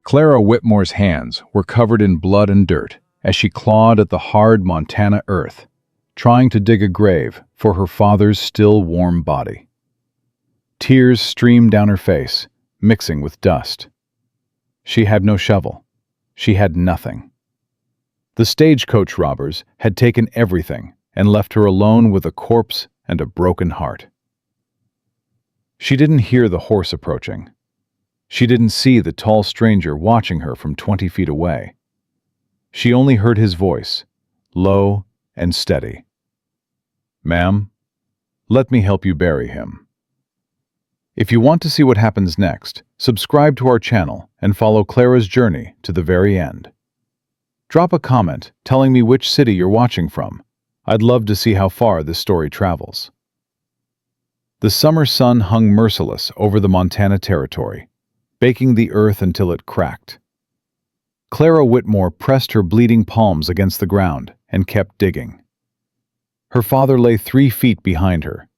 Clara Whitmore's hands were covered in blood and dirt as she clawed at the hard Montana earth, trying to dig a grave for her father's still warm body. Tears streamed down her face, mixing with dust. She had no shovel. She had nothing. The stagecoach robbers had taken everything and left her alone with a corpse and a broken heart. She didn't hear the horse approaching. She didn't see the tall stranger watching her from 20 feet away. She only heard his voice, low and steady. "Ma'am, let me help you bury him." If you want to see what happens next, subscribe to our channel and follow Clara's journey to the very end. Drop a comment telling me which city you're watching from. I'd love to see how far this story travels. The summer sun hung merciless over the Montana Territory, baking the earth until it cracked. Clara Whitmore pressed her bleeding palms against the ground and kept digging. Her father lay 3 feet behind her.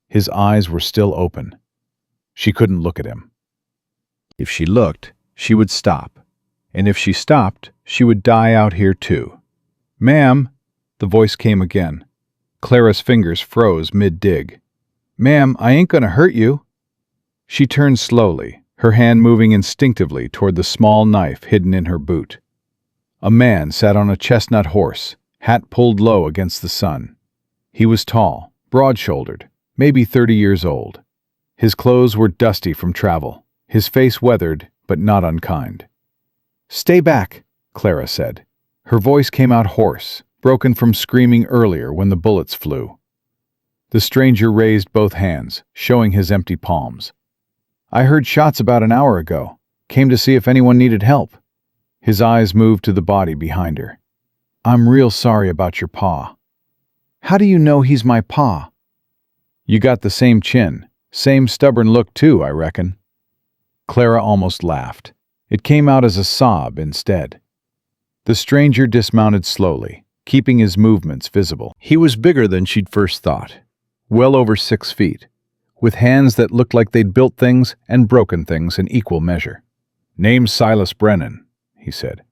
His eyes were still open. She couldn't look at him. If she looked, she would stop. And if she stopped, she would die out here too. "Ma'am," the voice came again. Clara's fingers froze mid-dig. "Ma'am, I ain't gonna hurt you." She turned slowly, her hand moving instinctively toward the small knife hidden in her boot. A man sat on a chestnut horse, hat pulled low against the sun. He was tall, broad-shouldered, maybe 30 years old. His clothes were dusty from travel, his face weathered but not unkind. "Stay back," Clara said. Her voice came out hoarse, broken from screaming earlier when the bullets flew. The stranger raised both hands, showing his empty palms. "I heard shots about an hour ago. Came to see if anyone needed help." His eyes moved to the body behind her. "I'm real sorry about your pa." "How do you know he's my pa?" "You got the same chin, same stubborn look too, I reckon." Clara almost laughed. It came out as a sob instead. The stranger dismounted slowly, keeping his movements visible. He was bigger than she'd first thought, well over 6 feet, with hands that looked like they'd built things and broken things in equal measure. "Name's Silas Brennan," he said.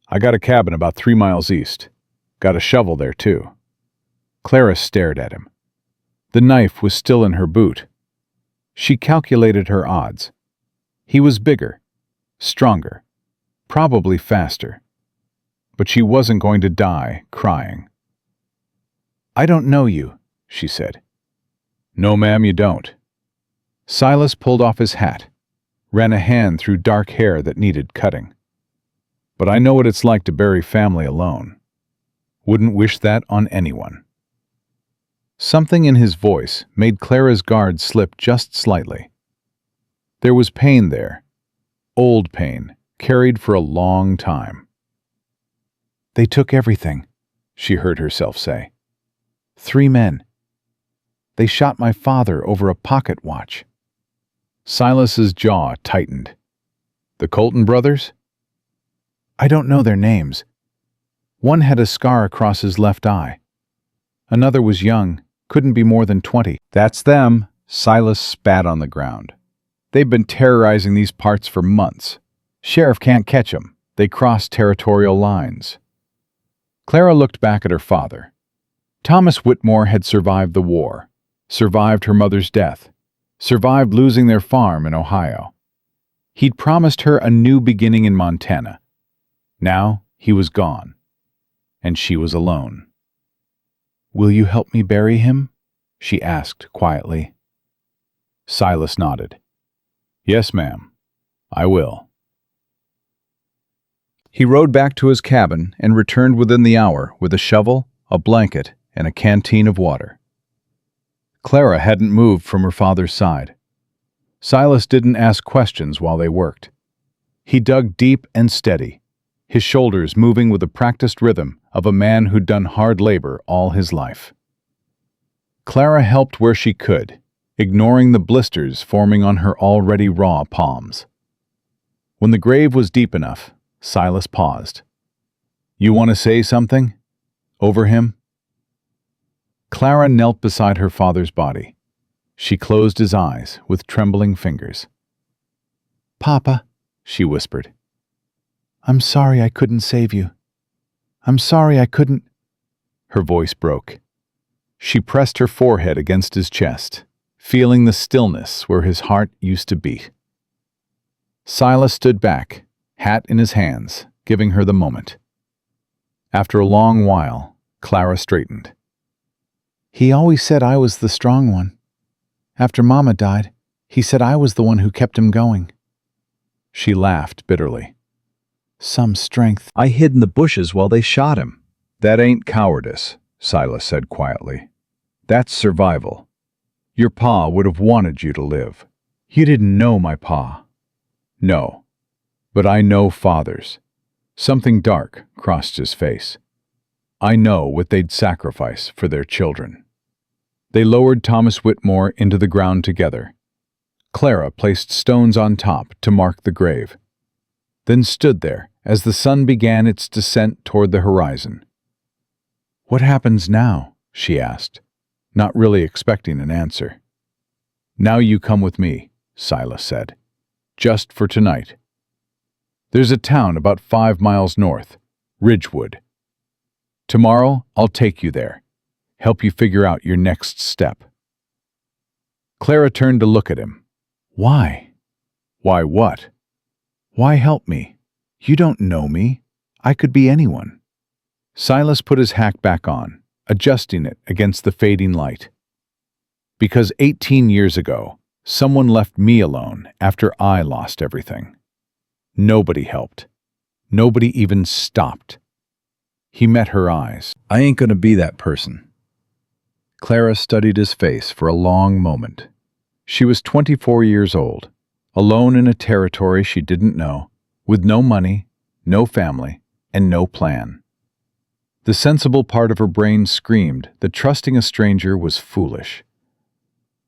"I got a cabin about 3 miles east. Got a shovel there too." Clara stared at him. The knife was still in her boot. She calculated her odds. He was bigger, stronger, probably faster. But she wasn't going to die crying. "I don't know you," she said. "No, ma'am, you don't." Silas pulled off his hat, ran a hand through dark hair that needed cutting. "But I know what it's like to bury family alone. Wouldn't wish that on anyone." Something in his voice made Clara's guard slip just slightly. There was pain there, old pain, carried for a long time. "They took everything," she heard herself say. 3 men. They shot my father over a pocket watch." Silas's jaw tightened. "The Colton brothers?" "I don't know their names. One had a scar across his left eye. Another was young, couldn't be more than 20. "That's them," Silas spat on the ground. "They've been terrorizing these parts for months. Sheriff can't catch 'em. They cross territorial lines." Clara looked back at her father. Thomas Whitmore had survived the war, survived her mother's death, survived losing their farm in Ohio. He'd promised her a new beginning in Montana. Now he was gone, and she was alone. "Will you help me bury him?" she asked quietly. Silas nodded. "Yes, ma'am, I will." He rode back to his cabin and returned within the hour with a shovel, a blanket, and a canteen of water. Clara hadn't moved from her father's side. Silas didn't ask questions while they worked. He dug deep and steady, his shoulders moving with the practiced rhythm of a man who'd done hard labor all his life. Clara helped where she could, ignoring the blisters forming on her already raw palms. When the grave was deep enough, Silas paused. "You want to say something? Over him?" Clara knelt beside her father's body. She closed his eyes with trembling fingers. "Papa," she whispered. I'm sorry I couldn't save you. I'm sorry I couldn't. Her voice broke. She pressed her forehead against his chest, feeling the stillness where his heart used to beat. Silas stood back, hat in his hands, giving her the moment. After a long while, Clara straightened. He always said I was the strong one. After Mama died, he said I was the one who kept him going. She laughed bitterly. Some strength. I hid in the bushes while they shot him. That ain't cowardice, Silas said quietly. That's survival. Your pa would have wanted you to live. You didn't know my pa. No, but I know fathers. Something dark crossed his face. I know what they'd sacrifice for their children. They lowered Thomas Whitmore into the ground together. Clara placed stones on top to mark the grave, then stood there as the sun began its descent toward the horizon. What happens now? She asked, not really expecting an answer. Now you come with me, Silas said. Just for tonight. There's a town about 5 miles north, Ridgewood. Tomorrow I'll take you there, help you figure out your next step. Clara turned to look at him. Why? Why what? Why help me? You don't know me. I could be anyone. Silas put his hat back on, adjusting it against the fading light. Because 18 years ago, someone left me alone after I lost everything. Nobody helped. Nobody even stopped. He met her eyes. I ain't gonna be that person. Clara studied his face for a long moment. She was 24 years old, alone in a territory she didn't know, with no money, no family, and no plan. The sensible part of her brain screamed that trusting a stranger was foolish.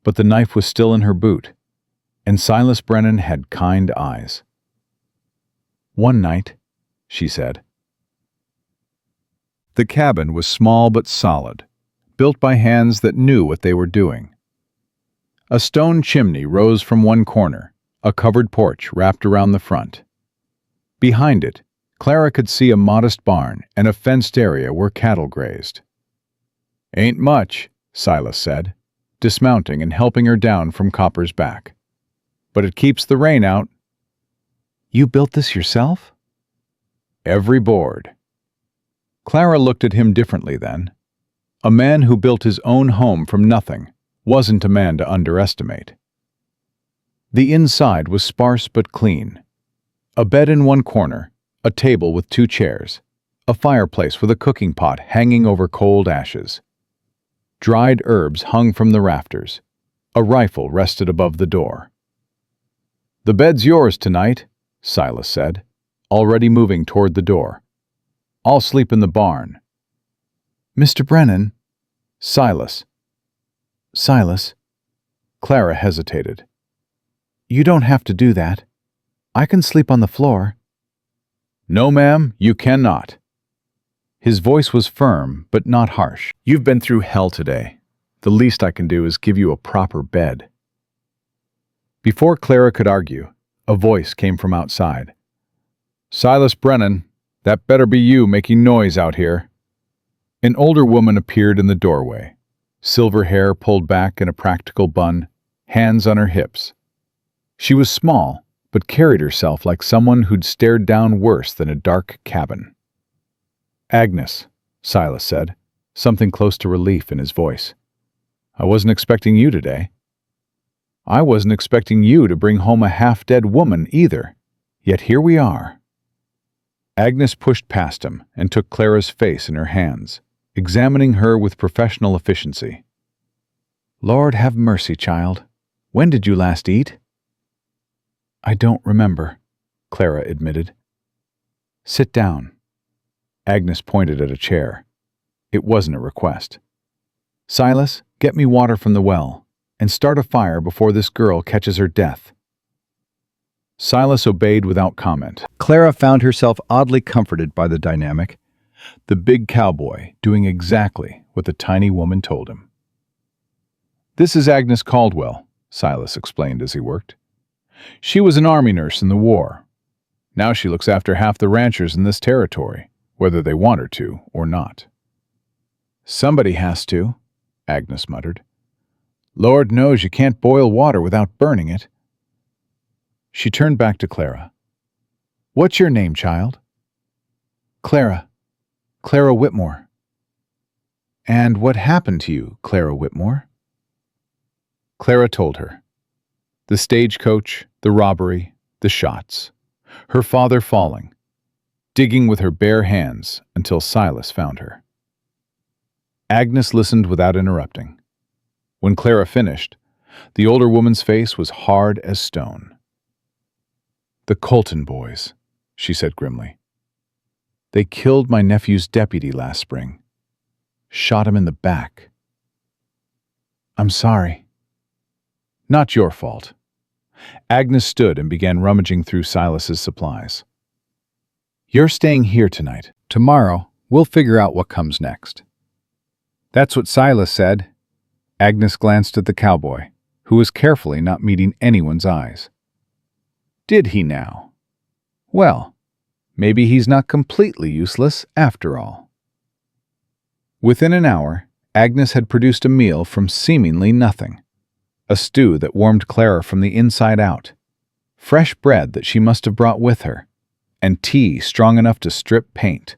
But the knife was still in her boot, and Silas Brennan had kind eyes. One night, she said. The cabin was small but solid, built by hands that knew what they were doing. A stone chimney rose from one corner, a covered porch wrapped around the front. Behind it, Clara could see a modest barn and a fenced area where cattle grazed. Ain't much, Silas said, dismounting and helping her down from Copper's back. But it keeps the rain out. You built this yourself? Every board. Clara looked at him differently then. A man who built his own home from nothing wasn't a man to underestimate. The inside was sparse but clean. A bed in one corner, a table with 2 chairs, a fireplace with a cooking pot hanging over cold ashes. Dried herbs hung from the rafters. A rifle rested above the door. The bed's yours tonight, Silas said, already moving toward the door. I'll sleep in the barn. Mr. Brennan? Silas. Silas. Clara hesitated. You don't have to do that. I can sleep on the floor. No, ma'am, you cannot. His voice was firm, but not harsh. You've been through hell today. The least I can do is give you a proper bed. Before Clara could argue, a voice came from outside. Silas Brennan, that better be you making noise out here. An older woman appeared in the doorway, silver hair pulled back in a practical bun, hands on her hips. She was small, but carried herself like someone who'd stared down worse than a dark cabin. Agnes, Silas said, something close to relief in his voice. I wasn't expecting you today. I wasn't expecting you to bring home a half-dead woman either, yet here we are. Agnes pushed past him and took Clara's face in her hands, examining her with professional efficiency. Lord have mercy, child. When did you last eat? I don't remember, Clara admitted. Sit down. Agnes pointed at a chair. It wasn't a request. Silas, get me water from the well, and start a fire before this girl catches her death. Silas obeyed without comment. Clara found herself oddly comforted by the dynamic, the big cowboy doing exactly what the tiny woman told him. This is Agnes Caldwell, Silas explained as he worked. She was an army nurse in the war. Now she looks after half the ranchers in this territory, whether they want her to or not. Somebody has to, Agnes muttered. Lord knows you can't boil water without burning it. She turned back to Clara. What's your name, child? Clara. Clara Whitmore. And what happened to you, Clara Whitmore? Clara told her. The stagecoach, the robbery, the shots. Her father falling, digging with her bare hands until Silas found her. Agnes listened without interrupting. When Clara finished, the older woman's face was hard as stone. The Colton boys, she said grimly. They killed my nephew's deputy last spring. Shot him in the back. I'm sorry. Not your fault. Agnes stood and began rummaging through Silas's supplies. You're staying here tonight. Tomorrow, we'll figure out what comes next. That's what Silas said. Agnes glanced at the cowboy, who was carefully not meeting anyone's eyes. Did he now? Well, maybe he's not completely useless after all. Within an hour, Agnes had produced a meal from seemingly nothing. A stew that warmed Clara from the inside out, fresh bread that she must have brought with her, and tea strong enough to strip paint.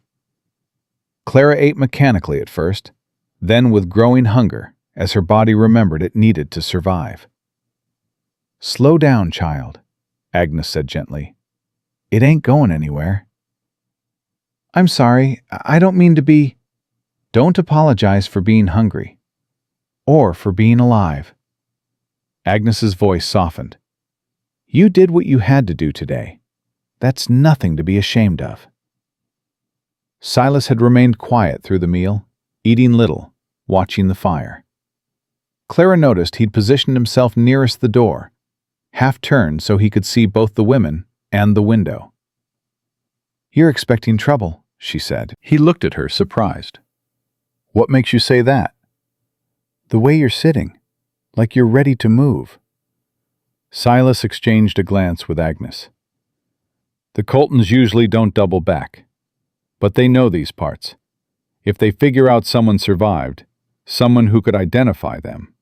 Clara ate mechanically at first, then with growing hunger as her body remembered it needed to survive. Slow down, child, Agnes said gently. It ain't going anywhere. I'm sorry, I don't mean to be... Don't apologize for being hungry, or for being alive. Agnes's voice softened. You did what you had to do today. That's nothing to be ashamed of. Silas had remained quiet through the meal, eating little, watching the fire. Clara noticed he'd positioned himself nearest the door, half turned so he could see both the women and the window. You're expecting trouble, she said. He looked at her, surprised. What makes you say that? The way you're sitting. Like you're ready to move. Silas exchanged a glance with Agnes. The Coltons usually don't double back, but they know these parts. If they figure out someone survived, someone who could identify them.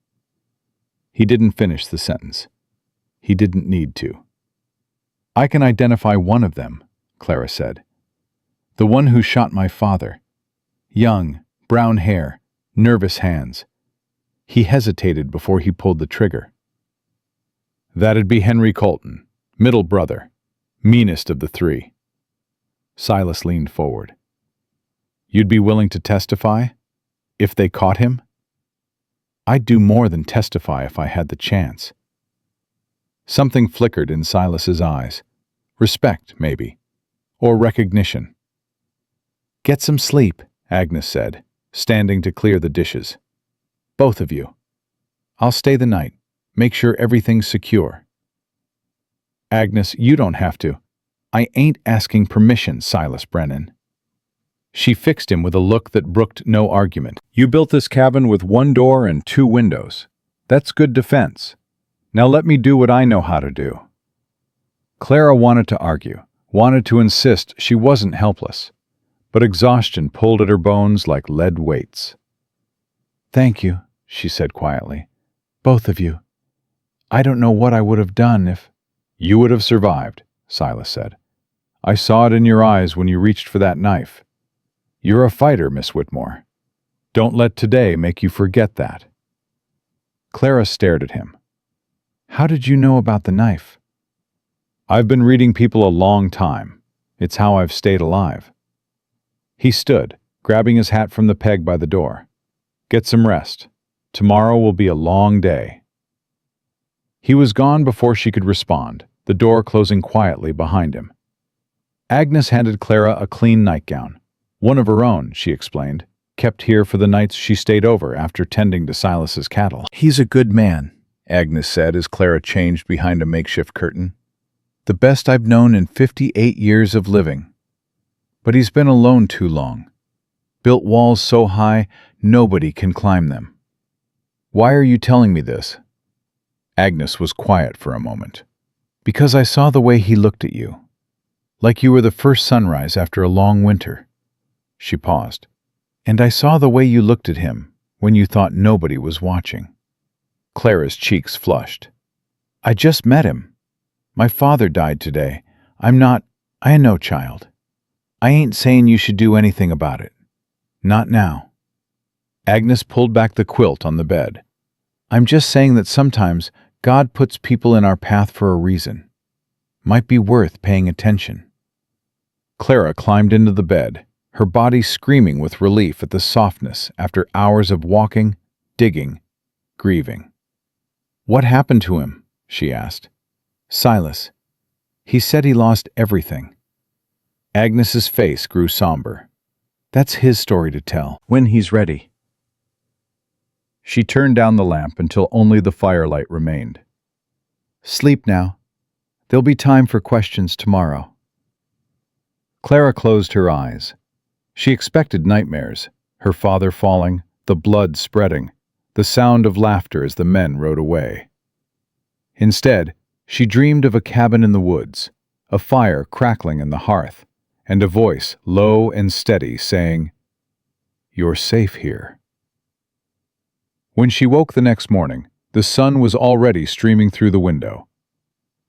He didn't finish the sentence. He didn't need to. I can identify one of them, Clara said. The one who shot my father. Young, brown hair, nervous hands. He hesitated before he pulled the trigger. That'd be Henry Colton, middle brother, meanest of the three. Silas leaned forward. You'd be willing to testify? If they caught him? I'd do more than testify if I had the chance. Something flickered in Silas's eyes. Respect, maybe. Or recognition. Get some sleep, Agnes said, standing to clear the dishes. Both of you. I'll stay the night. Make sure everything's secure. Agnes, you don't have to. I ain't asking permission, Silas Brennan. She fixed him with a look that brooked no argument. You built this cabin with one door and 2 windows. That's good defense. Now let me do what I know how to do. Clara wanted to argue, wanted to insist she wasn't helpless, but exhaustion pulled at her bones like lead weights. Thank you, she said quietly. Both of you. I don't know what I would have done if... You would have survived, Silas said. I saw it in your eyes when you reached for that knife. You're a fighter, Miss Whitmore. Don't let today make you forget that. Clara stared at him. How did you know about the knife? I've been reading people a long time. It's how I've stayed alive. He stood, grabbing his hat from the peg by the door. Get some rest. Tomorrow will be a long day. He was gone before she could respond, the door closing quietly behind him. Agnes handed Clara a clean nightgown. One of her own, she explained, kept here for the nights she stayed over after tending to Silas's cattle. He's a good man, Agnes said as Clara changed behind a makeshift curtain. The best I've known in 58 years of living. But he's been alone too long. Built walls so high, nobody can climb them. Why are you telling me this? Agnes was quiet for a moment. Because I saw the way he looked at you. like you were the first sunrise after a long winter." She paused. "And I saw the way you looked at him when you thought nobody was watching." Clara's cheeks flushed. "I just met him. My father died today. I know, child. I ain't saying you should do anything about it. Not now." Agnes pulled back the quilt on the bed. "I'm just saying that sometimes God puts people in our path for a reason. Might be worth paying attention." Clara climbed into the bed, her body screaming with relief at the softness after hours of walking, digging, grieving. "What happened to him?" she asked. "Silas. He said he lost everything." Agnes's face grew somber. "That's his story to tell, when he's ready." She turned down the lamp until only the firelight remained. "Sleep now. There'll be time for questions tomorrow." Clara closed her eyes. She expected nightmares, her father falling, the blood spreading, the sound of laughter as the men rode away. Instead, she dreamed of a cabin in the woods, a fire crackling in the hearth, and a voice low and steady saying, "You're safe here." When she woke the next morning, the sun was already streaming through the window.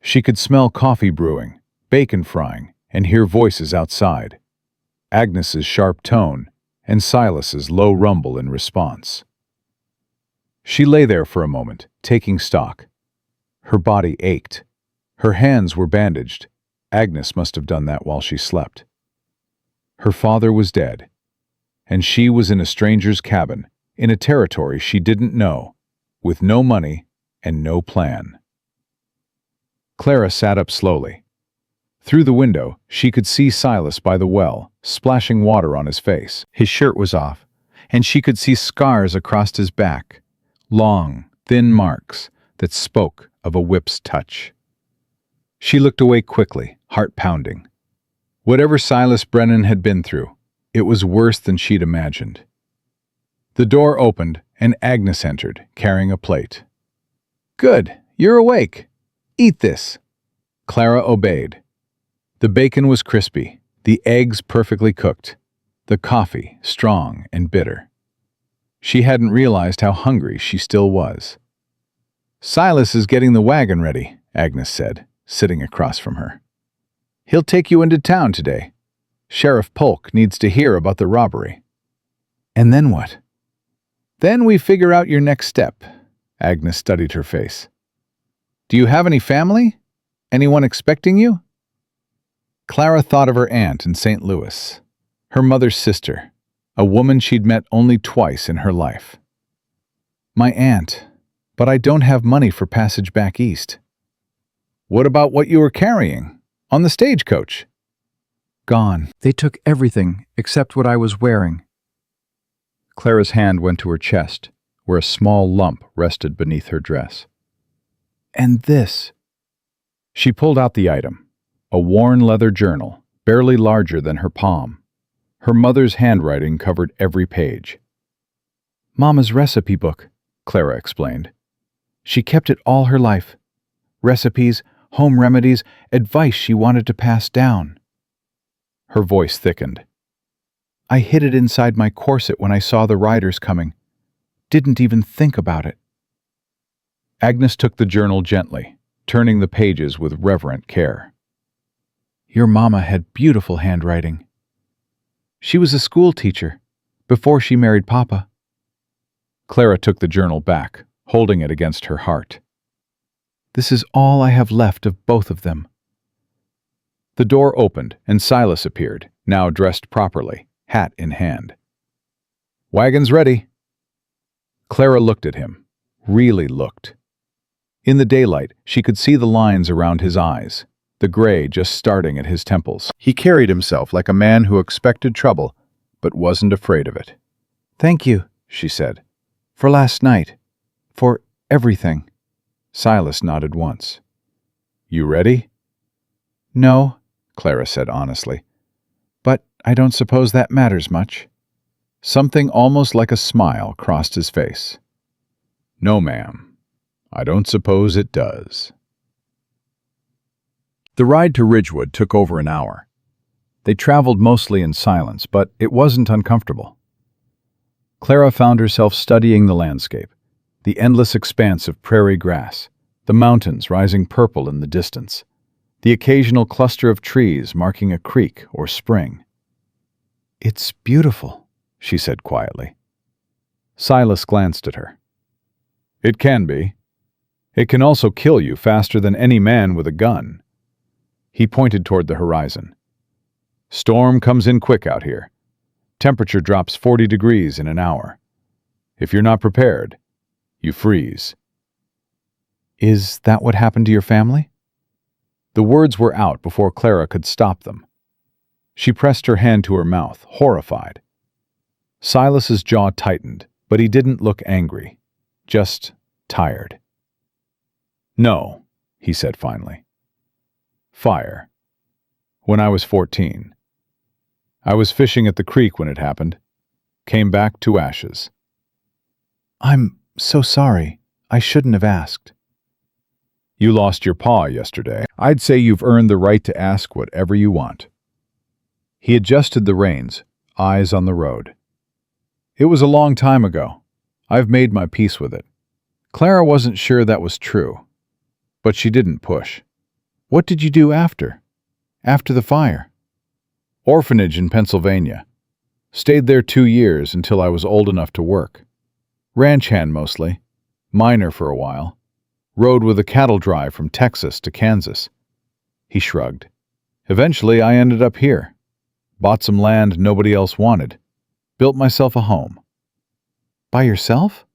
She could smell coffee brewing, bacon frying, and hear voices outside. Agnes's sharp tone and Silas's low rumble in response. She lay there for a moment, taking stock. Her body ached. Her hands were bandaged. Agnes must have done that while she slept. Her father was dead, and she was in a stranger's cabin, in a territory she didn't know, with no money and no plan. Clara sat up slowly. Through the window, she could see Silas by the well, splashing water on his face. His shirt was off, and she could see scars across his back, long, thin marks that spoke of a whip's touch. She looked away quickly, heart pounding. Whatever Silas Brennan had been through, it was worse than she'd imagined. The door opened, and Agnes entered, carrying a plate. "Good, you're awake. Eat this." Clara obeyed. The bacon was crispy, the eggs perfectly cooked, the coffee strong and bitter. She hadn't realized how hungry she still was. "Silas is getting the wagon ready," Agnes said, sitting across from her. "He'll take you into town today. Sheriff Polk needs to hear about the robbery." "And then what?" "Then we figure out your next step." Agnes studied her face. "Do you have any family? Anyone expecting you?" Clara thought of her aunt in St. Louis, her mother's sister, a woman she'd met only twice in her life. "My aunt, but I don't have money for passage back east." "What about what you were carrying? On the stagecoach?" "Gone. They took everything except what I was wearing." Clara's hand went to her chest, where a small lump rested beneath her dress. "And this." She pulled out the item, a worn leather journal, barely larger than her palm. Her mother's handwriting covered every page. "Mama's recipe book," Clara explained. "She kept it all her life. Recipes, home remedies, advice she wanted to pass down." Her voice thickened. "I hid it inside my corset when I saw the riders coming. Didn't even think about it." Agnes took the journal gently, turning the pages with reverent care. "Your mama had beautiful handwriting. She was a school teacher before she married Papa." Clara took the journal back, holding it against her heart. "This is all I have left of both of them." The door opened and Silas appeared, now dressed properly, hat in hand. "Wagon's ready." Clara looked at him, really looked. In the daylight, she could see the lines around his eyes, the gray just starting at his temples. He carried himself like a man who expected trouble, but wasn't afraid of it. "Thank you," she said, "for last night, for everything." Silas nodded once. "You ready?" "No," Clara said honestly, "but I don't suppose that matters much." Something almost like a smile crossed his face. "No, ma'am. I don't suppose it does." The ride to Ridgewood took over an hour. They traveled mostly in silence, but it wasn't uncomfortable. Clara found herself studying the landscape, the endless expanse of prairie grass, the mountains rising purple in the distance, the occasional cluster of trees marking a creek or spring. "It's beautiful," she said quietly. Silas glanced at her. "It can be. It can also kill you faster than any man with a gun." He pointed toward the horizon. "Storm comes in quick out here. Temperature drops 40 degrees in an hour. If you're not prepared, you freeze." "Is that what happened to your family?" The words were out before Clara could stop them. She pressed her hand to her mouth, horrified. Silas's jaw tightened, but he didn't look angry, just tired. "No," he said finally. "Fire. When I was 14. I was fishing at the creek when it happened. Came back to ashes." "I'm so sorry. I shouldn't have asked." "You lost your paw yesterday. I'd say you've earned the right to ask whatever you want." He adjusted the reins, eyes on the road. "It was a long time ago. I've made my peace with it." Clara wasn't sure that was true, but she didn't push. "What did you do after the fire?" "Orphanage in Pennsylvania. Stayed there 2 years until I was old enough to work. Ranch hand mostly, miner for a while. Rode with a cattle drive from Texas to Kansas." He shrugged. "Eventually I ended up here. Bought some land nobody else wanted. Built myself a home." "By yourself?"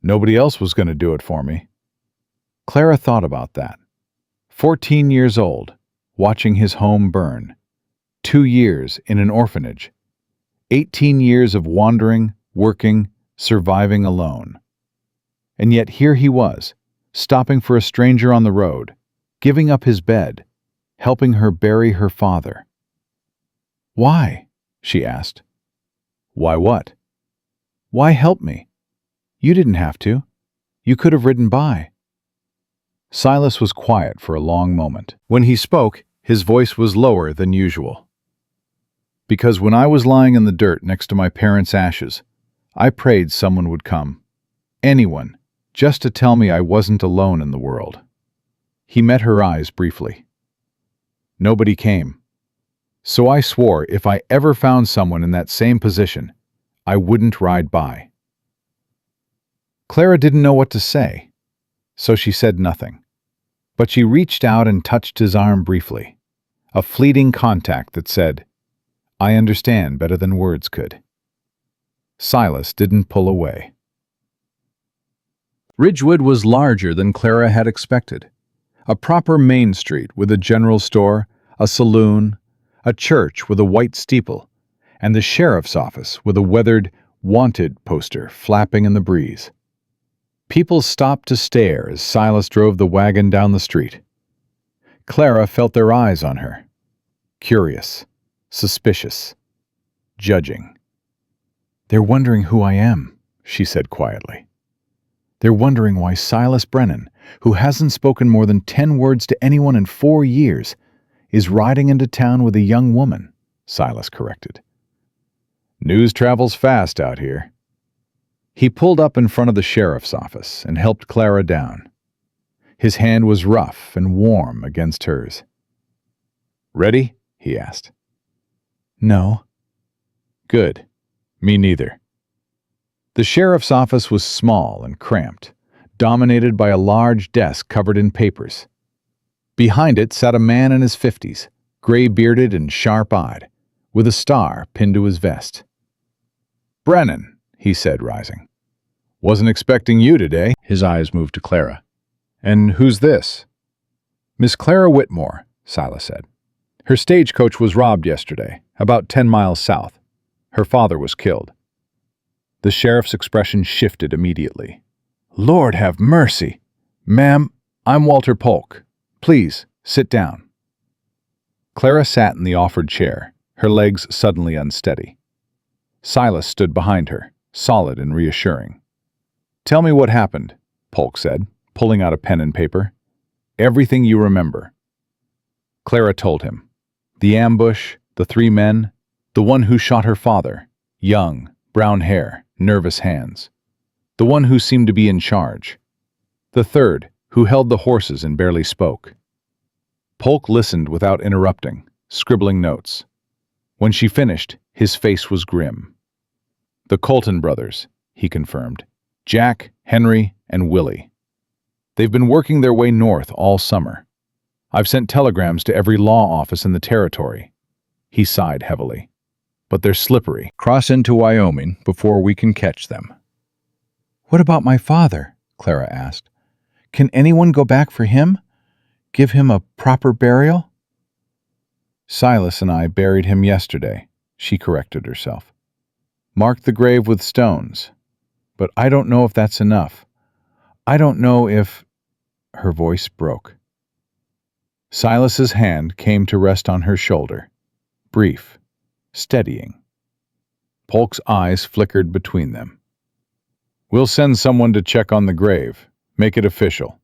"Nobody else was going to do it for me." Clara thought about that. 14 years old, watching his home burn. 2 years in an orphanage. 18 years of wandering, working, surviving alone. And yet here he was, stopping for a stranger on the road, giving up his bed, helping her bury her father. "Why?" she asked. "Why what?" "Why help me? You didn't have to. You could have ridden by." Silas was quiet for a long moment. When he spoke, his voice was lower than usual. "Because when I was lying in the dirt next to my parents' ashes, I prayed someone would come. Anyone, just to tell me I wasn't alone in the world." He met her eyes briefly. "Nobody came. So I swore if I ever found someone in that same position, I wouldn't ride by." Clara didn't know what to say, so she said nothing. But she reached out and touched his arm briefly, a fleeting contact that said, "I understand better than words could." Silas didn't pull away. Ridgewood was larger than Clara had expected. A proper main street with a general store, a saloon, a church with a white steeple, and the sheriff's office with a weathered "Wanted" poster flapping in the breeze. People stopped to stare as Silas drove the wagon down the street. Clara felt their eyes on her. Curious, suspicious, judging. "They're wondering who I am," she said quietly. "They're wondering why Silas Brennan, who hasn't spoken more than 10 words to anyone in 4 years, is riding into town with a young woman," Silas corrected. "News travels fast out here." He pulled up in front of the sheriff's office and helped Clara down. His hand was rough and warm against hers. "Ready?" he asked. "No." "Good. Me neither." The sheriff's office was small and cramped, dominated by a large desk covered in papers. Behind it sat a man in his 50s, gray-bearded and sharp-eyed, with a star pinned to his vest. "Brennan," he said, rising. "Wasn't expecting you today." His eyes moved to Clara. "And who's this?" "Miss Clara Whitmore," Silas said. "Her stagecoach was robbed yesterday, about 10 miles south. Her father was killed." The sheriff's expression shifted immediately. "Lord have mercy! Ma'am, I'm Walter Polk. Please, sit down." Clara sat in the offered chair, her legs suddenly unsteady. Silas stood behind her, solid and reassuring. "Tell me what happened," Polk said, pulling out a pen and paper. "Everything you remember." Clara told him. The ambush, the 3 men, the one who shot her father, young, brown hair, nervous hands. The one who seemed to be in charge. The third, who held the horses and barely spoke. Polk listened without interrupting, scribbling notes. When she finished, his face was grim. The Colton brothers, he confirmed. Jack, Henry, and Willie. They've been working their way north all summer. I've sent telegrams to every law office in the territory. He sighed heavily. But they're slippery. Cross into Wyoming before we can catch them. What about my father? Clara asked. Can anyone go back for him? Give him a proper burial? Silas and I buried him yesterday, she corrected herself. Marked the grave with stones. But I don't know if that's enough. I don't know if... Her voice broke. Silas's hand came to rest on her shoulder. Brief. Steadying. Polk's eyes flickered between them. We'll send someone to check on the grave, make it official,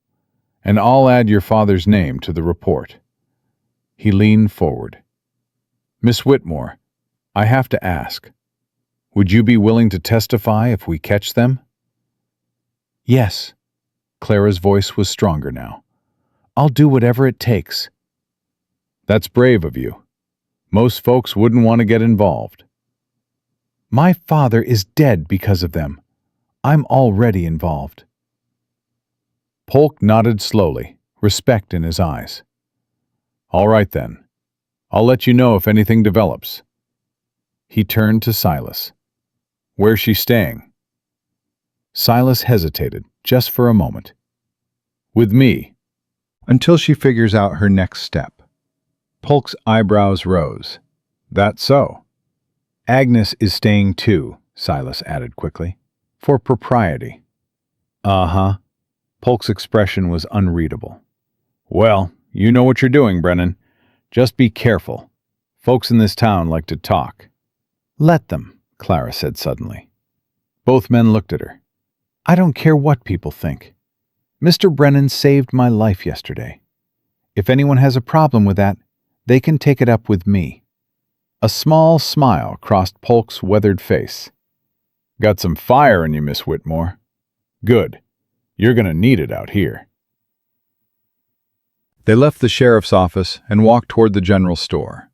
and I'll add your father's name to the report. He leaned forward. Miss Whitmore, I have to ask, would you be willing to testify if we catch them? Yes. Clara's voice was stronger now. I'll do whatever it takes. That's brave of you. Most folks wouldn't want to get involved. My father is dead because of them. I'm already involved. Polk nodded slowly, respect in his eyes. All right then. I'll let you know if anything develops. He turned to Silas. Where's she staying? Silas hesitated, just for a moment. With me, until she figures out her next step. Polk's eyebrows rose. That's so. Agnes is staying too, Silas added quickly. For propriety. Uh-huh. Polk's expression was unreadable. Well, you know what you're doing, Brennan. Just be careful. Folks in this town like to talk. Let them, Clara said suddenly. Both men looked at her. I don't care what people think. Mr. Brennan saved my life yesterday. If anyone has a problem with that, they can take it up with me. A small smile crossed Polk's weathered face. Got some fire in you, Miss Whitmore. Good. You're going to need it out here. They left the sheriff's office and walked toward the general store.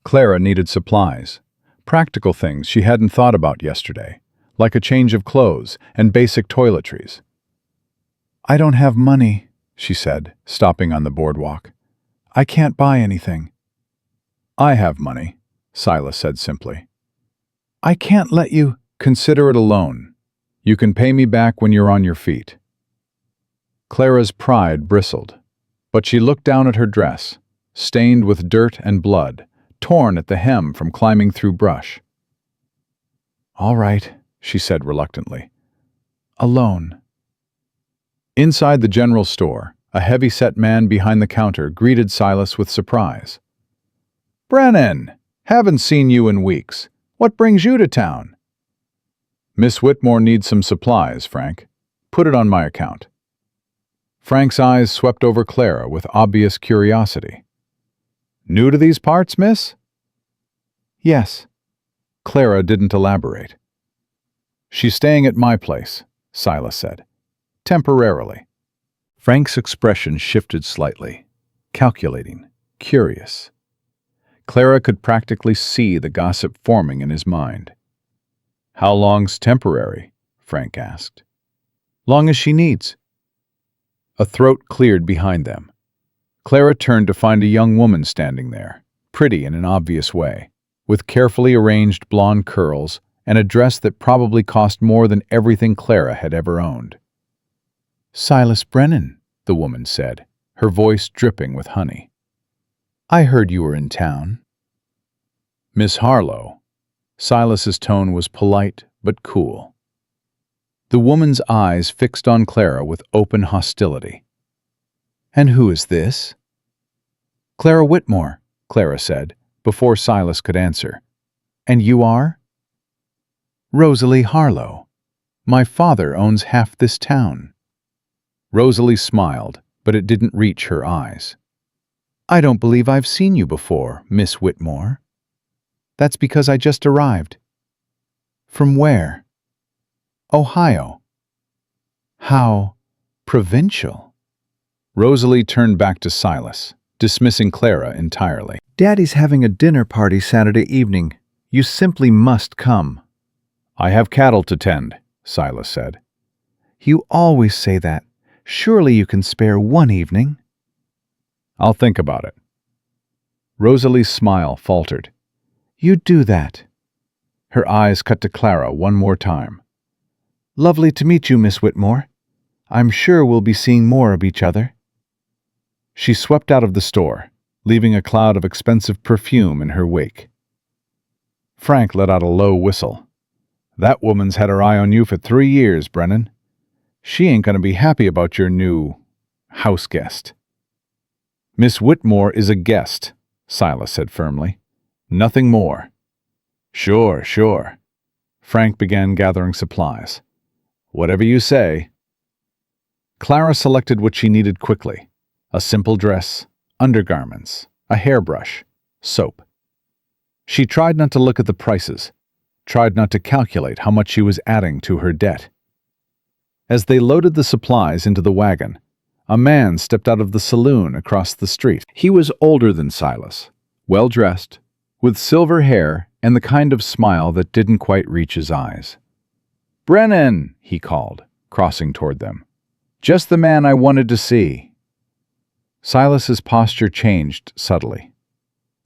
Clara needed supplies, practical things she hadn't thought about yesterday, like a change of clothes and basic toiletries. I don't have money, she said, stopping on the boardwalk. I can't buy anything. I have money, Silas said simply. I can't let you... Consider it a loan. You can pay me back when you're on your feet. Clara's pride bristled, but she looked down at her dress, stained with dirt and blood, torn at the hem from climbing through brush. All right, she said reluctantly. A loan. Inside the general store, a heavy-set man behind the counter greeted Silas with surprise. Brennan! Haven't seen you in weeks. What brings you to town? Miss Whitmore needs some supplies, Frank. Put it on my account. Frank's eyes swept over Clara with obvious curiosity. New to these parts, miss? Yes. Clara didn't elaborate. She's staying at my place, Silas said. Temporarily. Frank's expression shifted slightly, calculating, curious. Clara could practically see the gossip forming in his mind. How long's temporary? Frank asked. Long as she needs. A throat cleared behind them. Clara turned to find a young woman standing there, pretty in an obvious way, with carefully arranged blonde curls and a dress that probably cost more than everything Clara had ever owned. Silas Brennan, the woman said, her voice dripping with honey. I heard you were in town. Miss Harlow. Silas's tone was polite but cool. The woman's eyes fixed on Clara with open hostility. And who is this? Clara Whitmore, Clara said, before Silas could answer. And you are? Rosalie Harlow. My father owns half this town. Rosalie smiled, but it didn't reach her eyes. I don't believe I've seen you before, Miss Whitmore. That's because I just arrived. From where? Ohio. How provincial. Rosalie turned back to Silas, dismissing Clara entirely. Daddy's having a dinner party Saturday evening. You simply must come. I have cattle to tend, Silas said. You always say that. Surely you can spare one evening. I'll think about it. Rosalie's smile faltered. You do that. Her eyes cut to Clara one more time. Lovely to meet you, Miss Whitmore. I'm sure we'll be seeing more of each other. She swept out of the store, leaving a cloud of expensive perfume in her wake. Frank let out a low whistle. That woman's had her eye on you for 3 years, Brennan. She ain't gonna be happy about your new house guest. Miss Whitmore is a guest, Silas said firmly. Nothing more. Sure, sure. Frank began gathering supplies. Whatever you say. Clara selected what she needed quickly. A simple dress, undergarments, a hairbrush, soap. She tried not to look at the prices, tried not to calculate how much she was adding to her debt. As they loaded the supplies into the wagon, a man stepped out of the saloon across the street. He was older than Silas, well-dressed, with silver hair and the kind of smile that didn't quite reach his eyes. "Brennan," he called, crossing toward them. "Just the man I wanted to see." Silas's posture changed subtly.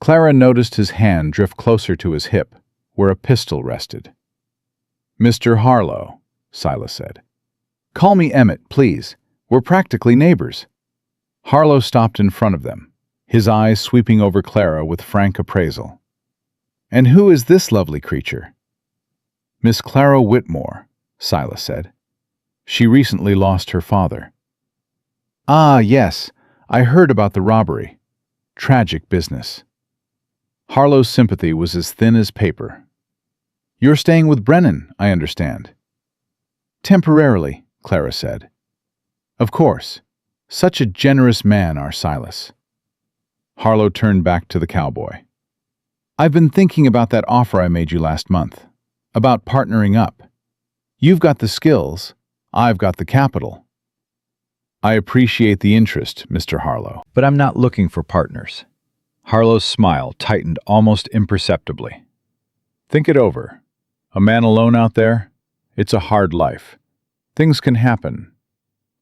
Clara noticed his hand drift closer to his hip, where a pistol rested. "Mr. Harlow," Silas said. "Call me Emmett, please. We're practically neighbors." Harlow stopped in front of them, his eyes sweeping over Clara with frank appraisal. "And who is this lovely creature?" "Miss Clara Whitmore," Silas said. "She recently lost her father." "Ah, yes. I heard about the robbery. Tragic business." Harlow's sympathy was as thin as paper. "You're staying with Brennan, I understand." "Temporarily," Clara said. "Of course. Such a generous man, our Silas." Harlow turned back to the cowboy. "I've been thinking about that offer I made you last month, about partnering up. You've got the skills, I've got the capital." "I appreciate the interest, Mr. Harlow, but I'm not looking for partners." Harlow's smile tightened almost imperceptibly. "Think it over. A man alone out there? It's a hard life. Things can happen.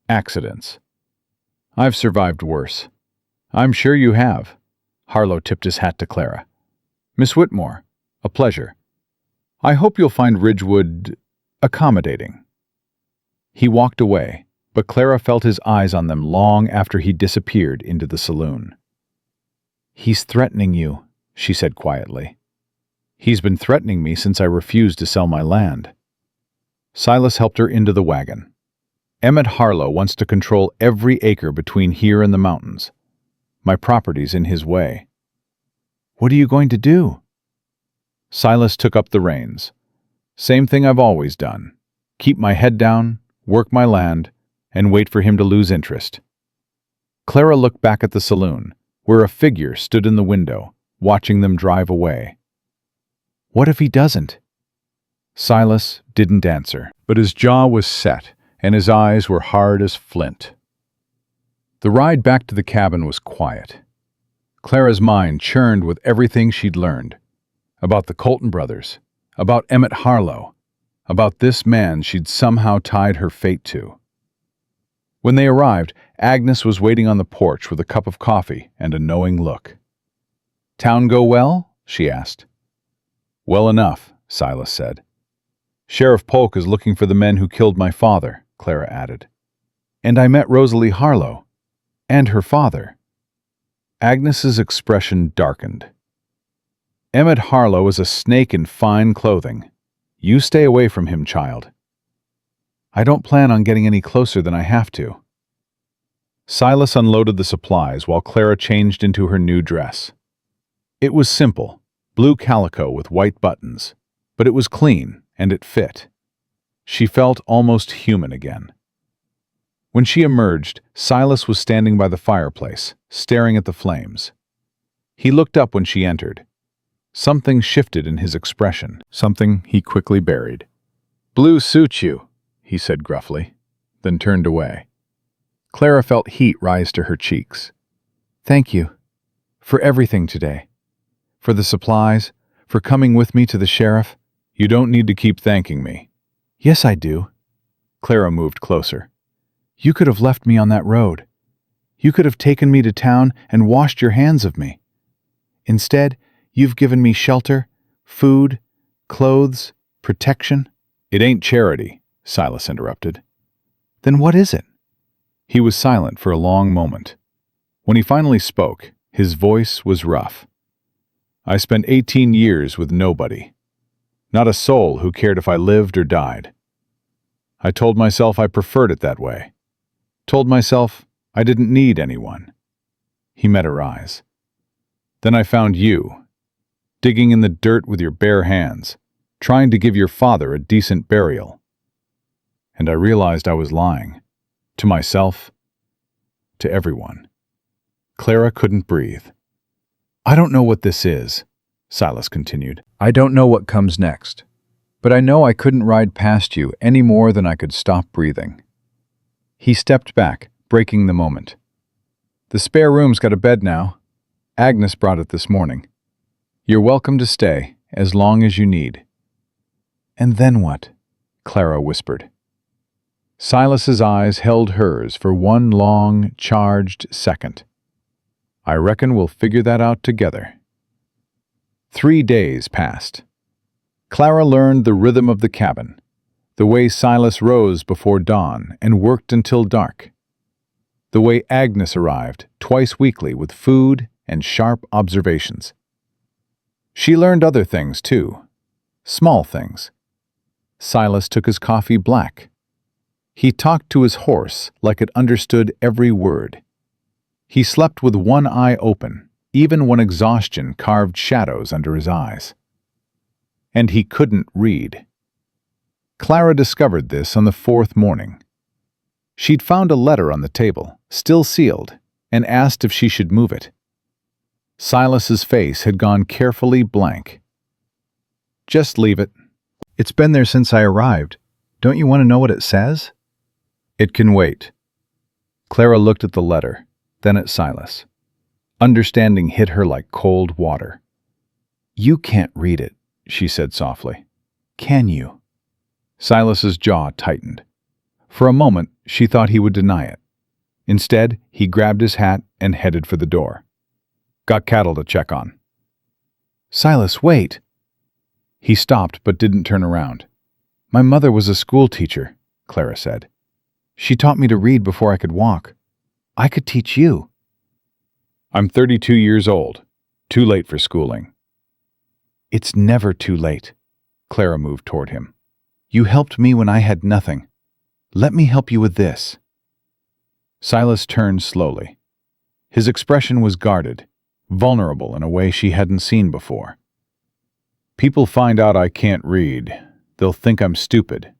Accidents. I've survived worse." "I'm sure you have." Harlow tipped his hat to Clara. "Miss Whitmore, a pleasure. I hope you'll find Ridgewood accommodating." He walked away, but Clara felt his eyes on them long after he disappeared into the saloon. "He's threatening you," she said quietly. "He's been threatening me since I refused to sell my land." Silas helped her into the wagon. "Emmett Harlow wants to control every acre between here and the mountains. My property's in his way." "What are you going to do?" Silas took up the reins. "Same thing I've always done. Keep my head down, work my land, and wait for him to lose interest." Clara looked back at the saloon, where a figure stood in the window, watching them drive away. "What if he doesn't?" Silas didn't answer, but his jaw was set, and his eyes were hard as flint. The ride back to the cabin was quiet. Clara's mind churned with everything she'd learned. About the Colton brothers, about Emmett Harlow, about this man she'd somehow tied her fate to. When they arrived, Agnes was waiting on the porch with a cup of coffee and a knowing look. "Town go well?" she asked. "Well enough," Silas said. "Sheriff Polk is looking for the men who killed my father," Clara added. "And I met Rosalie Harlow. And her father." Agnes's expression darkened. "Emmett Harlow is a snake in fine clothing. You stay away from him, child." "I don't plan on getting any closer than I have to." Silas unloaded the supplies while Clara changed into her new dress. It was simple, blue calico with white buttons, but it was clean and it fit. She felt almost human again. When she emerged, Silas was standing by the fireplace, staring at the flames. He looked up when she entered. Something shifted in his expression, something he quickly buried. "Blue suits you," he said gruffly, then turned away. Clara felt heat rise to her cheeks. "Thank you. For everything today. For the supplies, for coming with me to the sheriff." "You don't need to keep thanking me." "Yes, I do." Clara moved closer. "You could have left me on that road. You could have taken me to town and washed your hands of me. Instead, you've given me shelter, food, clothes, protection." "It ain't charity," Silas interrupted. "Then what is it?" He was silent for a long moment. When he finally spoke, his voice was rough. "I spent 18 years with nobody. Not a soul who cared if I lived or died. I told myself I preferred it that way. Told myself I didn't need anyone." He met her eyes. "Then I found you, digging in the dirt with your bare hands, trying to give your father a decent burial. And I realized I was lying. To myself, to everyone." Clara couldn't breathe. "I don't know what this is," Silas continued. "I don't know what comes next. But I know I couldn't ride past you any more than I could stop breathing." He stepped back, breaking the moment. "The spare room's got a bed now. Agnes brought it this morning. You're welcome to stay, as long as you need." "And then what?" Clara whispered. Silas's eyes held hers for one long, charged second. "I reckon we'll figure that out together." 3 days passed. Clara learned the rhythm of the cabin, the way Silas rose before dawn and worked until dark, the way Agnes arrived twice weekly with food and sharp observations. She learned other things too, small things. Silas took his coffee black. He talked to his horse like it understood every word. He slept with one eye open, even when exhaustion carved shadows under his eyes. And he couldn't read. Clara discovered this on the 4th morning. She'd found a letter on the table, still sealed, and asked if she should move it. Silas's face had gone carefully blank. "Just leave it. "It's been there since I arrived. Don't you want to know what it says?" "It can wait." Clara looked at the letter, then at Silas. Understanding hit her like cold water. "You can't read it," she said softly. "Can you?" Silas's jaw tightened. For a moment, she thought he would deny it. Instead, he grabbed his hat and headed for the door. "Got cattle to check on." "Silas, wait." He stopped but didn't turn around. "My mother was a school teacher," Clara said. "She taught me to read before I could walk. I could teach you." "I'm 32 years old. Too late for schooling." "It's never too late." Clara moved toward him. "You helped me when I had nothing. Let me help you with this." Silas turned slowly. His expression was guarded, vulnerable in a way she hadn't seen before. "People find out I can't read. They'll think I'm stupid."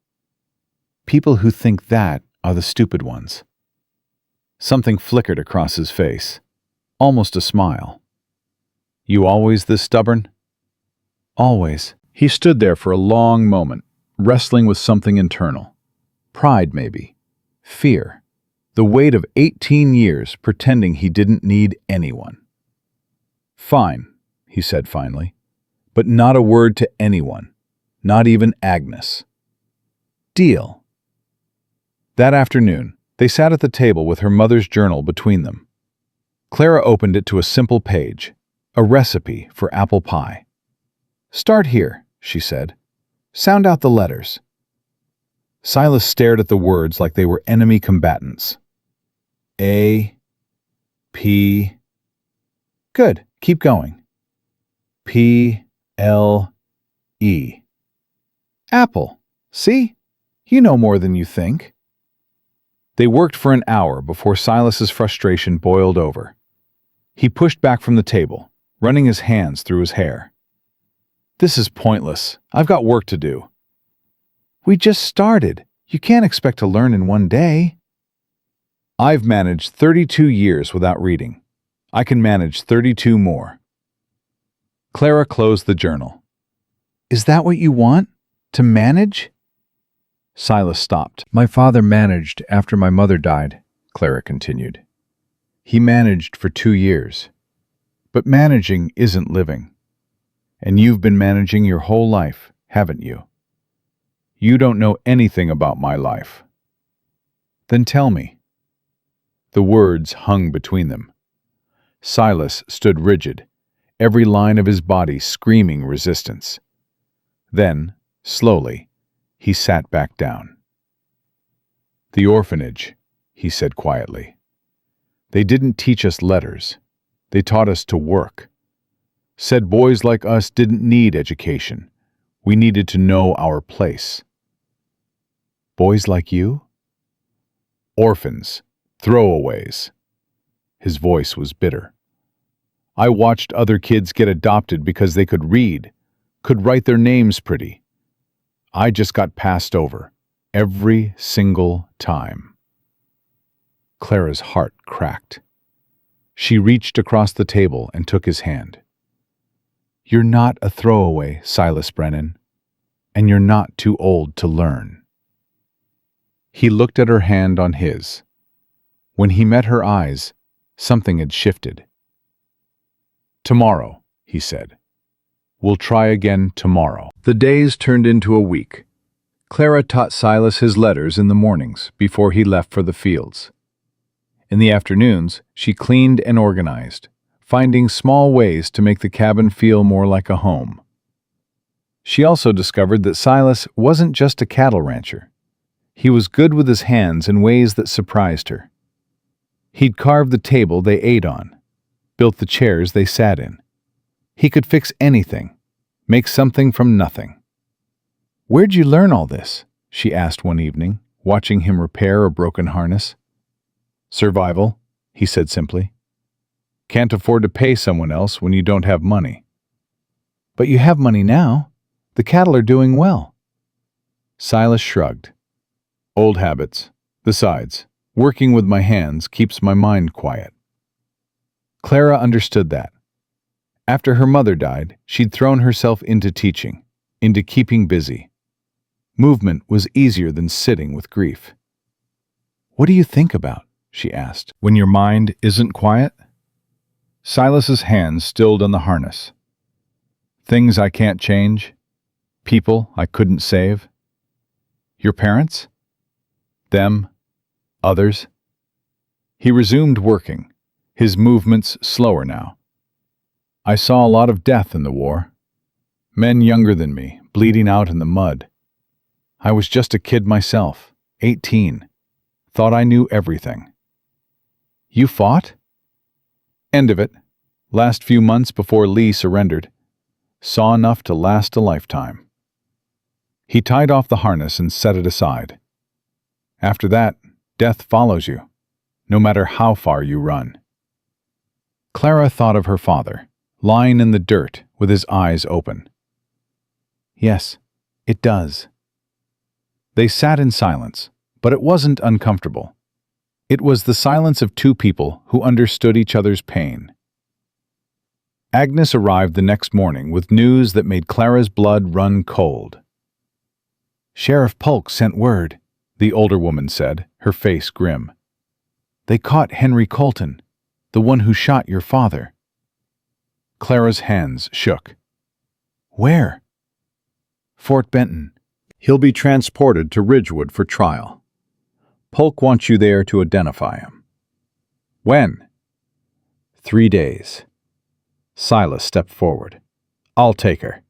"People who think that are the stupid ones." Something flickered across his face, almost a smile. "You always this stubborn?" "Always." He stood there for a long moment, wrestling with something internal. Pride, maybe. Fear. The weight of 18 years pretending he didn't need anyone. "Fine," he said finally, "but not a word to anyone, not even Agnes." "Deal." That afternoon, they sat at the table with her mother's journal between them. Clara opened it to a simple page, a recipe for apple pie. "Start here," she said. "Sound out the letters." Silas stared at the words like they were enemy combatants. A, P. Good, keep going. P, L, E. Apple. See? You know more than you think. They worked for an hour before Silas's frustration boiled over. He pushed back from the table, running his hands through his hair. "This is pointless. I've got work to do." "We just started. You can't expect to learn in one day." I've managed 32 years without reading. I can manage 32 more. Clara closed the journal. Is that what you want? To manage? Silas stopped. My father managed after my mother died, Clara continued. He managed for 2 years. But managing isn't living. And you've been managing your whole life, haven't you? You don't know anything about my life. Then tell me. The words hung between them. Silas stood rigid, every line of his body screaming resistance. Then, slowly, he sat back down. The orphanage, he said quietly. They didn't teach us letters. They taught us to work. Said boys like us didn't need education. We needed to know our place. Boys like you? Orphans, throwaways. His voice was bitter. I watched other kids get adopted because they could read, could write their names pretty. I just got passed over, every single time. Clara's heart cracked. She reached across the table and took his hand. You're not a throwaway, Silas Brennan, and you're not too old to learn. He looked at her hand on his. When he met her eyes, something had shifted. Tomorrow, he said. We'll try again tomorrow. The days turned into a week. Clara taught Silas his letters in the mornings before he left for the fields. In the afternoons, she cleaned and organized, finding small ways to make the cabin feel more like a home. She also discovered that Silas wasn't just a cattle rancher. He was good with his hands in ways that surprised her. He'd carved the table they ate on, built the chairs they sat in. He could fix anything, make something from nothing. Where'd you learn all this? She asked one evening, watching him repair a broken harness. Survival, he said simply. Can't afford to pay someone else when you don't have money. But you have money now. The cattle are doing well. Silas shrugged. Old habits. Besides, working with my hands keeps my mind quiet. Clara understood that. After her mother died, she'd thrown herself into teaching, into keeping busy. Movement was easier than sitting with grief. What do you think about? She asked. When your mind isn't quiet? Silas's hands stilled on the harness. Things I can't change. People I couldn't save. Your parents? Them? Others? He resumed working, his movements slower now. I saw a lot of death in the war. Men younger than me, bleeding out in the mud. I was just a kid myself, 18. Thought I knew everything. You fought? End of it. Last few months before Lee surrendered. Saw enough to last a lifetime. He tied off the harness and set it aside. After that, death follows you, no matter how far you run. Clara thought of her father, lying in the dirt with his eyes open. Yes, it does. They sat in silence, but it wasn't uncomfortable. It was the silence of two people who understood each other's pain. Agnes arrived the next morning with news that made Clara's blood run cold. Sheriff Polk sent word, the older woman said, her face grim. They caught Henry Colton, the one who shot your father. Clara's hands shook. Where? Fort Benton. He'll be transported to Ridgewood for trial. Polk wants you there to identify him. When? 3 days. Silas stepped forward. I'll take her.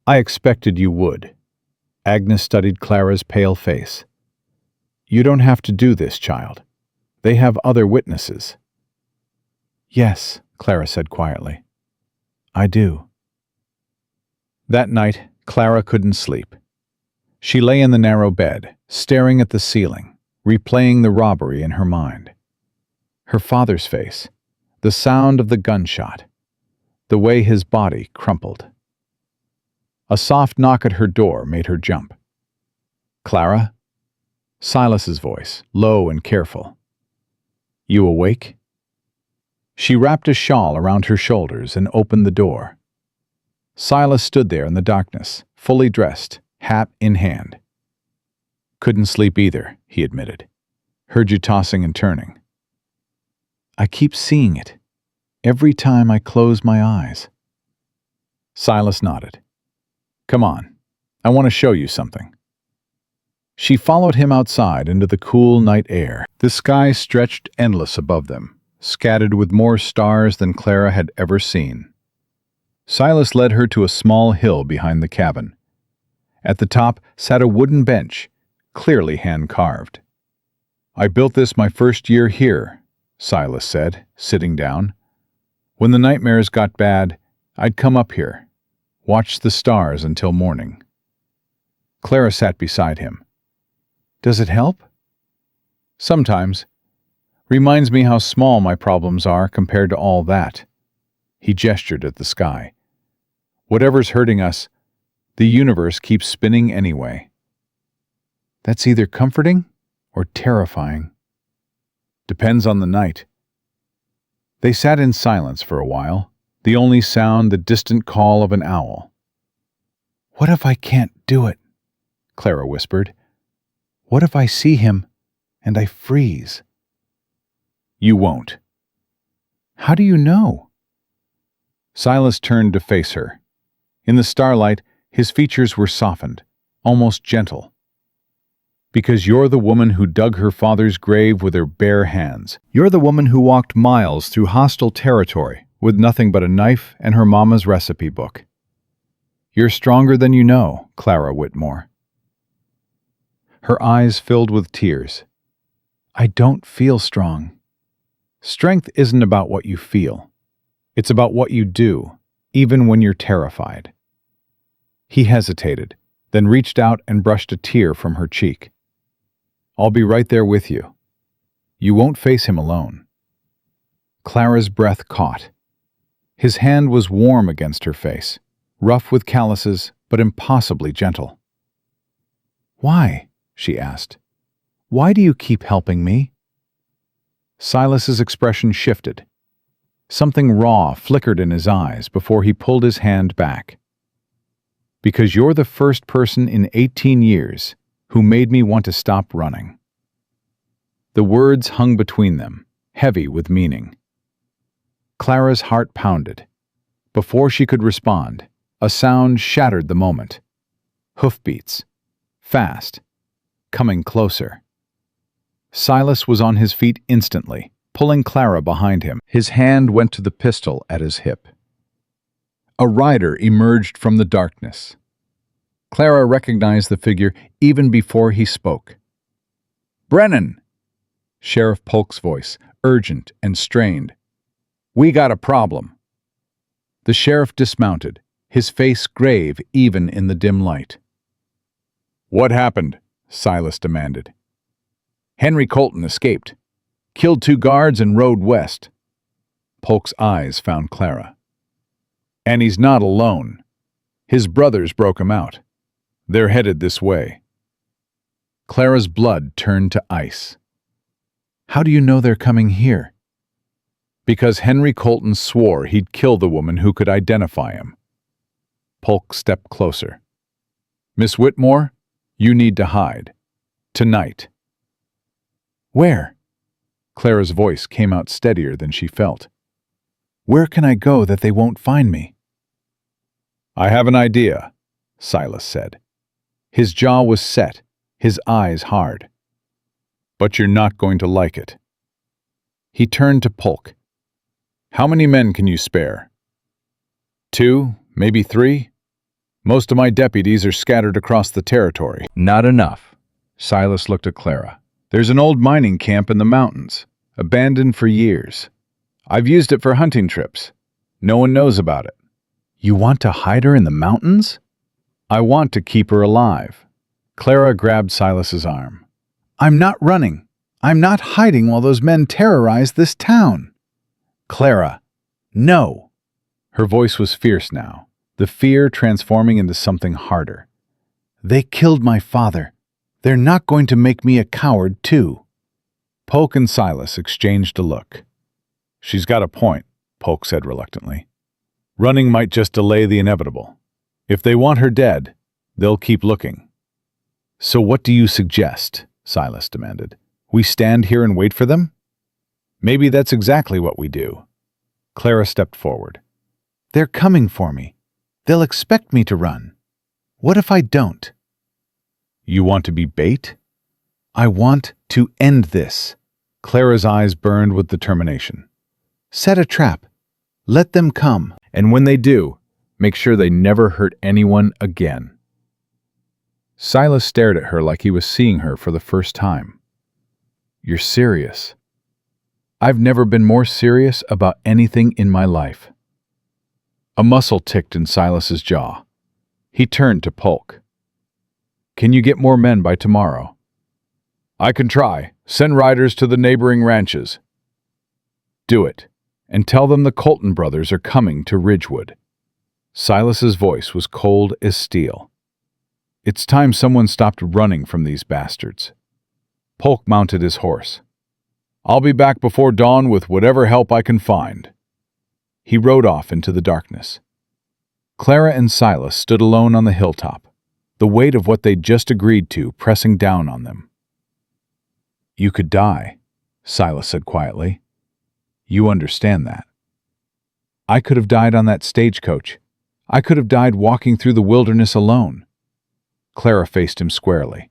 I expected you would. Agnes studied Clara's pale face. You don't have to do this, child. They have other witnesses. Yes, Clara said quietly. I do. That night, Clara couldn't sleep. She lay in the narrow bed, staring at the ceiling, replaying the robbery in her mind. Her father's face, the sound of the gunshot, the way his body crumpled. A soft knock at her door made her jump. Clara? Silas's voice, low and careful. You awake?" She wrapped a shawl around her shoulders and opened the door. Silas stood there in the darkness, fully dressed, hat in hand. "Couldn't sleep either," he admitted. "Heard you tossing and turning." "I keep seeing it, every time I close my eyes." Silas nodded. "Come on, I want to show you something." She followed him outside into the cool night air. The sky stretched endless above them, scattered with more stars than Clara had ever seen. Silas led her to a small hill behind the cabin. At the top sat a wooden bench, clearly hand-carved. "I built this my first year here," Silas said, sitting down. "When the nightmares got bad, I'd come up here, watch the stars until morning." Clara sat beside him. "Does it help?" "Sometimes. Reminds me how small my problems are compared to all that." He gestured at the sky. "Whatever's hurting us, the universe keeps spinning anyway." "That's either comforting or terrifying." "Depends on the night." They sat in silence for a while, the only sound the distant call of an owl. "What if I can't do it?" Clara whispered. "What if I see him and I freeze?" "You won't." "How do you know?" Silas turned to face her. In the starlight, his features were softened, almost gentle. "Because you're the woman who dug her father's grave with her bare hands. You're the woman who walked miles through hostile territory with nothing but a knife and her mama's recipe book. You're stronger than you know, Clara Whitmore." Her eyes filled with tears. "I don't feel strong." "Strength isn't about what you feel. It's about what you do, even when you're terrified." He hesitated, then reached out and brushed a tear from her cheek. "I'll be right there with you. You won't face him alone." Clara's breath caught. His hand was warm against her face, rough with calluses, but impossibly gentle. "Why?" she asked. "Why do you keep helping me?" Silas's expression shifted. Something raw flickered in his eyes before he pulled his hand back. "Because you're the first person in 18 years who made me want to stop running." The words hung between them, heavy with meaning. Clara's heart pounded. Before she could respond, a sound shattered the moment. Hoofbeats. Fast. Coming closer. Silas was on his feet instantly, pulling Clara behind him. His hand went to the pistol at his hip. A rider emerged from the darkness. Clara recognized the figure even before he spoke. "Brennan!" Sheriff Polk's voice, urgent and strained. "We got a problem." The sheriff dismounted, his face grave even in the dim light. "What happened?" Silas demanded. "Henry Colton escaped, killed 2 guards and rode west." Polk's eyes found Clara. "And he's not alone. His brothers broke him out. They're headed this way." Clara's blood turned to ice. "How do you know they're coming here?" "Because Henry Colton swore he'd kill the woman who could identify him." Polk stepped closer. "Miss Whitmore, you need to hide. Tonight." "Where?" Clara's voice came out steadier than she felt. "Where can I go that they won't find me?" "I have an idea," Silas said. His jaw was set, his eyes hard. "But you're not going to like it." He turned to Polk. "How many men can you spare?" 2, maybe 3? Most of my deputies are scattered across the territory." "Not enough." Silas looked at Clara. "There's an old mining camp in the mountains, abandoned for years. I've used it for hunting trips. No one knows about it." "You want to hide her in the mountains?" "I want to keep her alive." Clara grabbed Silas's arm. "I'm not running. I'm not hiding while those men terrorize this town." "Clara, no!" Her voice was fierce now, the fear transforming into something harder. "They killed my father. They're not going to make me a coward, too." Polk and Silas exchanged a look. "She's got a point," Polk said reluctantly. "Running might just delay the inevitable. If they want her dead, they'll keep looking." "So what do you suggest?" Silas demanded. "We stand here and wait for them?" "Maybe that's exactly what we do." Clara stepped forward. "They're coming for me. They'll expect me to run. What if I don't?" "You want to be bait?" "I want to end this." Clara's eyes burned with determination. "Set a trap. Let them come. "And when they do, make sure they never hurt anyone again." Silas stared at her like he was seeing her for the first time. "You're serious?" "I've never been more serious about anything in my life." A muscle ticked in Silas's jaw. He turned to Polk. "Can you get more men by tomorrow?" "I can try. Send riders to the neighboring ranches." "Do it, and tell them the Colton brothers are coming to Ridgewood." Silas's voice was cold as steel. "It's time someone stopped running from these bastards." Polk mounted his horse. "I'll be back before dawn with whatever help I can find." He rode off into the darkness. Clara and Silas stood alone on the hilltop, the weight of what they'd just agreed to pressing down on them. "You could die," Silas said quietly. "You understand that." "I could have died on that stagecoach. I could have died walking through the wilderness alone." Clara faced him squarely.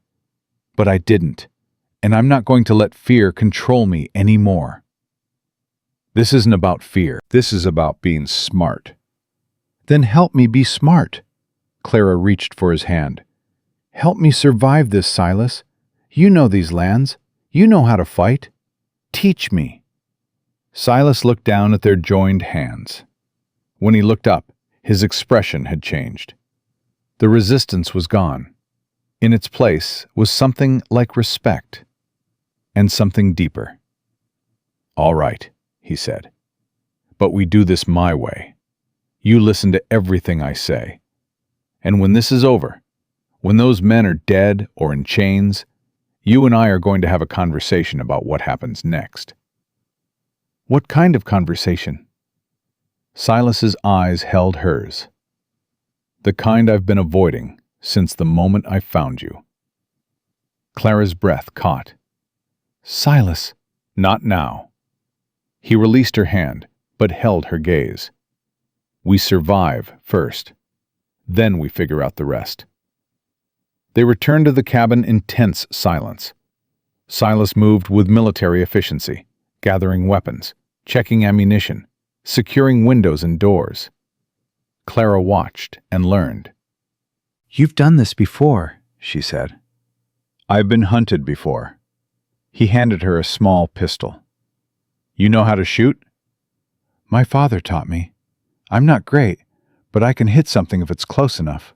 "But I didn't, and I'm not going to let fear control me anymore." "This isn't about fear. This is about being smart." "Then help me be smart." Clara reached for his hand. "Help me survive this, Silas. You know these lands. You know how to fight. Teach me." Silas looked down at their joined hands. When he looked up, his expression had changed. The resistance was gone. In its place was something like respect, and something deeper. "All right," he said. "But we do this my way. You listen to everything I say. And when this is over, when those men are dead or in chains, you and I are going to have a conversation about what happens next." "What kind of conversation?" Silas's eyes held hers. "The kind I've been avoiding since the moment I found you." Clara's breath caught. "Silas." "Not now." He released her hand, but held her gaze. "We survive first. Then we figure out the rest." They returned to the cabin in tense silence. Silas moved with military efficiency, gathering weapons, checking ammunition, securing windows and doors. Clara watched and learned. "You've done this before," she said. "I've been hunted before." He handed her a small pistol. "You know how to shoot?" "My father taught me. I'm not great, but I can hit something if it's close enough."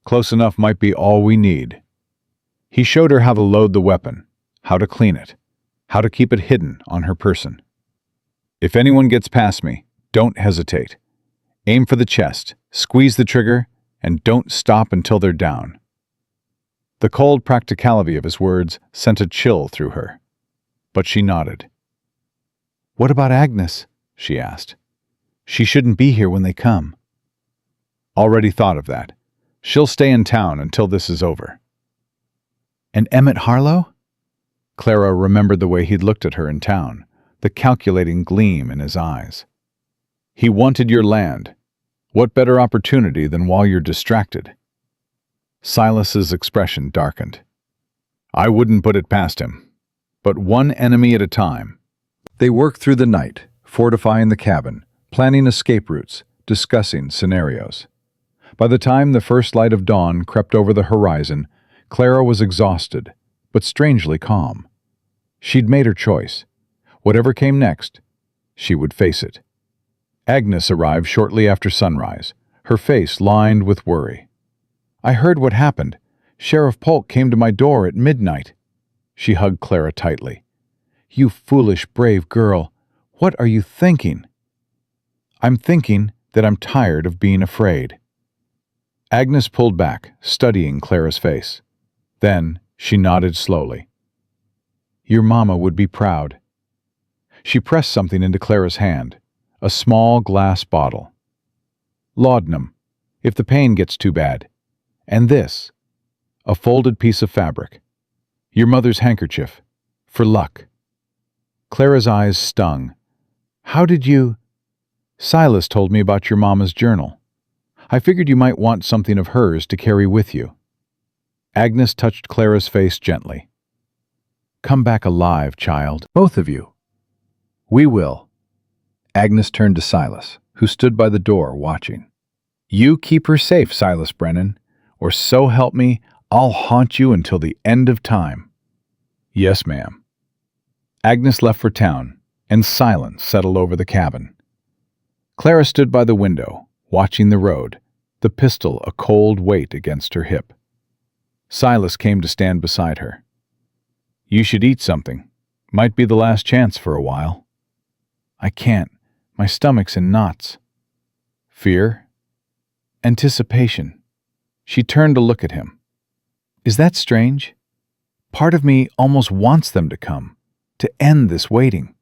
"Close enough might be all we need." He showed her how to load the weapon, how to clean it, how to keep it hidden on her person. "If anyone gets past me, don't hesitate. Aim for the chest, squeeze the trigger, and don't stop until they're down." The cold practicality of his words sent a chill through her, but she nodded. "What about Agnes?" she asked. "She shouldn't be here when they come." "Already thought of that. She'll stay in town until this is over." "And Emmett Harlow?" Clara remembered the way he'd looked at her in town, the calculating gleam in his eyes. "He wanted your land. What better opportunity than while you're distracted?" Silas's expression darkened. "I wouldn't put it past him. But one enemy at a time." They worked through the night, fortifying the cabin, planning escape routes, discussing scenarios. By the time the first light of dawn crept over the horizon, Clara was exhausted, but strangely calm. She'd made her choice. Whatever came next, she would face it. Agnes arrived shortly after sunrise, her face lined with worry. "I heard what happened. Sheriff Polk came to my door at midnight." She hugged Clara tightly. "You foolish, brave girl. What are you thinking?" "I'm thinking that I'm tired of being afraid." Agnes pulled back, studying Clara's face. Then she nodded slowly. Your mama would be proud. She pressed something into Clara's hand, a small glass bottle. Laudanum, if the pain gets too bad. And this, a folded piece of fabric. Your mother's handkerchief, for luck. Clara's eyes stung. How did you... Silas told me about your mama's journal. I figured you might want something of hers to carry with you. Agnes touched Clara's face gently. Come back alive, child. Both of you. We will. Agnes turned to Silas, who stood by the door watching. You keep her safe, Silas Brennan, or so help me, I'll haunt you until the end of time. Yes, ma'am. Agnes left for town, and silence settled over the cabin. Clara stood by the window, watching the road, the pistol a cold weight against her hip. Silas came to stand beside her. You should eat something. Might be the last chance for a while. I can't. My stomach's in knots. Fear? Anticipation. She turned to look at him. Is that strange? Part of me almost wants them to come, to end this waiting.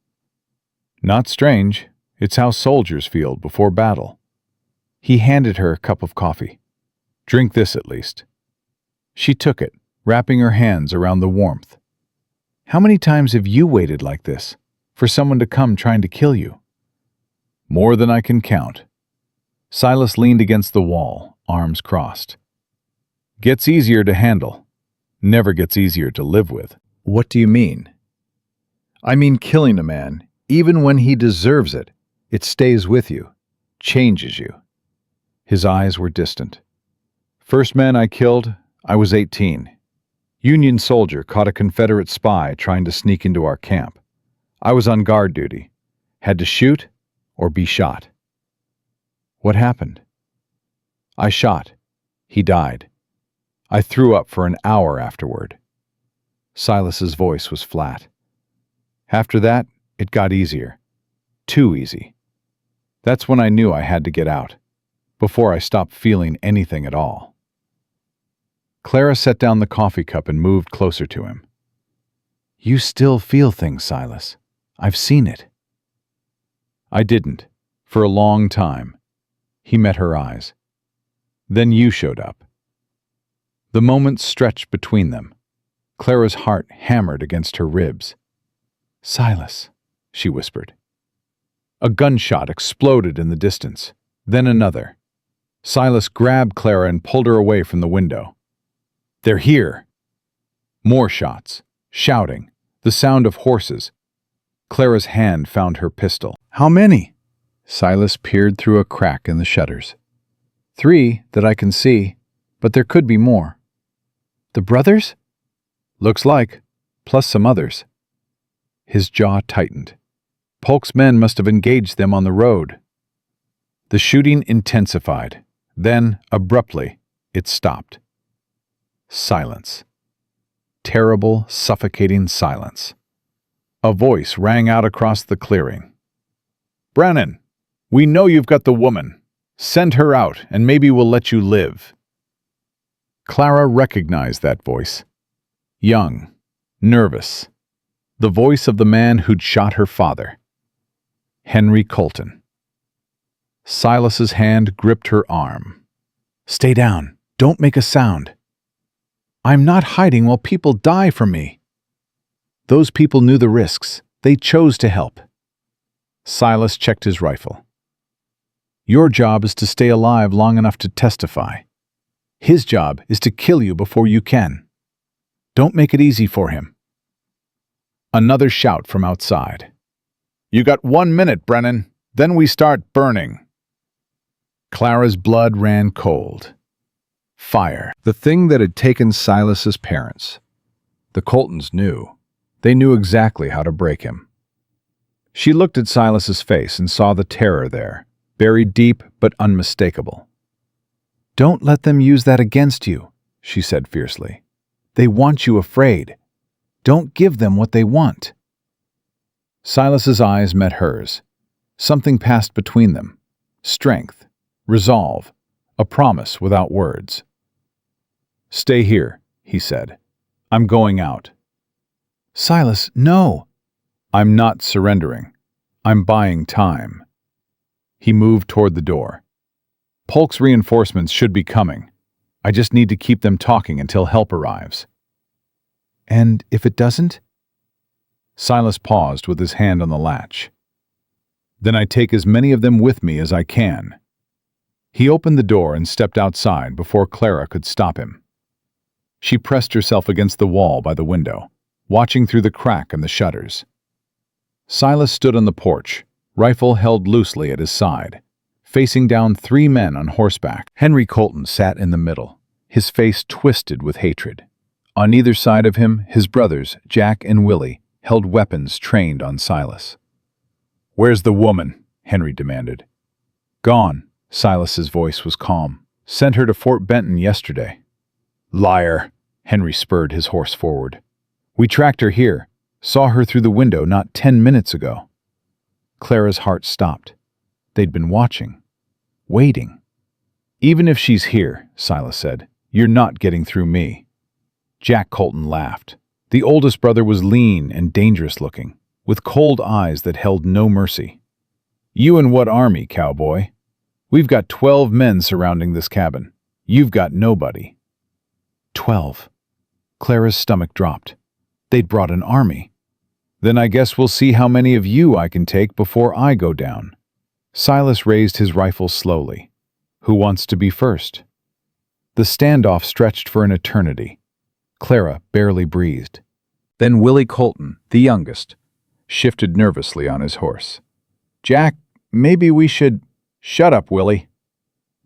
Not strange. It's how soldiers feel before battle. He handed her a cup of coffee. Drink this at least. She took it, wrapping her hands around the warmth. How many times have you waited like this, for someone to come trying to kill you? More than I can count. Silas leaned against the wall, arms crossed. Gets easier to handle. Never gets easier to live with. What do you mean? I mean killing a man, even when he deserves it. It stays with you, changes you. His eyes were distant. First man I killed, I was 18. Union soldier caught a Confederate spy trying to sneak into our camp. I was on guard duty. Had to shoot or be shot. What happened? I shot. He died. I threw up for an hour afterward. Silas's voice was flat. After that, it got easier. Too easy. That's when I knew I had to get out, before I stopped feeling anything at all. Clara set down the coffee cup and moved closer to him. You still feel things, Silas. I've seen it. I didn't, for a long time. He met her eyes. Then you showed up. The moments stretched between them. Clara's heart hammered against her ribs. Silas, she whispered. A gunshot exploded in the distance, then another. Silas grabbed Clara and pulled her away from the window. They're here. More shots, shouting, the sound of horses. Clara's hand found her pistol. How many? Silas peered through a crack in the shutters. 3 that I can see, but there could be more. The brothers? Looks like, plus some others. His jaw tightened. Polk's men must have engaged them on the road. The shooting intensified. Then, abruptly, it stopped. Silence. Terrible, suffocating silence. A voice rang out across the clearing. Brennan, we know you've got the woman. Send her out, and maybe we'll let you live. Clara recognized that voice. Young, nervous. The voice of the man who'd shot her father. Henry Colton. Silas's hand gripped her arm. Stay down. Don't make a sound. I'm not hiding while people die from me. Those people knew the risks. They chose to help. Silas checked his rifle. Your job is to stay alive long enough to testify. His job is to kill you before you can. Don't make it easy for him. Another shout from outside. You got 1 minute, Brennan. Then we start burning. Clara's blood ran cold. Fire. The thing that had taken Silas's parents. The Coltons knew. They knew exactly how to break him. She looked at Silas's face and saw the terror there, buried deep but unmistakable. Don't let them use that against you, she said fiercely. They want you afraid. Don't give them what they want. Silas's eyes met hers. Something passed between them. Strength, resolve, a promise without words. Stay here, he said. I'm going out. Silas, no! I'm not surrendering. I'm buying time. He moved toward the door. Polk's reinforcements should be coming. I just need to keep them talking until help arrives. And if it doesn't? Silas paused with his hand on the latch. Then I take as many of them with me as I can. He opened the door and stepped outside before Clara could stop him. She pressed herself against the wall by the window, watching through the crack in the shutters. Silas stood on the porch, rifle held loosely at his side, facing down 3 men on horseback. Henry Colton sat in the middle, his face twisted with hatred. On either side of him, his brothers, Jack and Willie, held weapons trained on Silas. "Where's the woman?" Henry demanded. "Gone." Silas's voice was calm. "Sent her to Fort Benton yesterday." "Liar!" Henry spurred his horse forward. "We tracked her here. Saw her through the window not 10 minutes ago." Clara's heart stopped. They'd been watching. Waiting. "Even if she's here," Silas said, "you're not getting through me." Jack Colton laughed. The oldest brother was lean and dangerous looking, with cold eyes that held no mercy. "You in what army, cowboy? We've got 12 men surrounding this cabin. You've got nobody." 12. Clara's stomach dropped. They'd brought an army. "Then I guess we'll see how many of you I can take before I go down." Silas raised his rifle slowly. "Who wants to be first?" The standoff stretched for an eternity. Clara barely breathed. Then Willie Colton, the youngest, shifted nervously on his horse. "Jack, maybe we should—" "Shut up, Willie."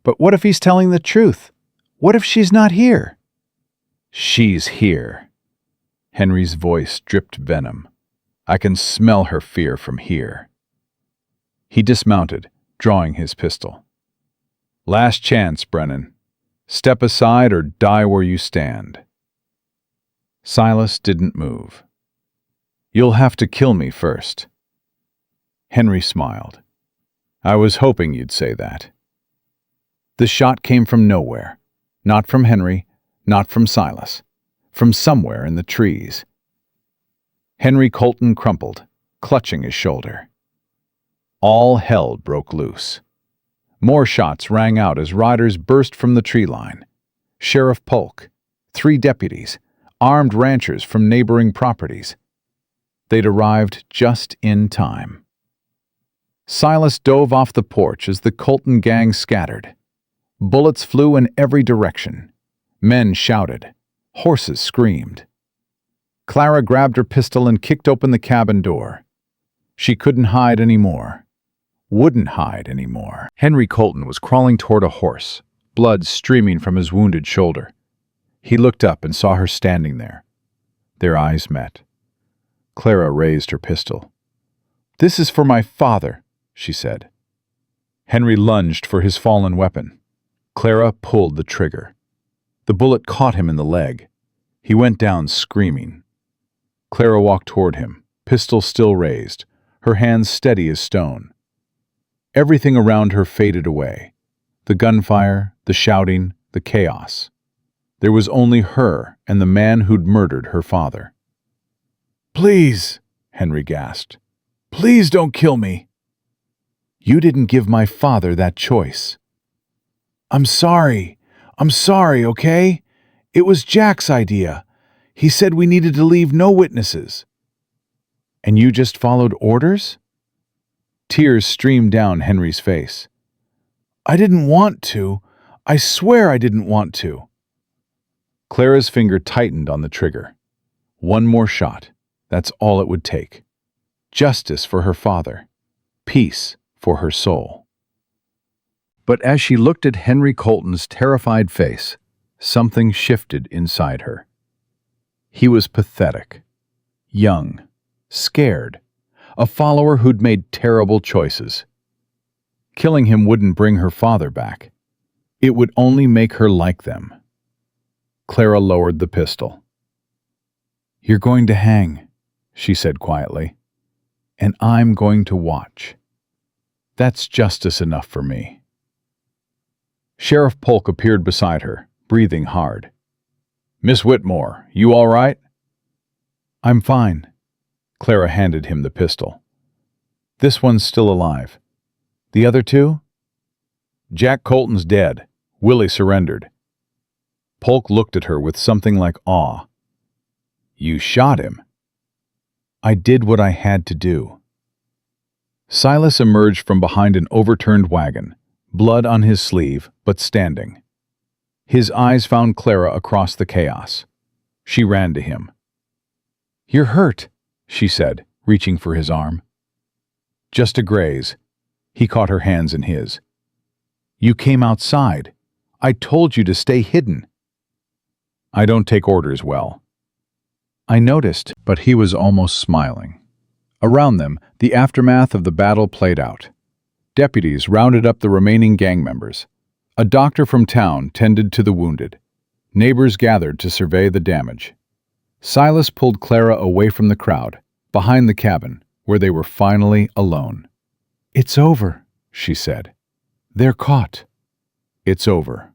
"But what if he's telling the truth? What if she's not here?" "She's here." Henry's voice dripped venom. "I can smell her fear from here." He dismounted, drawing his pistol. "Last chance, Brennan. Step aside or die where you stand." Silas didn't move. "You'll have to kill me first." Henry smiled. "I was hoping you'd say that." The shot came from nowhere. Not from Henry, not from Silas. From somewhere in the trees. Henry Colton crumpled, clutching his shoulder. All hell broke loose. More shots rang out as riders burst from the tree line. Sheriff Polk, 3 deputies, armed ranchers from neighboring properties. They'd arrived just in time. Silas dove off the porch as the Colton gang scattered. Bullets flew in every direction. Men shouted. Horses screamed. Clara grabbed her pistol and kicked open the cabin door. She couldn't hide anymore. Wouldn't hide anymore. Henry Colton was crawling toward a horse, blood streaming from his wounded shoulder. He looked up and saw her standing there. Their eyes met. Clara raised her pistol. "This is for my father," she said. Henry lunged for his fallen weapon. Clara pulled the trigger. The bullet caught him in the leg. He went down screaming. Clara walked toward him, pistol still raised, her hands steady as stone. Everything around her faded away. The gunfire, the shouting, the chaos. There was only her and the man who'd murdered her father. "Please," Henry gasped. "Please don't kill me." "You didn't give my father that choice." I'm sorry, okay? It was Jack's idea. He said we needed to leave no witnesses." "And you just followed orders?" Tears streamed down Henry's face. "I didn't want to. I swear I didn't want to." Clara's finger tightened on the trigger. One more shot. That's all it would take. Justice for her father. Peace for her soul. But as she looked at Henry Colton's terrified face, something shifted inside her. He was pathetic. Young. Scared. A follower who'd made terrible choices. Killing him wouldn't bring her father back. It would only make her like them. Clara lowered the pistol. "You're going to hang," she said quietly. "And I'm going to watch. That's justice enough for me." Sheriff Polk appeared beside her, breathing hard. "Miss Whitmore, you all right?" I'm fine. Clara handed him the pistol. This one's still alive. The other two? Jack Colton's dead. Willie surrendered. Polk looked at her with something like awe. You shot him. I did what I had to do. Silas emerged from behind an overturned wagon, blood on his sleeve, but standing. His eyes found Clara across the chaos. She ran to him. You're hurt, she said, reaching for his arm. Just a graze. He caught her hands in his. You came outside. I told you to stay hidden. I don't take orders well. I noticed, but he was almost smiling. Around them, the aftermath of the battle played out. Deputies rounded up the remaining gang members. A doctor from town tended to the wounded. Neighbors gathered to survey the damage. Silas pulled Clara away from the crowd, behind the cabin, where they were finally alone. It's over, she said. They're caught. It's over.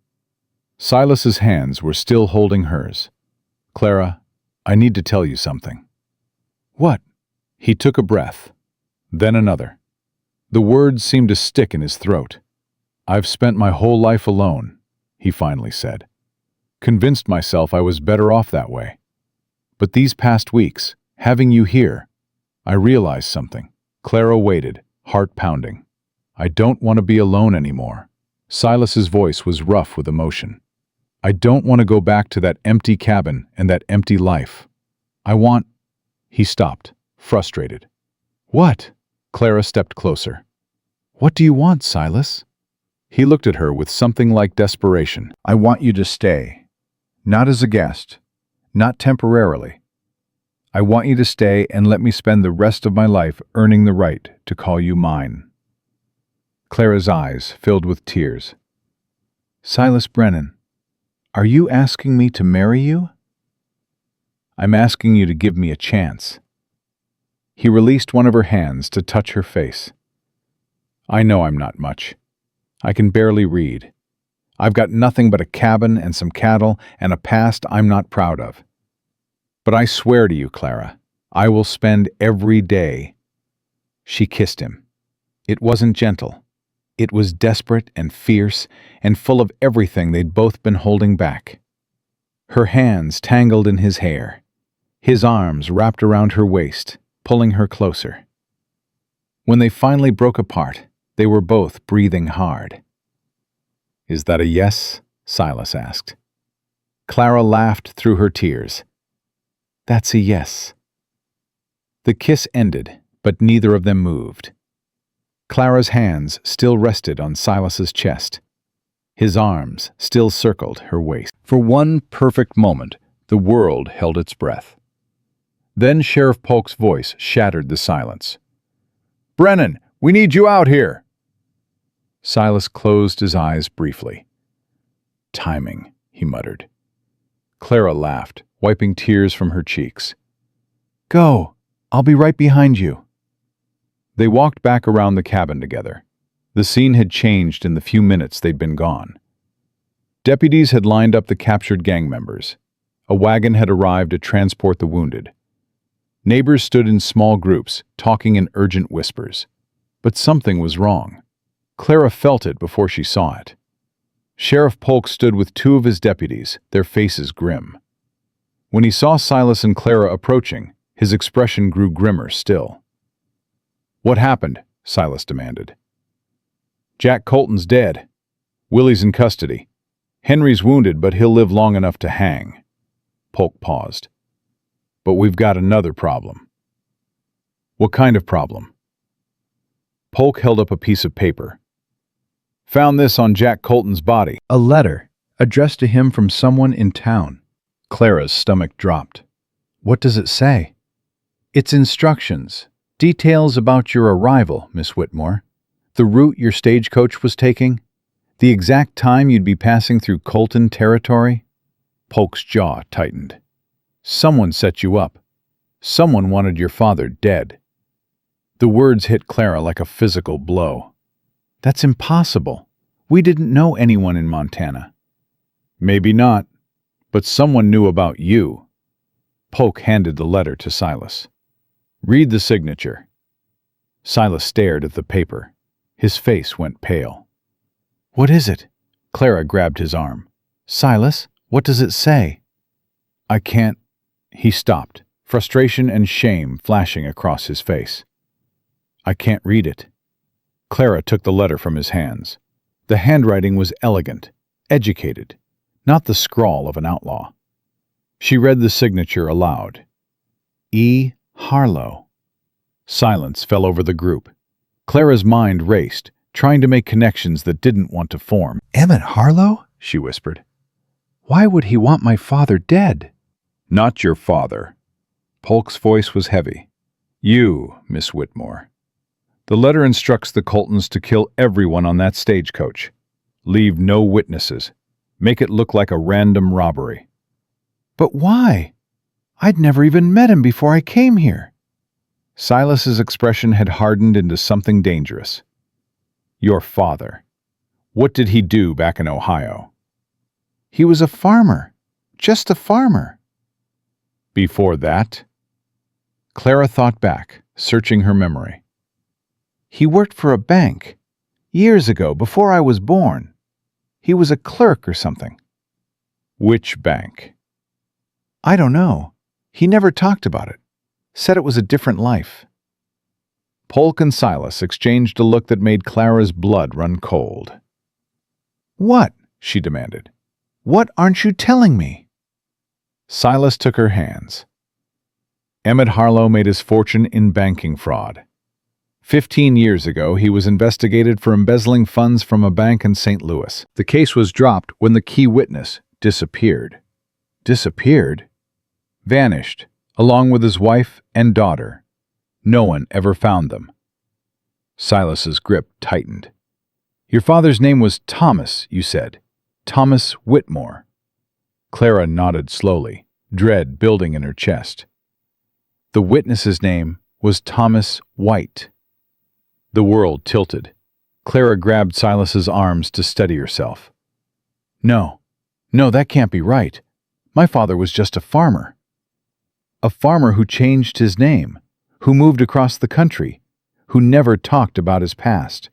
Silas's hands were still holding hers. Clara, I need to tell you something. What? He took a breath, then another. The words seemed to stick in his throat. I've spent my whole life alone, he finally said. Convinced myself I was better off that way. But these past weeks, having you here, I realized something. Clara waited, heart pounding. I don't want to be alone anymore. Silas's voice was rough with emotion. I don't want to go back to that empty cabin and that empty life. I want... He stopped, frustrated. What? Clara stepped closer. What do you want, Silas? He looked at her with something like desperation. I want you to stay. Not as a guest. Not temporarily. I want you to stay and let me spend the rest of my life earning the right to call you mine. Clara's eyes filled with tears. Silas Brennan, are you asking me to marry you? I'm asking you to give me a chance. He released one of her hands to touch her face. I know I'm not much. I can barely read. I've got nothing but a cabin and some cattle and a past I'm not proud of. But I swear to you, Clara, I will spend every day. She kissed him. It wasn't gentle. It was desperate and fierce and full of everything they'd both been holding back. Her hands tangled in his hair. His arms wrapped around her waist, pulling her closer. When they finally broke apart, they were both breathing hard. Is that a yes? Silas asked. Clara laughed through her tears. That's a yes. The kiss ended, but neither of them moved. Clara's hands still rested on Silas's chest. His arms still circled her waist. For one perfect moment, the world held its breath. Then Sheriff Polk's voice shattered the silence. Brennan, we need you out here! Silas closed his eyes briefly. Timing, he muttered. Clara laughed, wiping tears from her cheeks. Go, I'll be right behind you. They walked back around the cabin together. The scene had changed in the few minutes they'd been gone. Deputies had lined up the captured gang members. A wagon had arrived to transport the wounded. Neighbors stood in small groups, talking in urgent whispers. But something was wrong. Clara felt it before she saw it. Sheriff Polk stood with two of his deputies, their faces grim. When he saw Silas and Clara approaching, his expression grew grimmer still. What happened? Silas demanded. Jack Colton's dead. Willie's in custody. Henry's wounded, but he'll live long enough to hang. Polk paused. But we've got another problem. What kind of problem? Polk held up a piece of paper. Found this on Jack Colton's body. A letter, addressed to him from someone in town. Clara's stomach dropped. What does it say? It's instructions. Details about your arrival, Miss Whitmore. The route your stagecoach was taking. The exact time you'd be passing through Colton territory. Polk's jaw tightened. Someone set you up. Someone wanted your father dead. The words hit Clara like a physical blow. That's impossible. We didn't know anyone in Montana. Maybe not, but someone knew about you. Polk handed the letter to Silas. "Read the signature." Silas stared at the paper. His face went pale. What is it? Clara grabbed his arm. Silas, what does it say? "I can't—" He stopped, frustration and shame flashing across his face. "I can't read it." Clara took the letter from his hands. The handwriting was elegant, educated, not the scrawl of an outlaw. She read the signature aloud. E. Harlow. Silence fell over the group. Clara's mind raced, trying to make connections that didn't want to form. Emmett Harlow? She whispered. Why would he want my father dead? "Not your father." Polk's voice was heavy. "You, Miss Whitmore. The letter instructs the Coltons to kill everyone on that stagecoach. Leave no witnesses. Make it look like a random robbery." But why? I'd never even met him before I came here. Silas's expression had hardened into something dangerous. "Your father. What did he do back in Ohio?" He was a farmer. Just a farmer. "Before that?" Clara thought back, searching her memory. He worked for a bank. Years ago, before I was born. He was a clerk or something. "Which bank?" I don't know. He never talked about it. Said it was a different life. Polk and Silas exchanged a look that made Clara's blood run cold. What? She demanded. What aren't you telling me? Silas took her hands. Emmett Harlow made his fortune in banking fraud. 15 years ago, he was investigated for embezzling funds from a bank in St. Louis. The case was dropped when the key witness disappeared. Disappeared? Vanished, along with his wife and daughter. No one ever found them. Silas's grip tightened. "Your father's name was Thomas, you said. Thomas Whitmore." Clara nodded slowly, dread building in her chest. "The witness's name was Thomas White." The world tilted. Clara grabbed Silas's arms to steady herself. No, that can't be right. My father was just a farmer. A farmer who changed his name, who moved across the country, who never talked about his past.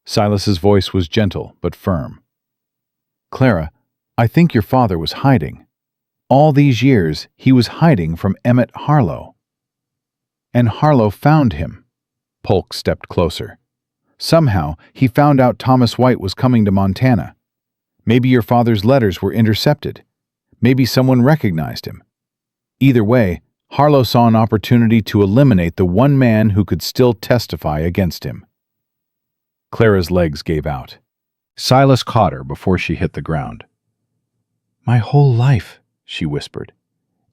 Silas's voice was gentle but firm. Clara, I think your father was hiding. All these years, he was hiding from Emmett Harlow. And Harlow found him. Polk stepped closer. Somehow, he found out Thomas White was coming to Montana. Maybe your father's letters were intercepted. Maybe someone recognized him. Either way, Harlow saw an opportunity to eliminate the one man who could still testify against him. Clara's legs gave out. Silas caught her before she hit the ground. My whole life, she whispered.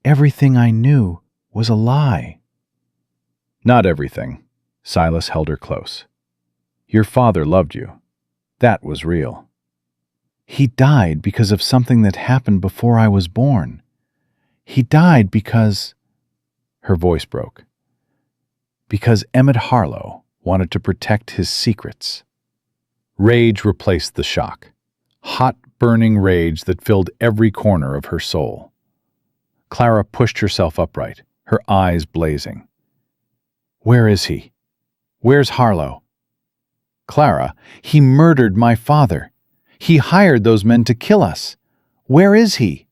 Everything I knew was a lie. Not everything. Silas held her close. Your father loved you. That was real. He died because of something that happened before I was born. He died because... Her voice broke. Because Emmett Harlow wanted to protect his secrets. Rage replaced the shock. Hot, burning rage that filled every corner of her soul. Clara pushed herself upright, her eyes blazing. Where is he? Where's Harlow? Clara, he murdered my father. He hired those men to kill us. Where is he?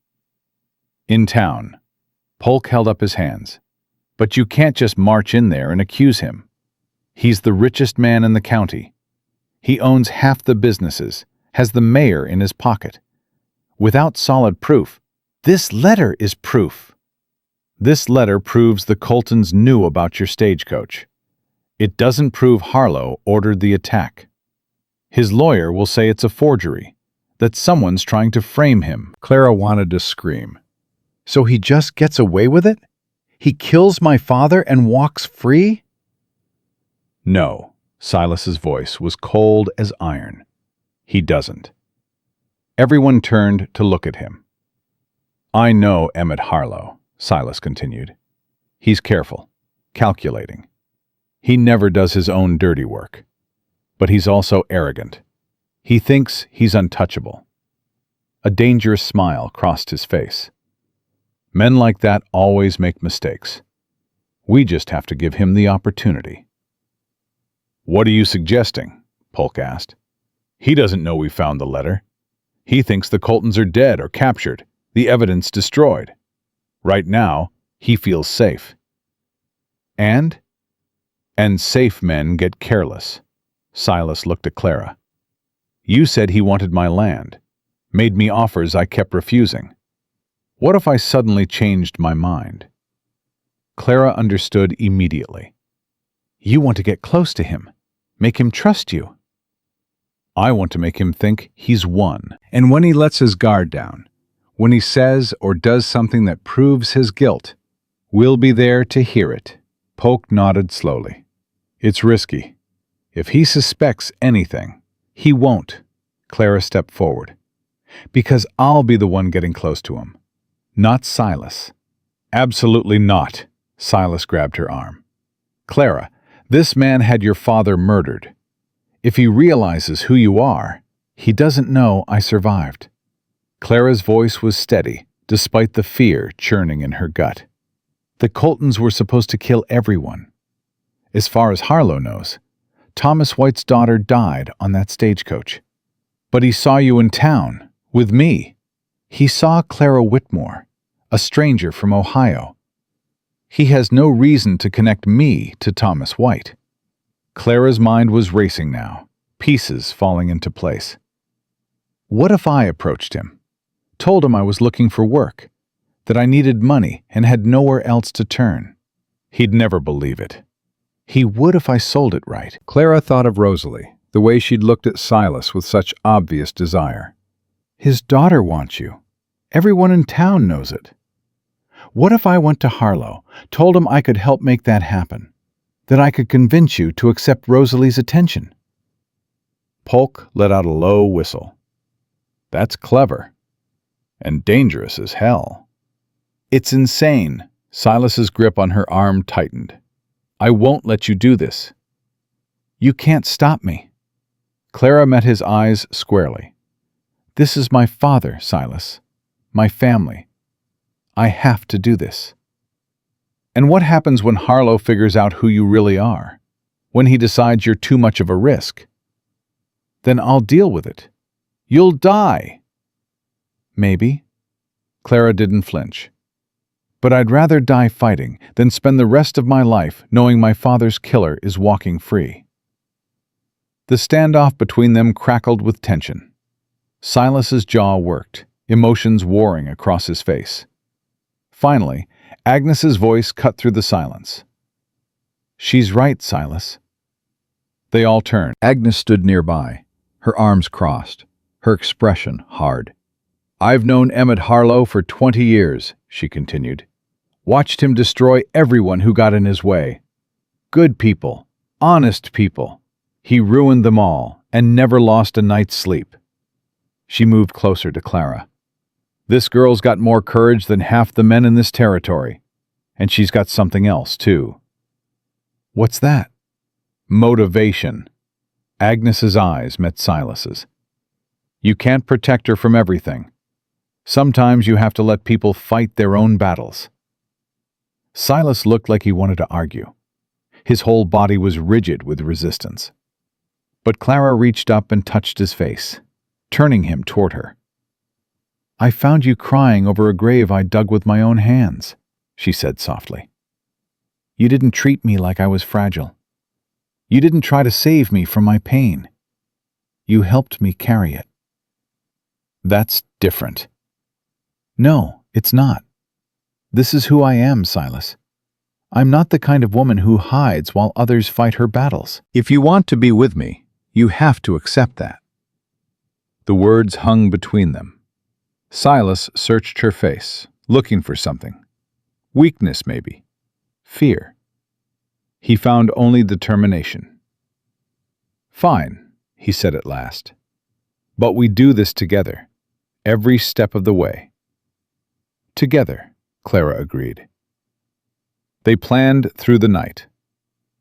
In town. Polk held up his hands. But you can't just march in there and accuse him. He's the richest man in the county. He owns half the businesses, has the mayor in his pocket. Without solid proof, this letter is proof. This letter proves the Coltons knew about your stagecoach. It doesn't prove Harlow ordered the attack. His lawyer will say it's a forgery, that someone's trying to frame him. Clara wanted to scream. So he just gets away with it? He kills my father and walks free? No, Silas's voice was cold as iron. He doesn't. Everyone turned to look at him. I know Emmett Harlow, Silas continued. He's careful, calculating. He never does his own dirty work. But he's also arrogant. He thinks he's untouchable. A dangerous smile crossed his face. Men like that always make mistakes. We just have to give him the opportunity. What are you suggesting? Polk asked. He doesn't know we found the letter. He thinks the Coltons are dead or captured, the evidence destroyed. Right now, he feels safe. And safe men get careless. Silas looked at Clara. You said he wanted my land, made me offers I kept refusing. What if I suddenly changed my mind? Clara understood immediately. You want to get close to him, make him trust you. I want to make him think he's won. And when he lets his guard down, when he says or does something that proves his guilt, we'll be there to hear it. Polk nodded slowly. It's risky. If he suspects anything, he won't. Clara stepped forward. Because I'll be the one getting close to him, not Silas. Absolutely not. Silas grabbed her arm. Clara, this man had your father murdered. If he realizes who you are, he doesn't know I survived. Clara's voice was steady, despite the fear churning in her gut. The Coltons were supposed to kill everyone. As far as Harlow knows, Thomas White's daughter died on that stagecoach. But he saw you in town, with me. He saw Clara Whitmore, a stranger from Ohio. He has no reason to connect me to Thomas White. Clara's mind was racing now, pieces falling into place. What if I approached him, told him I was looking for work, that I needed money and had nowhere else to turn? He'd never believe it. He would if I sold it right. Clara thought of Rosalie, the way she'd looked at Silas with such obvious desire. His daughter wants you. Everyone in town knows it. What if I went to Harlow, told him I could help make that happen, that I could convince you to accept Rosalie's attention? Polk let out a low whistle. That's clever. And dangerous as hell. It's insane. Silas's grip on her arm tightened. I won't let you do this. You can't stop me. Clara met his eyes squarely. This is my father, Silas. My family. I have to do this. And what happens when Harlow figures out who you really are? When he decides you're too much of a risk? Then I'll deal with it. You'll die. Maybe. Clara didn't flinch. But I'd rather die fighting than spend the rest of my life knowing my father's killer is walking free. The standoff between them crackled with tension. Silas's jaw worked, emotions warring across his face. Finally, Agnes's voice cut through the silence. She's right, Silas. They all turned. Agnes stood nearby, her arms crossed, her expression hard. I've known Emmett Harlow for 20 years, she continued. Watched him destroy everyone who got in his way. Good people, honest people. He ruined them all and never lost a night's sleep. She moved closer to Clara. This girl's got more courage than half the men in this territory. And she's got something else, too. What's that? Motivation. Agnes's eyes met Silas's. You can't protect her from everything. Sometimes you have to let people fight their own battles. Silas looked like he wanted to argue. His whole body was rigid with resistance. But Clara reached up and touched his face, turning him toward her. I found you crying over a grave I dug with my own hands, she said softly. You didn't treat me like I was fragile. You didn't try to save me from my pain. You helped me carry it. That's different. No, it's not. This is who I am, Silas. I'm not the kind of woman who hides while others fight her battles. If you want to be with me, you have to accept that. The words hung between them. Silas searched her face, looking for something. Weakness, maybe. Fear. He found only determination. Fine, he said at last. But we do this together, every step of the way. Together, Clara agreed. They planned through the night.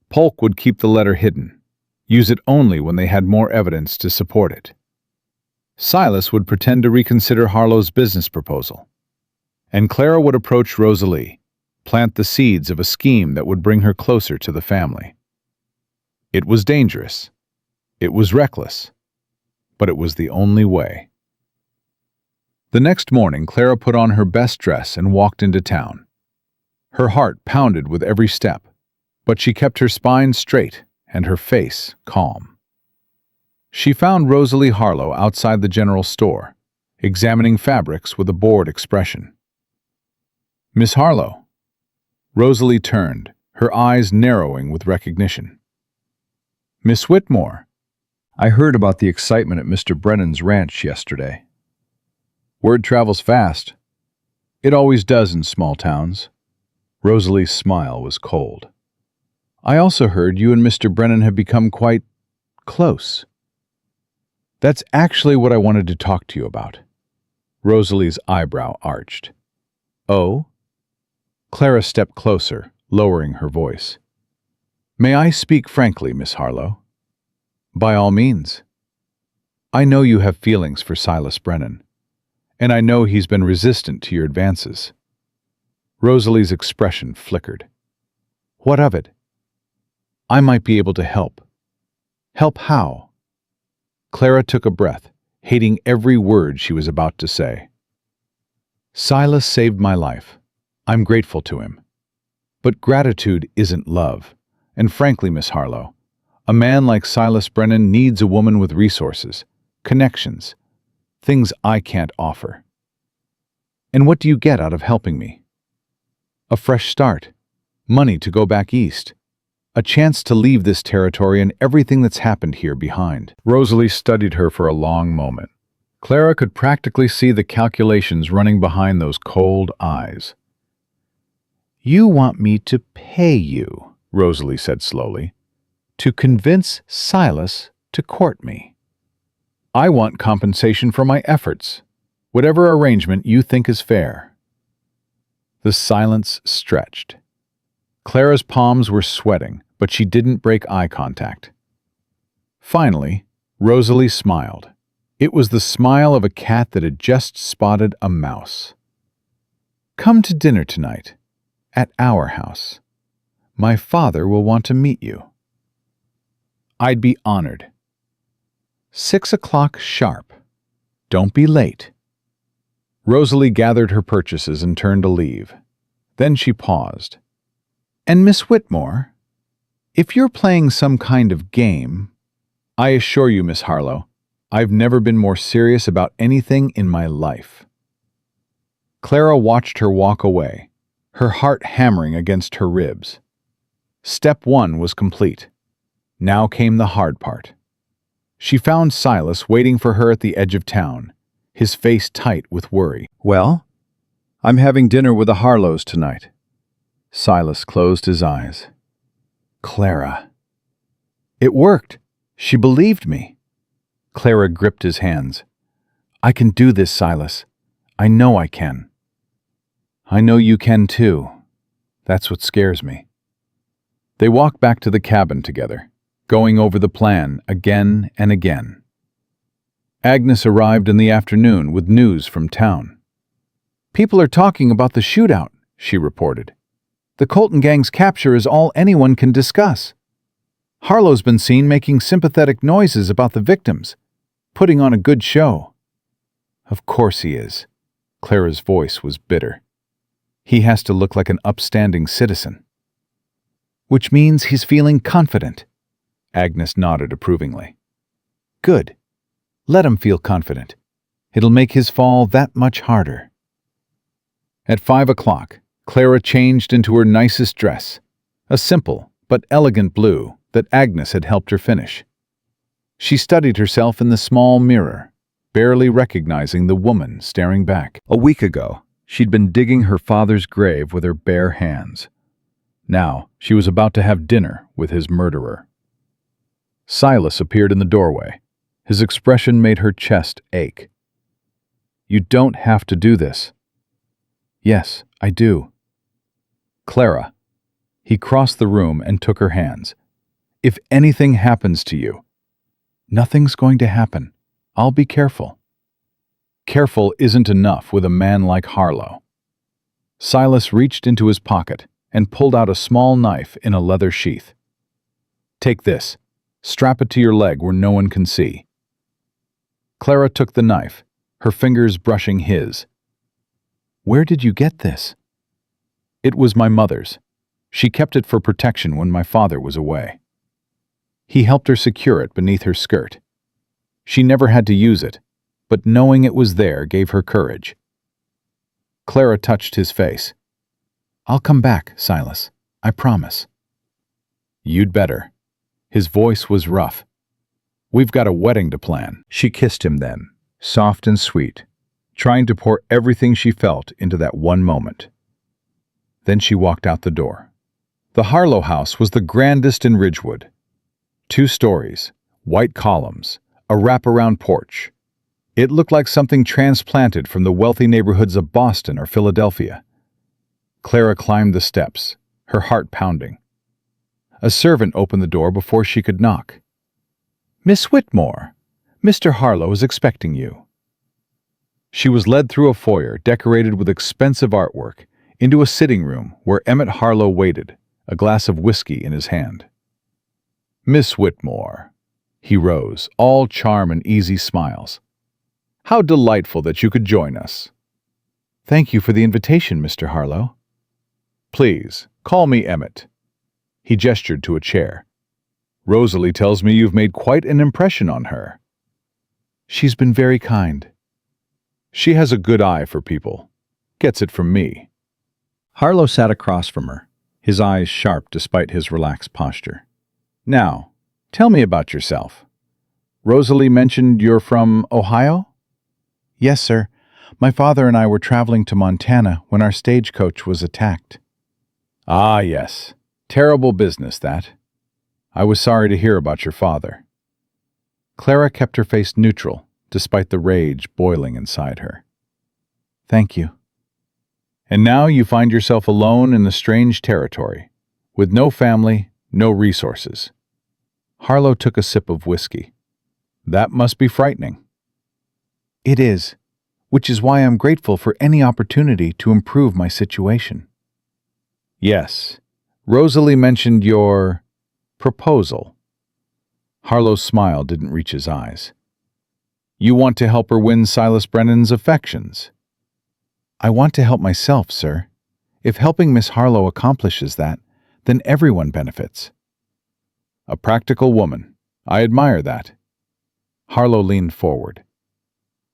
Polk would keep the letter hidden, use it only when they had more evidence to support it. Silas would pretend to reconsider Harlow's business proposal. And Clara would approach Rosalie, plant the seeds of a scheme that would bring her closer to the family. It was dangerous. It was reckless. But it was the only way. The next morning, Clara put on her best dress and walked into town. Her heart pounded with every step, but she kept her spine straight and her face calm. She found Rosalie Harlow outside the general store, examining fabrics with a bored expression. "Miss Harlow." Rosalie turned, her eyes narrowing with recognition. "Miss Whitmore." I heard about the excitement at Mr. Brennan's ranch yesterday. Word travels fast. It always does in small towns. Rosalie's smile was cold. I also heard you and Mr. Brennan have become quite close. That's actually what I wanted to talk to you about. Rosalie's eyebrow arched. Oh? Clara stepped closer, lowering her voice. May I speak frankly, Miss Harlow? By all means. I know you have feelings for Silas Brennan, and I know he's been resistant to your advances. Rosalie's expression flickered. What of it? I might be able to help. Help how? Clara took a breath, hating every word she was about to say. Silas saved my life. I'm grateful to him. But gratitude isn't love, and frankly, Miss Harlow, a man like Silas Brennan needs a woman with resources, connections, things I can't offer. And what do you get out of helping me? A fresh start, money to go back east, a chance to leave this territory and everything that's happened here behind. Rosalie studied her for a long moment. Clara could practically see the calculations running behind those cold eyes. You want me to pay you, Rosalie said slowly, to convince Silas to court me. I want compensation for my efforts, whatever arrangement you think is fair. The silence stretched. Clara's palms were sweating, but she didn't break eye contact. Finally, Rosalie smiled. It was the smile of a cat that had just spotted a mouse. Come to dinner tonight, at our house. My father will want to meet you. I'd be honored. 6 o'clock sharp. Don't be late. Rosalie gathered her purchases and turned to leave. Then she paused. And Miss Whitmore, if you're playing some kind of game, I assure you, Miss Harlow, I've never been more serious about anything in my life. Clara watched her walk away, her heart hammering against her ribs. Step 1 was complete. Now came the hard part. She found Silas waiting for her at the edge of town, his face tight with worry. Well, I'm having dinner with the Harlows tonight. Silas closed his eyes. Clara. It worked. She believed me. Clara gripped his hands. I can do this, Silas. I know I can. I know you can too. That's what scares me. They walked back to the cabin together, going over the plan again and again. Agnes arrived in the afternoon with news from town. People are talking about the shootout, she reported. The Colton gang's capture is all anyone can discuss. Harlow's been seen making sympathetic noises about the victims, putting on a good show. Of course he is. Clara's voice was bitter. He has to look like an upstanding citizen. Which means he's feeling confident. Agnes nodded approvingly. Good. Let him feel confident. It'll make his fall that much harder. At 5 o'clock, Clara changed into her nicest dress, a simple but elegant blue that Agnes had helped her finish. She studied herself in the small mirror, barely recognizing the woman staring back. A week ago, she'd been digging her father's grave with her bare hands. Now, she was about to have dinner with his murderer. Silas appeared in the doorway. His expression made her chest ache. You don't have to do this. Yes, I do. Clara. He crossed the room and took her hands. If anything happens to you, nothing's going to happen. I'll be careful. Careful isn't enough with a man like Harlow. Silas reached into his pocket and pulled out a small knife in a leather sheath. "Take this. Strap it to your leg where no one can see." Clara took the knife, her fingers brushing his. "Where did you get this?" "It was my mother's. She kept it for protection when my father was away." He helped her secure it beneath her skirt. She never had to use it, but knowing it was there gave her courage. Clara touched his face. "I'll come back, Silas. I promise." "You'd better." His voice was rough. "We've got a wedding to plan." She kissed him then, soft and sweet, trying to pour everything she felt into that one moment. Then she walked out the door. The Harlow house was the grandest in Ridgewood. 2 stories, white columns, a wraparound porch. It looked like something transplanted from the wealthy neighborhoods of Boston or Philadelphia. Clara climbed the steps, her heart pounding. A servant opened the door before she could knock. "Miss Whitmore, Mr. Harlow is expecting you." She was led through a foyer decorated with expensive artwork into a sitting room where Emmett Harlow waited, a glass of whiskey in his hand. "Miss Whitmore." He rose, all charm and easy smiles. "How delightful that you could join us." "Thank you for the invitation, Mr. Harlow." "Please, call me Emmett." He gestured to a chair. "Rosalie tells me you've made quite an impression on her." "She's been very kind." "She has a good eye for people. Gets it from me." Harlow sat across from her, his eyes sharp despite his relaxed posture. "Now, tell me about yourself. Rosalie mentioned you're from Ohio?" "Yes, sir. My father and I were traveling to Montana when our stagecoach was attacked." "Ah, yes. Terrible business, that. I was sorry to hear about your father." Clara kept her face neutral, despite the rage boiling inside her. "Thank you." "And now you find yourself alone in a strange territory, with no family, no resources." Harlow took a sip of whiskey. "That must be frightening." "It is, which is why I'm grateful for any opportunity to improve my situation." "Yes. Rosalie mentioned your proposal." Harlow's smile didn't reach his eyes. "You want to help her win Silas Brennan's affections?" "I want to help myself, sir. If helping Miss Harlow accomplishes that, then everyone benefits." "A practical woman. I admire that." Harlow leaned forward.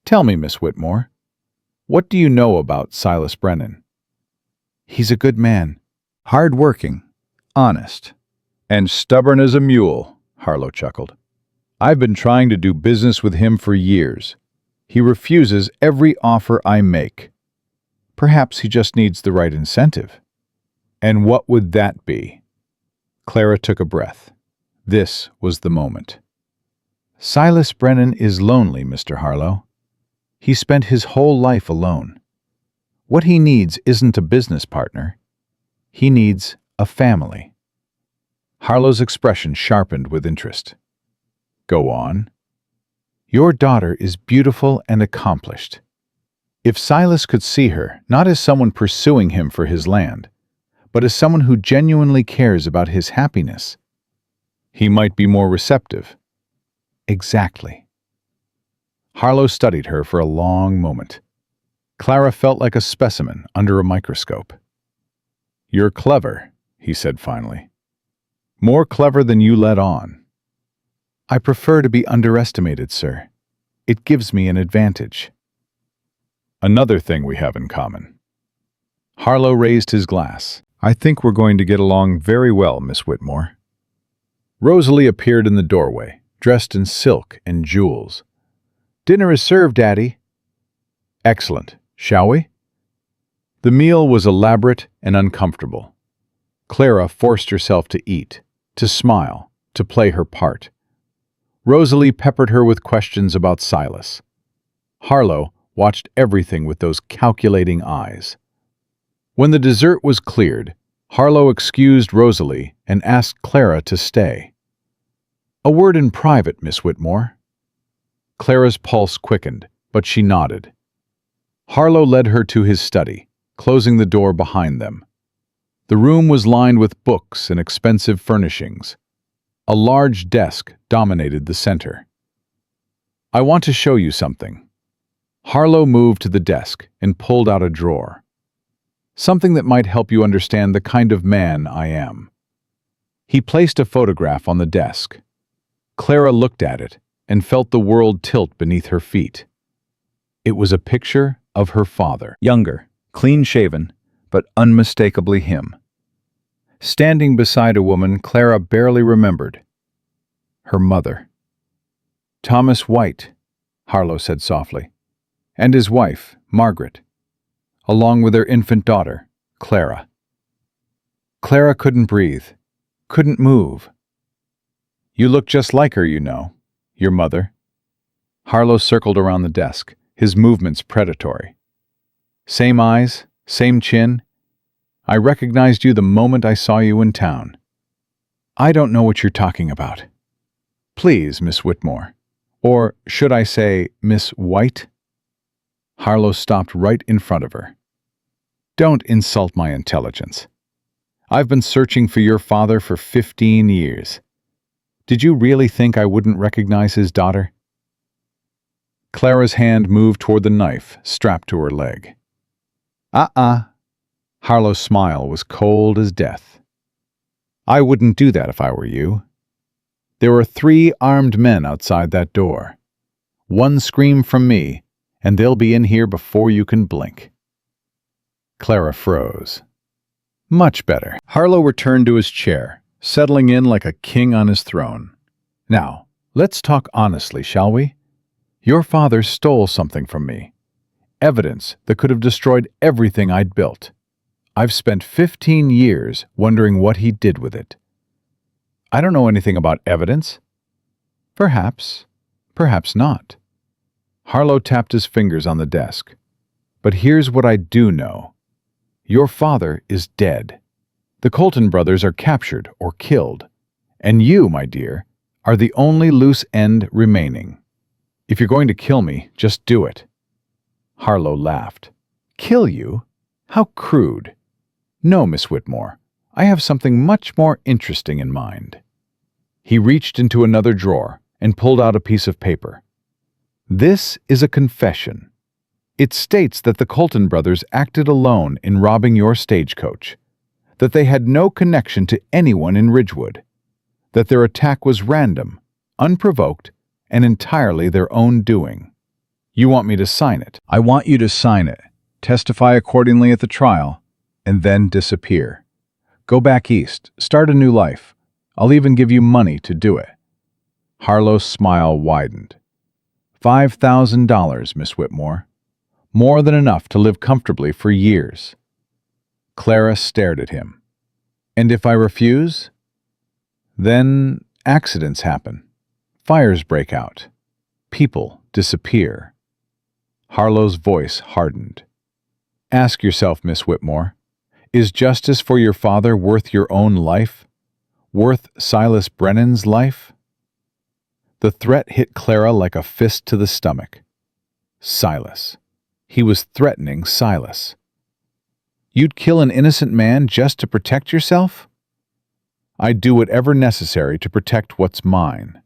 "Tell me, Miss Whitmore, what do you know about Silas Brennan?" "He's a good man. "Hard-working, honest, and stubborn as a mule," Harlow chuckled. "I've been trying to do business with him for years. He refuses every offer I make. Perhaps he just needs the right incentive." "And what would that be?" Clara took a breath. This was the moment. "Silas Brennan is lonely, Mr. Harlow. He spent his whole life alone. What he needs isn't a business partner. He needs a family." Harlow's expression sharpened with interest. "Go on." "Your daughter is beautiful and accomplished. If Silas could see her not as someone pursuing him for his land, but as someone who genuinely cares about his happiness—" "He might be more receptive." "Exactly." Harlow studied her for a long moment. Clara felt like a specimen under a microscope. "You're clever," he said finally. "More clever than you let on." "I prefer to be underestimated, sir. It gives me an advantage." "Another thing we have in common." Harlow raised his glass. "I think we're going to get along very well, Miss Whitmore." Rosalie appeared in the doorway, dressed in silk and jewels. "Dinner is served, Daddy." "Excellent. Shall we?" The meal was elaborate and uncomfortable. Clara forced herself to eat, to smile, to play her part. Rosalie peppered her with questions about Silas. Harlow watched everything with those calculating eyes. When the dessert was cleared, Harlow excused Rosalie and asked Clara to stay. "A word in private, Miss Whitmore." Clara's pulse quickened, but she nodded. Harlow led her to his study, closing the door behind them. The room was lined with books and expensive furnishings. A large desk dominated the center. "I want to show you something." Harlow moved to the desk and pulled out a drawer. "Something that might help you understand the kind of man I am." He placed a photograph on the desk. Clara looked at it and felt the world tilt beneath her feet. It was a picture of her father. Younger, clean-shaven, but unmistakably him. Standing beside a woman Clara barely remembered. Her mother. "Thomas White," Harlow said softly, "and his wife, Margaret, along with their infant daughter, Clara." Clara couldn't breathe, couldn't move. "You look just like her, you know, your mother." Harlow circled around the desk, his movements predatory. "Same eyes, same chin. I recognized you the moment I saw you in town." "I don't know what you're talking about." "Please, Miss Whitmore. Or should I say, Miss White?" Harlow stopped right in front of her. "Don't insult my intelligence. I've been searching for your father for 15 years. Did you really think I wouldn't recognize his daughter?" Clara's hand moved toward the knife strapped to her leg. Harlow's smile was cold as death. "I wouldn't do that if I were you. There are 3 armed men outside that door. One scream from me, and they'll be in here before you can blink." Clara froze. "Much better." Harlow returned to his chair, settling in like a king on his throne. "Now, let's talk honestly, shall we? Your father stole something from me. Evidence that could have destroyed everything I'd built. I've spent 15 years wondering what he did with it." "I don't know anything about evidence." "Perhaps, perhaps not." Harlow tapped his fingers on the desk. "But here's what I do know. Your father is dead. The Colton brothers are captured or killed. And you, my dear, are the only loose end remaining. If you're going to kill me, just do it." Harlow laughed. "Kill you? How crude. No, Miss Whitmore, I have something much more interesting in mind." He reached into another drawer and pulled out a piece of paper. "This is a confession. It states that the Colton brothers acted alone in robbing your stagecoach, that they had no connection to anyone in Ridgewood, that their attack was random, unprovoked, and entirely their own doing. You want me to sign it?" "I want you to sign it, testify accordingly at the trial, and then disappear. Go back east, start a new life. I'll even give you money to do it." Harlow's smile widened. $5,000, Miss Whitmore. More than enough to live comfortably for years. Clara stared at him. "And if I refuse?" "Then accidents happen. Fires break out. People disappear." Harlow's voice hardened. "Ask yourself, Miss Whitmore, is justice for your father worth your own life? Worth Silas Brennan's life?" The threat hit Clara like a fist to the stomach. Silas. He was threatening Silas. "You'd kill an innocent man just to protect yourself?" "I'd do whatever necessary to protect what's mine."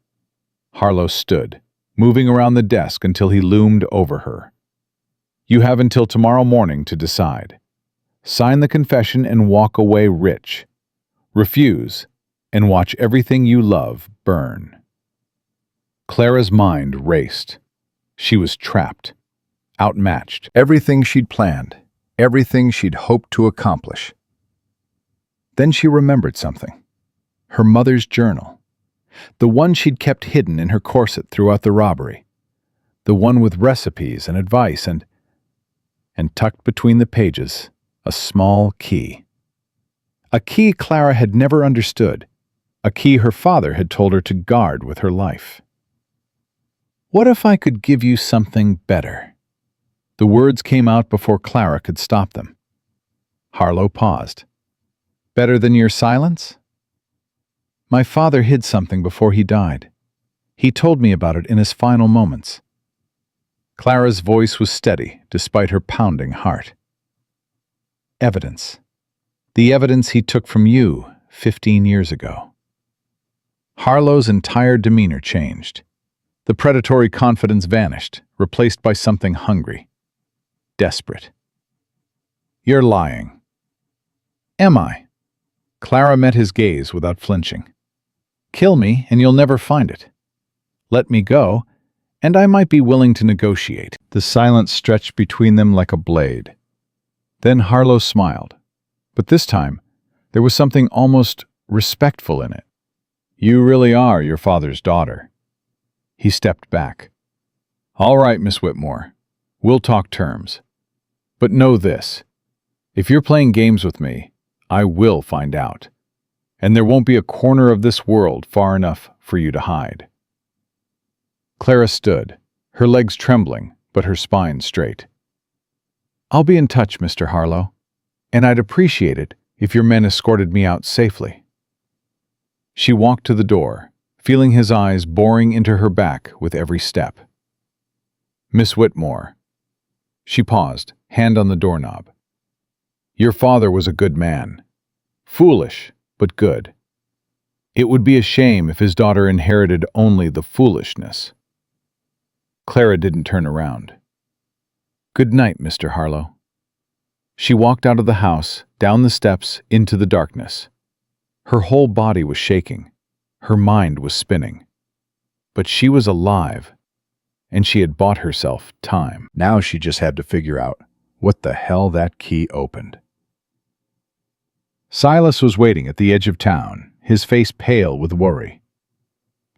Harlow stood, moving around the desk until he loomed over her. "You have until tomorrow morning to decide. Sign the confession and walk away rich. Refuse, and watch everything you love burn." Clara's mind raced. She was trapped, outmatched. Everything she'd planned, everything she'd hoped to accomplish. Then she remembered something. Her mother's journal. The one she'd kept hidden in her corset throughout the robbery. The one with recipes and advice and tucked between the pages, a small key. A key Clara had never understood. A key her father had told her to guard with her life. "What if I could give you something better?" The words came out before Clara could stop them. Harlow paused. "Better than your silence?" "My father hid something before he died. He told me about it in his final moments." Clara's voice was steady despite her pounding heart. Evidence. The evidence he took from you 15 years ago. Harlow's entire demeanor changed. The predatory confidence vanished, replaced by something hungry, desperate. You're lying. Am I? Clara met his gaze without flinching. Kill me and you'll never find it. Let me go, and I might be willing to negotiate. The silence stretched between them like a blade. Then Harlow smiled, but this time there was something almost respectful in it. You really are your father's daughter. He stepped back. All right, Miss Whitmore, we'll talk terms. But know this, if you're playing games with me, I will find out. And there won't be a corner of this world far enough for you to hide. Clara stood, her legs trembling, but her spine straight. I'll be in touch, Mr. Harlow, and I'd appreciate it if your men escorted me out safely. She walked to the door, feeling his eyes boring into her back with every step. Miss Whitmore. She paused, hand on the doorknob. Your father was a good man. Foolish, but good. It would be a shame if his daughter inherited only the foolishness. Clara didn't turn around. Good night, Mr. Harlow. She walked out of the house, down the steps, into the darkness. Her whole body was shaking. Her mind was spinning. But she was alive, and she had bought herself time. Now she just had to figure out what the hell that key opened. Silas was waiting at the edge of town, his face pale with worry.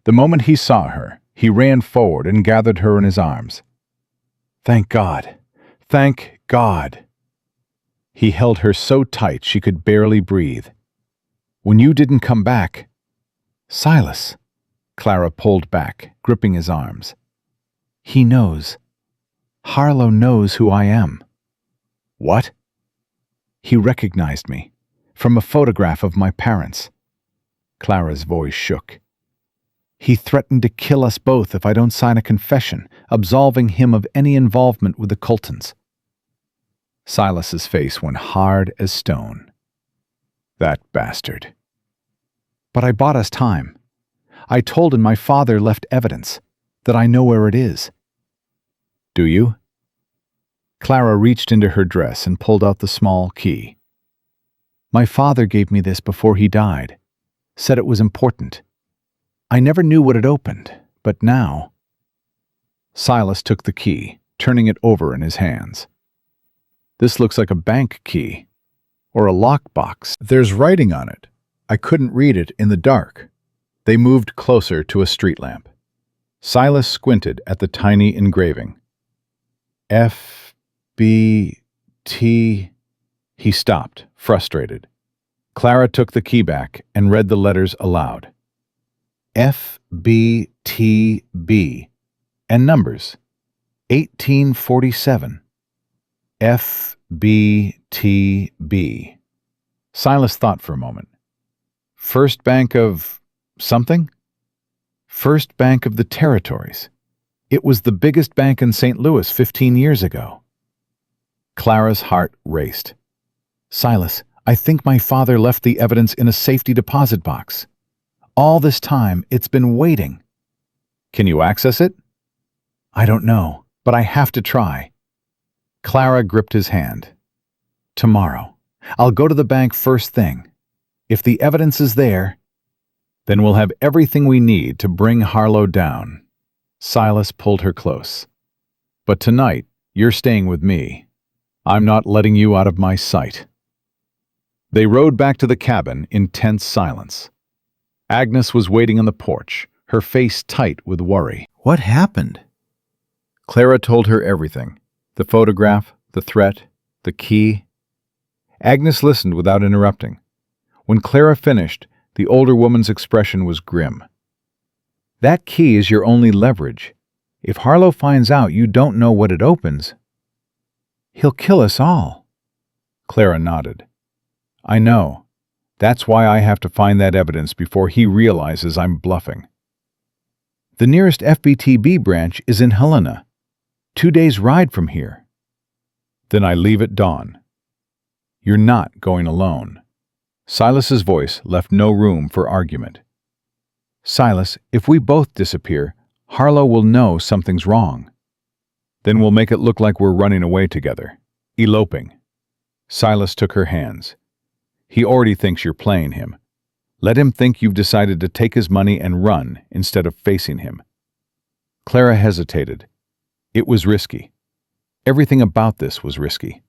The moment he saw her, he ran forward and gathered her in his arms. Thank God! Thank God! He held her so tight she could barely breathe. When you didn't come back... Silas! Clara pulled back, gripping his arms. He knows. Harlow knows who I am. What? He recognized me, from a photograph of my parents. Clara's voice shook. He threatened to kill us both if I don't sign a confession, absolving him of any involvement with the Coltons. Silas's face went hard as stone. That bastard. But I bought us time. I told him my father left evidence, that I know where it is. Do you? Clara reached into her dress and pulled out the small key. My father gave me this before he died, said it was important. I never knew what it opened, but now... Silas took the key, turning it over in his hands. This looks like a bank key, or a lockbox. There's writing on it. I couldn't read it in the dark. They moved closer to a street lamp. Silas squinted at the tiny engraving. F-B-T... He stopped, frustrated. Clara took the key back and read the letters aloud. F-B-T-B, and numbers. 1847. F-B-T-B. Silas thought for a moment. First Bank of something? First Bank of the Territories. It was the biggest bank in St. Louis 15 years ago. Clara's heart raced. Silas, I think my father left the evidence in a safety deposit box. All this time, it's been waiting. Can you access it? I don't know, but I have to try. Clara gripped his hand. Tomorrow. I'll go to the bank first thing. If the evidence is there, then we'll have everything we need to bring Harlow down. Silas pulled her close. But tonight, you're staying with me. I'm not letting you out of my sight. They rode back to the cabin in tense silence. Agnes was waiting on the porch, her face tight with worry. What happened? Clara told her everything. The photograph, the threat, the key. Agnes listened without interrupting. When Clara finished, the older woman's expression was grim. That key is your only leverage. If Harlow finds out you don't know what it opens, he'll kill us all. Clara nodded. I know. That's why I have to find that evidence before he realizes I'm bluffing. The nearest FBTB branch is in Helena, 2 days' ride from here. Then I leave at dawn. You're not going alone. Silas's voice left no room for argument. Silas, if we both disappear, Harlow will know something's wrong. Then we'll make it look like we're running away together. Eloping. Silas took her hands. He already thinks you're playing him. Let him think you've decided to take his money and run instead of facing him. Clara hesitated. It was risky. Everything about this was risky.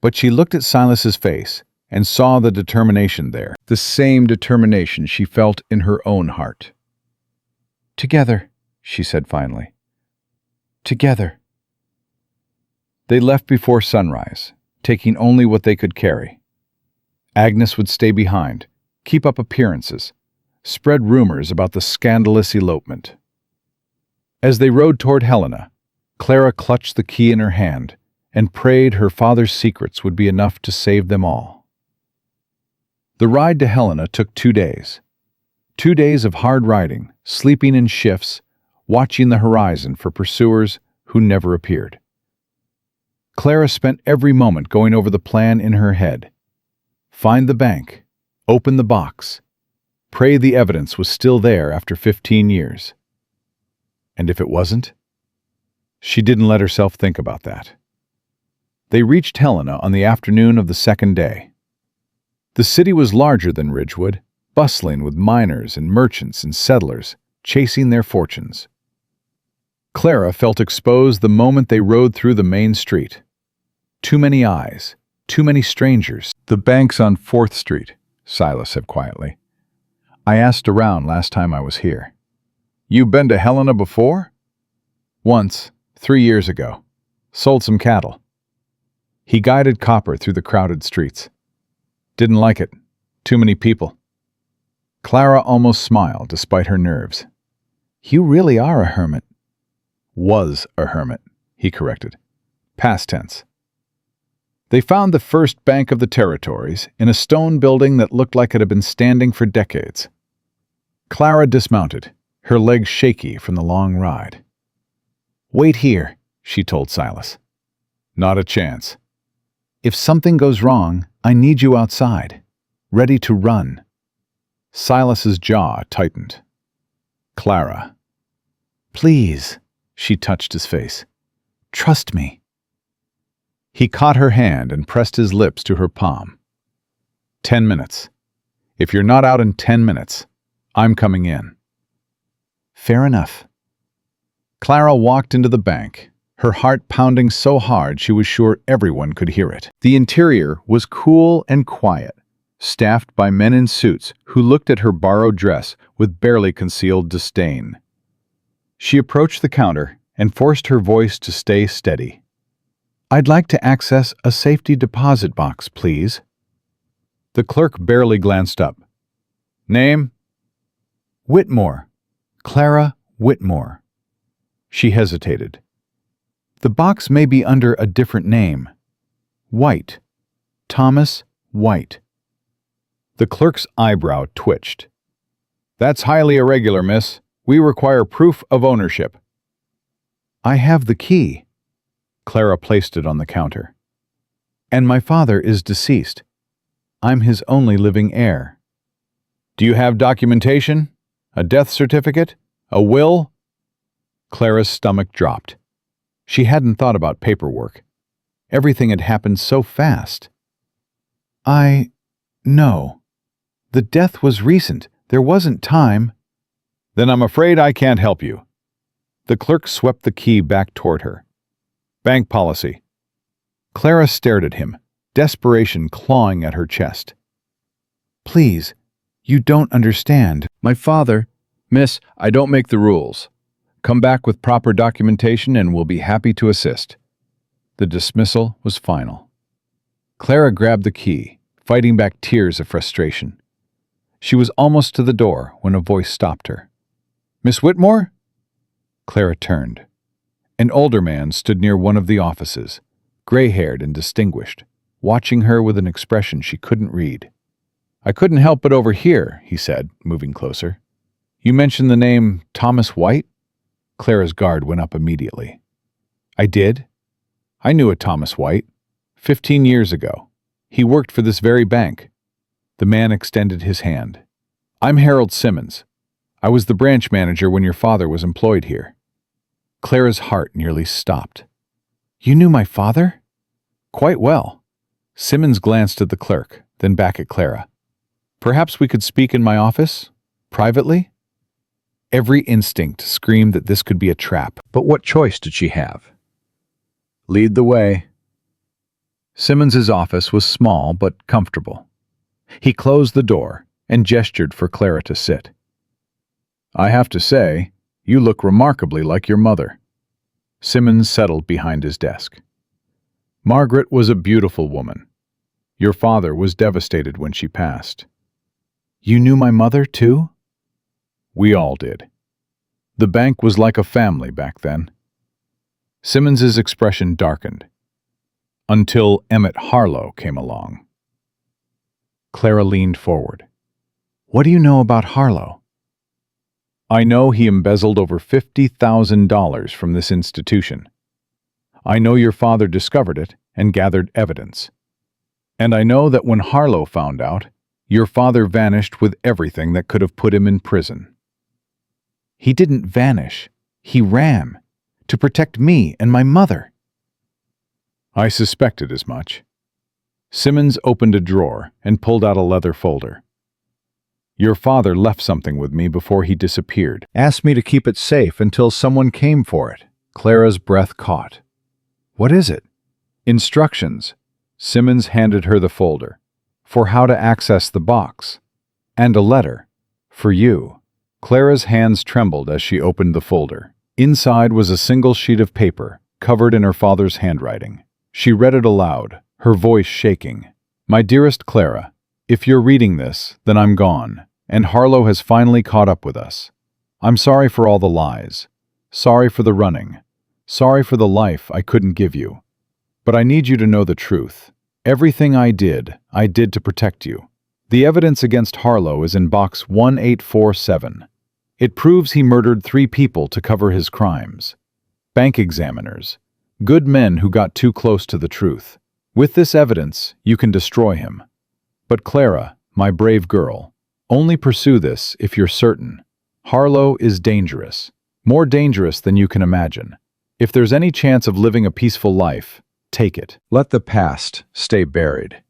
But she looked at Silas's face and saw the determination there, the same determination she felt in her own heart. Together, she said finally. Together. They left before sunrise, taking only what they could carry. Agnes would stay behind, keep up appearances, spread rumors about the scandalous elopement. As they rode toward Helena, Clara clutched the key in her hand and prayed her father's secrets would be enough to save them all. The ride to Helena took 2 days. 2 days of hard riding, sleeping in shifts, watching the horizon for pursuers who never appeared. Clara spent every moment going over the plan in her head. Find the bank, open the box, pray the evidence was still there after 15 years. And if it wasn't? She didn't let herself think about that. They reached Helena on the afternoon of the second day. The city was larger than Ridgewood, bustling with miners and merchants and settlers chasing their fortunes. Clara felt exposed the moment they rode through the main street. Too many eyes, too many strangers. The bank's on 4th Street, Silas said quietly. I asked around last time I was here. You've been to Helena before? Once, 3 years ago. Sold some cattle. He guided Copper through the crowded streets. Didn't like it. Too many people. Clara almost smiled despite her nerves. You really are a hermit. Was a hermit, he corrected. Past tense. They found the first bank of the territories in a stone building that looked like it had been standing for decades. Clara dismounted, her legs shaky from the long ride. Wait here, she told Silas. Not a chance. If something goes wrong, I need you outside, ready to run. Silas's jaw tightened. Clara. Please, she touched his face. Trust me. He caught her hand and pressed his lips to her palm. 10 minutes. If you're not out in 10 minutes, I'm coming in. Fair enough. Clara walked into the bank, her heart pounding so hard she was sure everyone could hear it. The interior was cool and quiet, staffed by men in suits who looked at her borrowed dress with barely concealed disdain. She approached the counter and forced her voice to stay steady. I'd like to access a safety deposit box, please. The clerk barely glanced up. Name? Whitmore. Clara Whitmore. She hesitated. The box may be under a different name. White. Thomas White. The clerk's eyebrow twitched. That's highly irregular, miss. We require proof of ownership. I have the key. Clara placed it on the counter. And my father is deceased. I'm his only living heir. Do you have documentation? A death certificate? A will? Clara's stomach dropped. She hadn't thought about paperwork. Everything had happened so fast. No. The death was recent. There wasn't time. Then I'm afraid I can't help you. The clerk swept the key back toward her. Bank policy. Clara stared at him, desperation clawing at her chest. Please, you don't understand. My father... Miss, I don't make the rules. Come back with proper documentation and we'll be happy to assist. The dismissal was final. Clara grabbed the key, fighting back tears of frustration. She was almost to the door when a voice stopped her. Miss Whitmore? Clara turned. An older man stood near one of the offices, gray-haired and distinguished, watching her with an expression she couldn't read. I couldn't help but overhear, he said, moving closer. You mentioned the name Thomas White? Clara's guard went up immediately. I did. I knew a Thomas White, 15 years ago. He worked for this very bank. The man extended his hand. I'm Harold Simmons. I was the branch manager when your father was employed here. Clara's heart nearly stopped. You knew my father? Quite well. Simmons glanced at the clerk, then back at Clara. Perhaps we could speak in my office? Privately? Every instinct screamed that this could be a trap. But what choice did she have? Lead the way. Simmons's office was small but comfortable. He closed the door and gestured for Clara to sit. I have to say, you look remarkably like your mother. Simmons settled behind his desk. Margaret was a beautiful woman. Your father was devastated when she passed. You knew my mother, too? We all did. The bank was like a family back then. Simmons's expression darkened. Until Emmett Harlow came along. Clara leaned forward. What do you know about Harlow? I know he embezzled over $50,000 from this institution. I know your father discovered it and gathered evidence. And I know that when Harlow found out, your father vanished with everything that could have put him in prison. He didn't vanish. He ran to protect me and my mother. I suspected as much. Simmons opened a drawer and pulled out a leather folder. Your father left something with me before he disappeared. Asked me to keep it safe until someone came for it. Clara's breath caught. What is it? Instructions. Simmons handed her the folder. For how to access the box. And a letter. For you. Clara's hands trembled as she opened the folder. Inside was a single sheet of paper, covered in her father's handwriting. She read it aloud, her voice shaking. My dearest Clara, if you're reading this, then I'm gone, and Harlow has finally caught up with us. I'm sorry for all the lies. Sorry for the running. Sorry for the life I couldn't give you. But I need you to know the truth. Everything I did to protect you. The evidence against Harlow is in box 1847. It proves he murdered 3 people to cover his crimes. Bank examiners. Good men who got too close to the truth. With this evidence, you can destroy him. But Clara, my brave girl, only pursue this if you're certain. Harlow is dangerous. More dangerous than you can imagine. If there's any chance of living a peaceful life, take it. Let the past stay buried.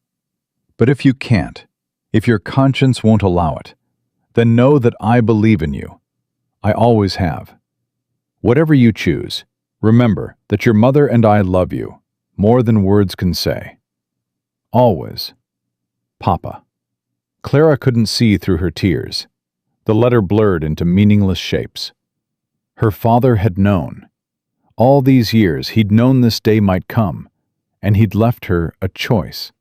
But if you can't, if your conscience won't allow it, then know that I believe in you. I always have. Whatever you choose, remember that your mother and I love you, more than words can say. Always. Papa. Clara couldn't see through her tears. The letter blurred into meaningless shapes. Her father had known. All these years he'd known this day might come, and he'd left her a choice.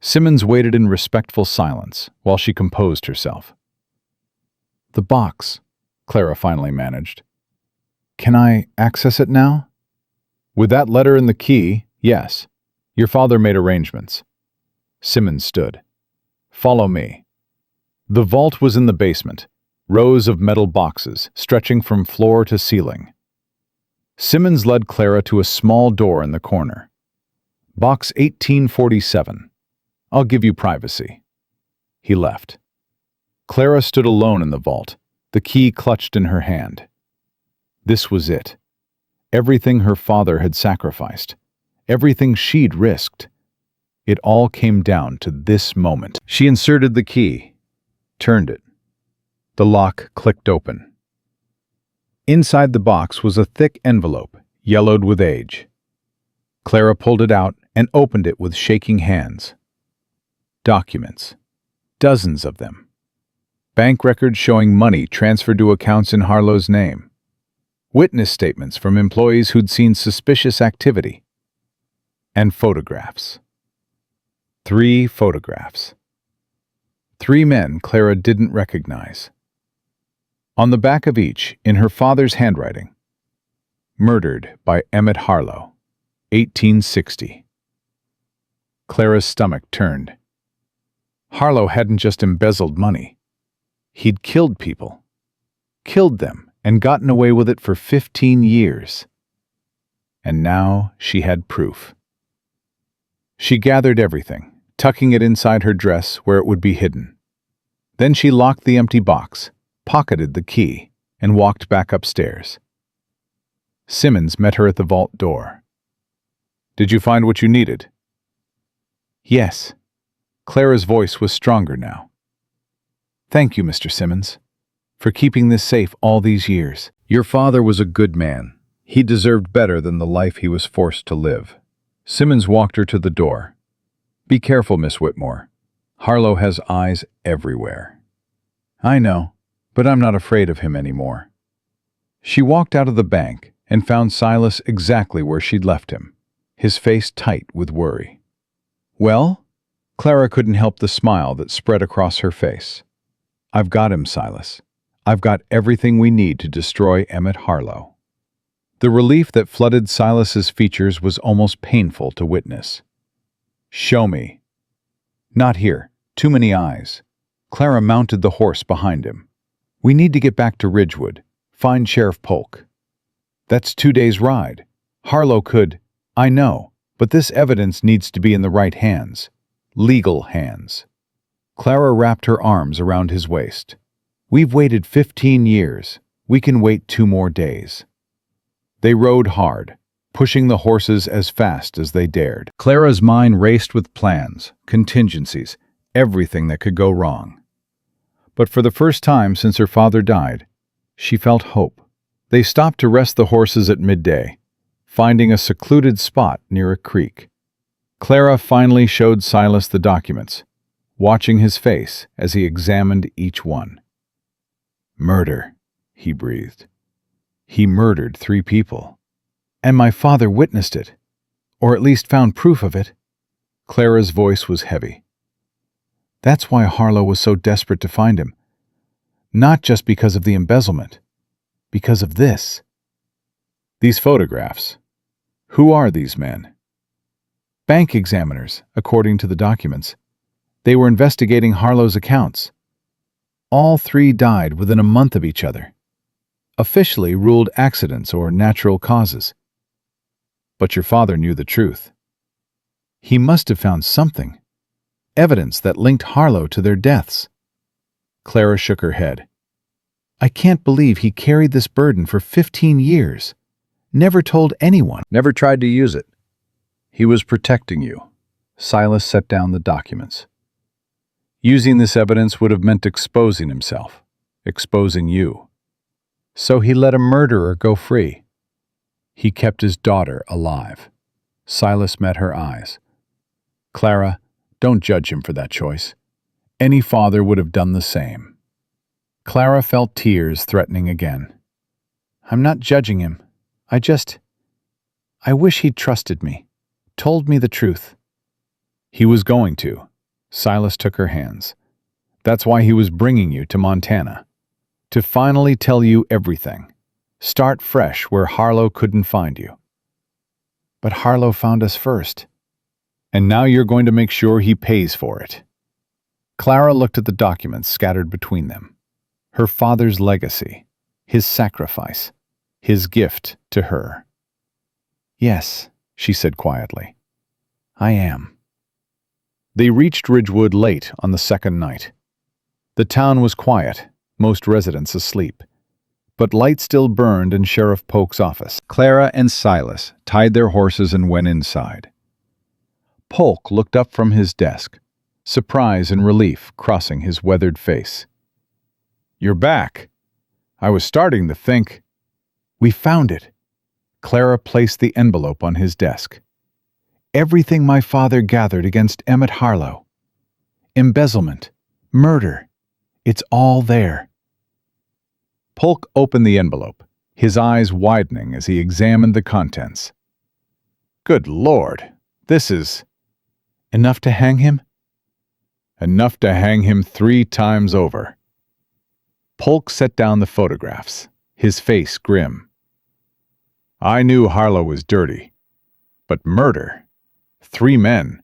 Simmons waited in respectful silence while she composed herself. The box, Clara finally managed. Can I access it now? With that letter and the key, yes. Your father made arrangements. Simmons stood. Follow me. The vault was in the basement, rows of metal boxes stretching from floor to ceiling. Simmons led Clara to a small door in the corner. Box 1847. I'll give you privacy. He left. Clara stood alone in the vault, the key clutched in her hand. This was it. Everything her father had sacrificed. Everything she'd risked. It all came down to this moment. She inserted the key, turned it. The lock clicked open. Inside the box was a thick envelope, yellowed with age. Clara pulled it out and opened it with shaking hands. Documents. Dozens of them. Bank records showing money transferred to accounts in Harlow's name. Witness statements from employees who'd seen suspicious activity. And photographs. 3 photographs. 3 men Clara didn't recognize. On the back of each, in her father's handwriting, murdered by Emmett Harlow, 1860. Clara's stomach turned. Harlow hadn't just embezzled money. He'd killed people. Killed them and gotten away with it for 15 years. And now she had proof. She gathered everything, tucking it inside her dress where it would be hidden. Then she locked the empty box, pocketed the key, and walked back upstairs. Simmons met her at the vault door. "Did you find what you needed?" Yes. Clara's voice was stronger now. Thank you, Mr. Simmons, for keeping this safe all these years. Your father was a good man. He deserved better than the life he was forced to live. Simmons walked her to the door. "Be careful, Miss Whitmore. Harlow has eyes everywhere." I know, "But I'm not afraid of him anymore." She walked out of the bank and found Silas exactly where she'd left him, his face tight with worry. "Well?" Clara couldn't help the smile that spread across her face. "I've got him, Silas. I've got everything we need to destroy Emmett Harlow." The relief that flooded Silas's features was almost painful to witness. "Show me." "Not here. Too many eyes." Clara mounted the horse behind him. "We need to get back to Ridgewood. Find Sheriff Polk." "That's 2 days' ride. Harlow could—" "I know, but this evidence needs to be in the right hands. Legal hands." Clara wrapped her arms around his waist. "We've waited 15 years. We can wait 2 more days." They rode hard, pushing the horses as fast as they dared. Clara's mind raced with plans, contingencies, everything that could go wrong. But for the first time since her father died, she felt hope. They stopped to rest the horses at midday, finding a secluded spot near a creek. Clara finally showed Silas the documents, watching his face as he examined each one. "Murder," he breathed. "He murdered 3 people. And my father witnessed it, or at least found proof of it." Clara's voice was heavy. "That's why Harlow was so desperate to find him. Not just because of the embezzlement. Because of this." "These photographs. Who are these men?" "Bank examiners, according to the documents. They were investigating Harlow's accounts. All 3 died within a month of each other. Officially ruled accidents or natural causes. But your father knew the truth. He must have found something. Evidence that linked Harlow to their deaths." Clara shook her head. "I can't believe he carried this burden for 15 years. Never told anyone." "Never tried to use it. He was protecting you." Silas set down the documents. "Using this evidence would have meant exposing himself, exposing you. So he let a murderer go free. He kept his daughter alive." Silas met her eyes. "Clara, don't judge him for that choice. Any father would have done the same." Clara felt tears threatening again. "I'm not judging him. I wish he'd trusted me, told me the truth." "He was going to." Silas took her hands. "That's why he was bringing you to Montana. To finally tell you everything. Start fresh where Harlow couldn't find you." "But Harlow found us first." "And now you're going to make sure he pays for it." Clara looked at the documents scattered between them. Her father's legacy, his sacrifice, his gift to her. "Yes," she said quietly. "I am." They reached Ridgewood late on the second night. The town was quiet, most residents asleep. But light still burned in Sheriff Polk's office. Clara and Silas tied their horses and went inside. Polk looked up from his desk, surprise and relief crossing his weathered face. "You're back. I was starting to think—" "We found it." Clara placed the envelope on his desk. "Everything my father gathered against Emmett Harlow. Embezzlement, murder, it's all there." Polk opened the envelope, his eyes widening as he examined the contents. "Good Lord, this is—" "Enough to hang him?" "Enough to hang him 3 times over." Polk set down the photographs, his face grim. "I knew Harlow was dirty. But murder? 3 men."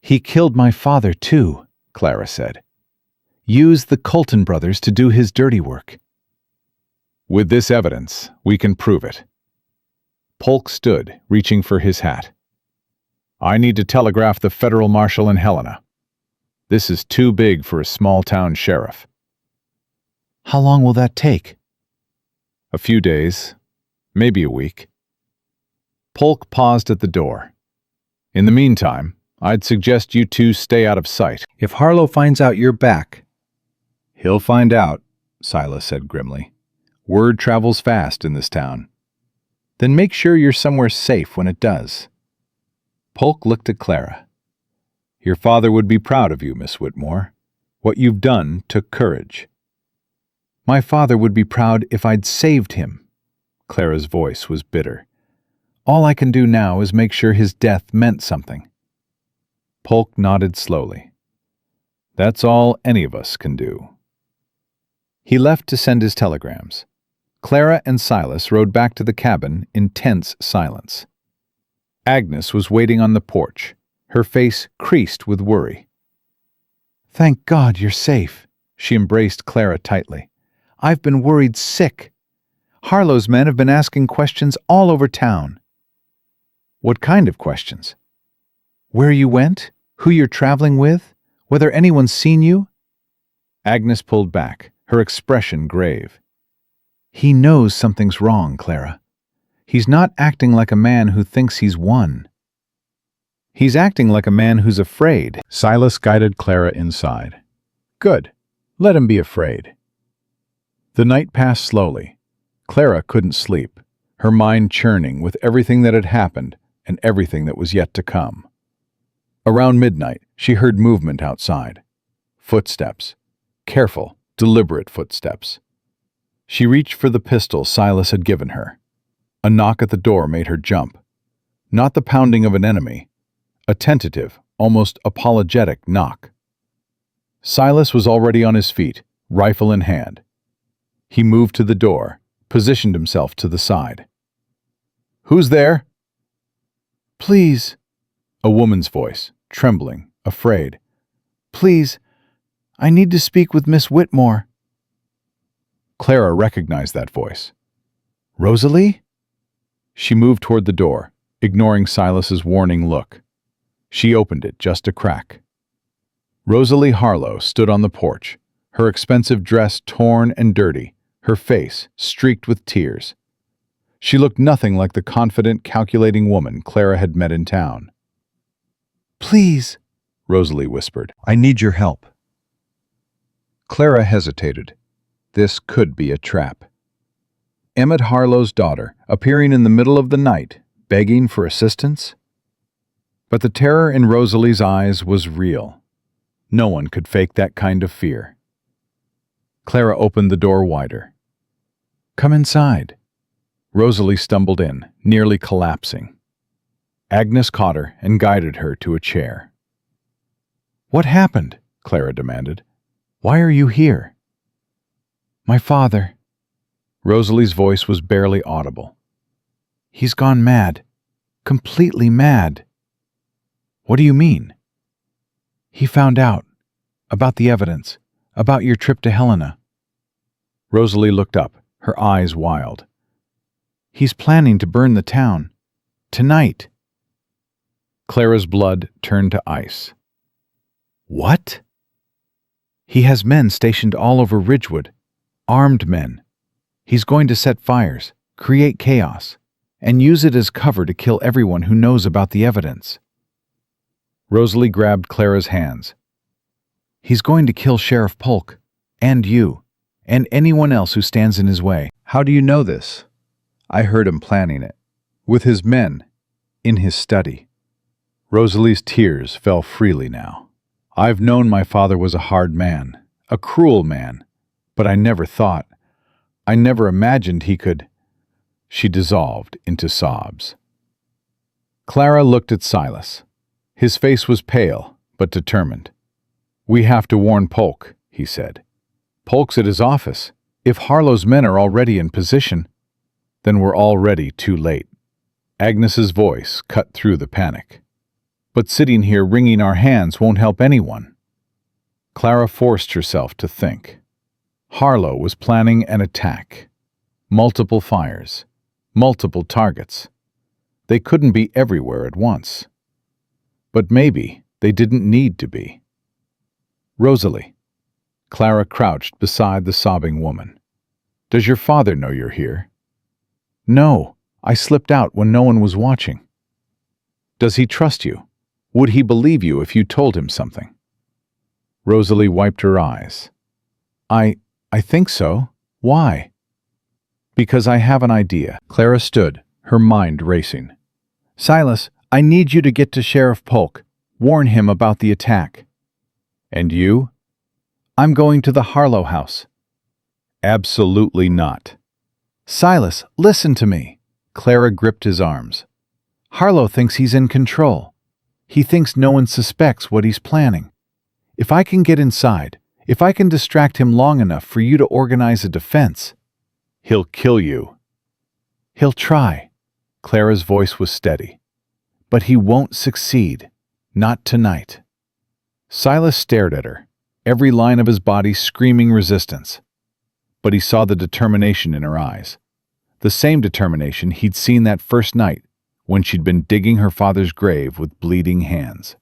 "He killed my father, too," Clara said. "Used the Colton brothers to do his dirty work." "With this evidence, we can prove it." Polk stood, reaching for his hat. I need to telegraph the federal marshal in Helena. This is too big for a small-town sheriff. How long will that take? A few days, maybe a week. Polk paused at the door. In the meantime, I'd suggest you two stay out of sight. If Harlow finds out you're back, He'll find out, Silas said grimly. Word travels fast in this town. Then make sure you're somewhere safe when it does. Polk looked at Clara. Your father would be proud of you, Miss Whitmore. What you've done took courage. My father would be proud if I'd saved him. Clara's voice was bitter. All I can do now is make sure his death meant something. Polk nodded slowly. That's all any of us can do. He left to send his telegrams. Clara and Silas rode back to the cabin in tense silence. Agnes was waiting on the porch, her face creased with worry. Thank God you're safe. She embraced Clara tightly. I've been worried sick. Harlow's men have been asking questions all over town. What kind of questions? Where you went? Who you're traveling with? Whether anyone's seen you? Agnes pulled back, her expression grave. He knows something's wrong, Clara. He's not acting like a man who thinks he's won. He's acting like a man who's afraid. Silas guided Clara inside. Good. Let him be afraid. The night passed slowly. Clara couldn't sleep, her mind churning with everything that had happened and everything that was yet to come. Around midnight, she heard movement outside. Footsteps. Careful, deliberate footsteps. She reached for the pistol Silas had given her. A knock at the door made her jump. Not the pounding of an enemy. A tentative, almost apologetic knock. Silas was already on his feet, rifle in hand. He moved to the door, positioned himself to the side. "Who's there?" "Please," a woman's voice, trembling, afraid. "Please, I need to speak with Miss Whitmore." Clara recognized that voice. "Rosalie?" She moved toward the door, ignoring Silas's warning look. She opened it just a crack. Rosalie Harlow stood on the porch, her expensive dress torn and dirty, her face streaked with tears. She looked nothing like the confident, calculating woman Clara had met in town. "Please," Rosalie whispered. I need your help. Clara hesitated. This could be a trap. Emmett Harlow's daughter, appearing in the middle of the night, begging for assistance? But the terror in Rosalie's eyes was real. No one could fake that kind of fear. Clara opened the door wider. "Come inside." Rosalie stumbled in, nearly collapsing. Agnes caught her and guided her to a chair. "What happened?" Clara demanded. "Why are you here?" "My father." Rosalie's voice was barely audible. "He's gone mad. Completely mad." "What do you mean?" "He found out. About the evidence. About your trip to Helena." Rosalie looked up, her eyes wild. "He's planning to burn the town. Tonight." Clara's blood turned to ice. "What?" "He has men stationed all over Ridgewood. Armed men. He's going to set fires, create chaos, and use it as cover to kill everyone who knows about the evidence." Rosalie grabbed Clara's hands. "He's going to kill Sheriff Polk, and you, and anyone else who stands in his way." "How do you know this?" "I heard him planning it. With his men. In his study." Rosalie's tears fell freely now. "I've known my father was a hard man, a cruel man, but I never imagined he could—" She dissolved into sobs. Clara looked at Silas. His face was pale, but determined. "We have to warn Polk," he said. "Polk's at his office. If Harlow's men are already in position, then we're already too late." Agnes's voice cut through the panic. "But sitting here wringing our hands won't help anyone." Clara forced herself to think. Harlow was planning an attack. Multiple fires. Multiple targets. They couldn't be everywhere at once. But maybe they didn't need to be. Rosalie. Clara crouched beside the sobbing woman. Does your father know you're here? No, I slipped out when no one was watching. Does he trust you? Would he believe you if you told him something? Rosalie wiped her eyes. I think so. Why? Because I have an idea. Clara stood, her mind racing. Silas, I need you to get to Sheriff Polk. Warn him about the attack. And you? I'm going to the Harlow house. Absolutely not. Silas, listen to me. Clara gripped his arms. Harlow thinks he's in control. He thinks no one suspects what he's planning. If I can get inside, if I can distract him long enough for you to organize a defense, he'll kill you. He'll try. Clara's voice was steady. But he won't succeed. Not tonight. Silas stared at her, every line of his body screaming resistance. But he saw the determination in her eyes. The same determination he'd seen that first night when she'd been digging her father's grave with bleeding hands.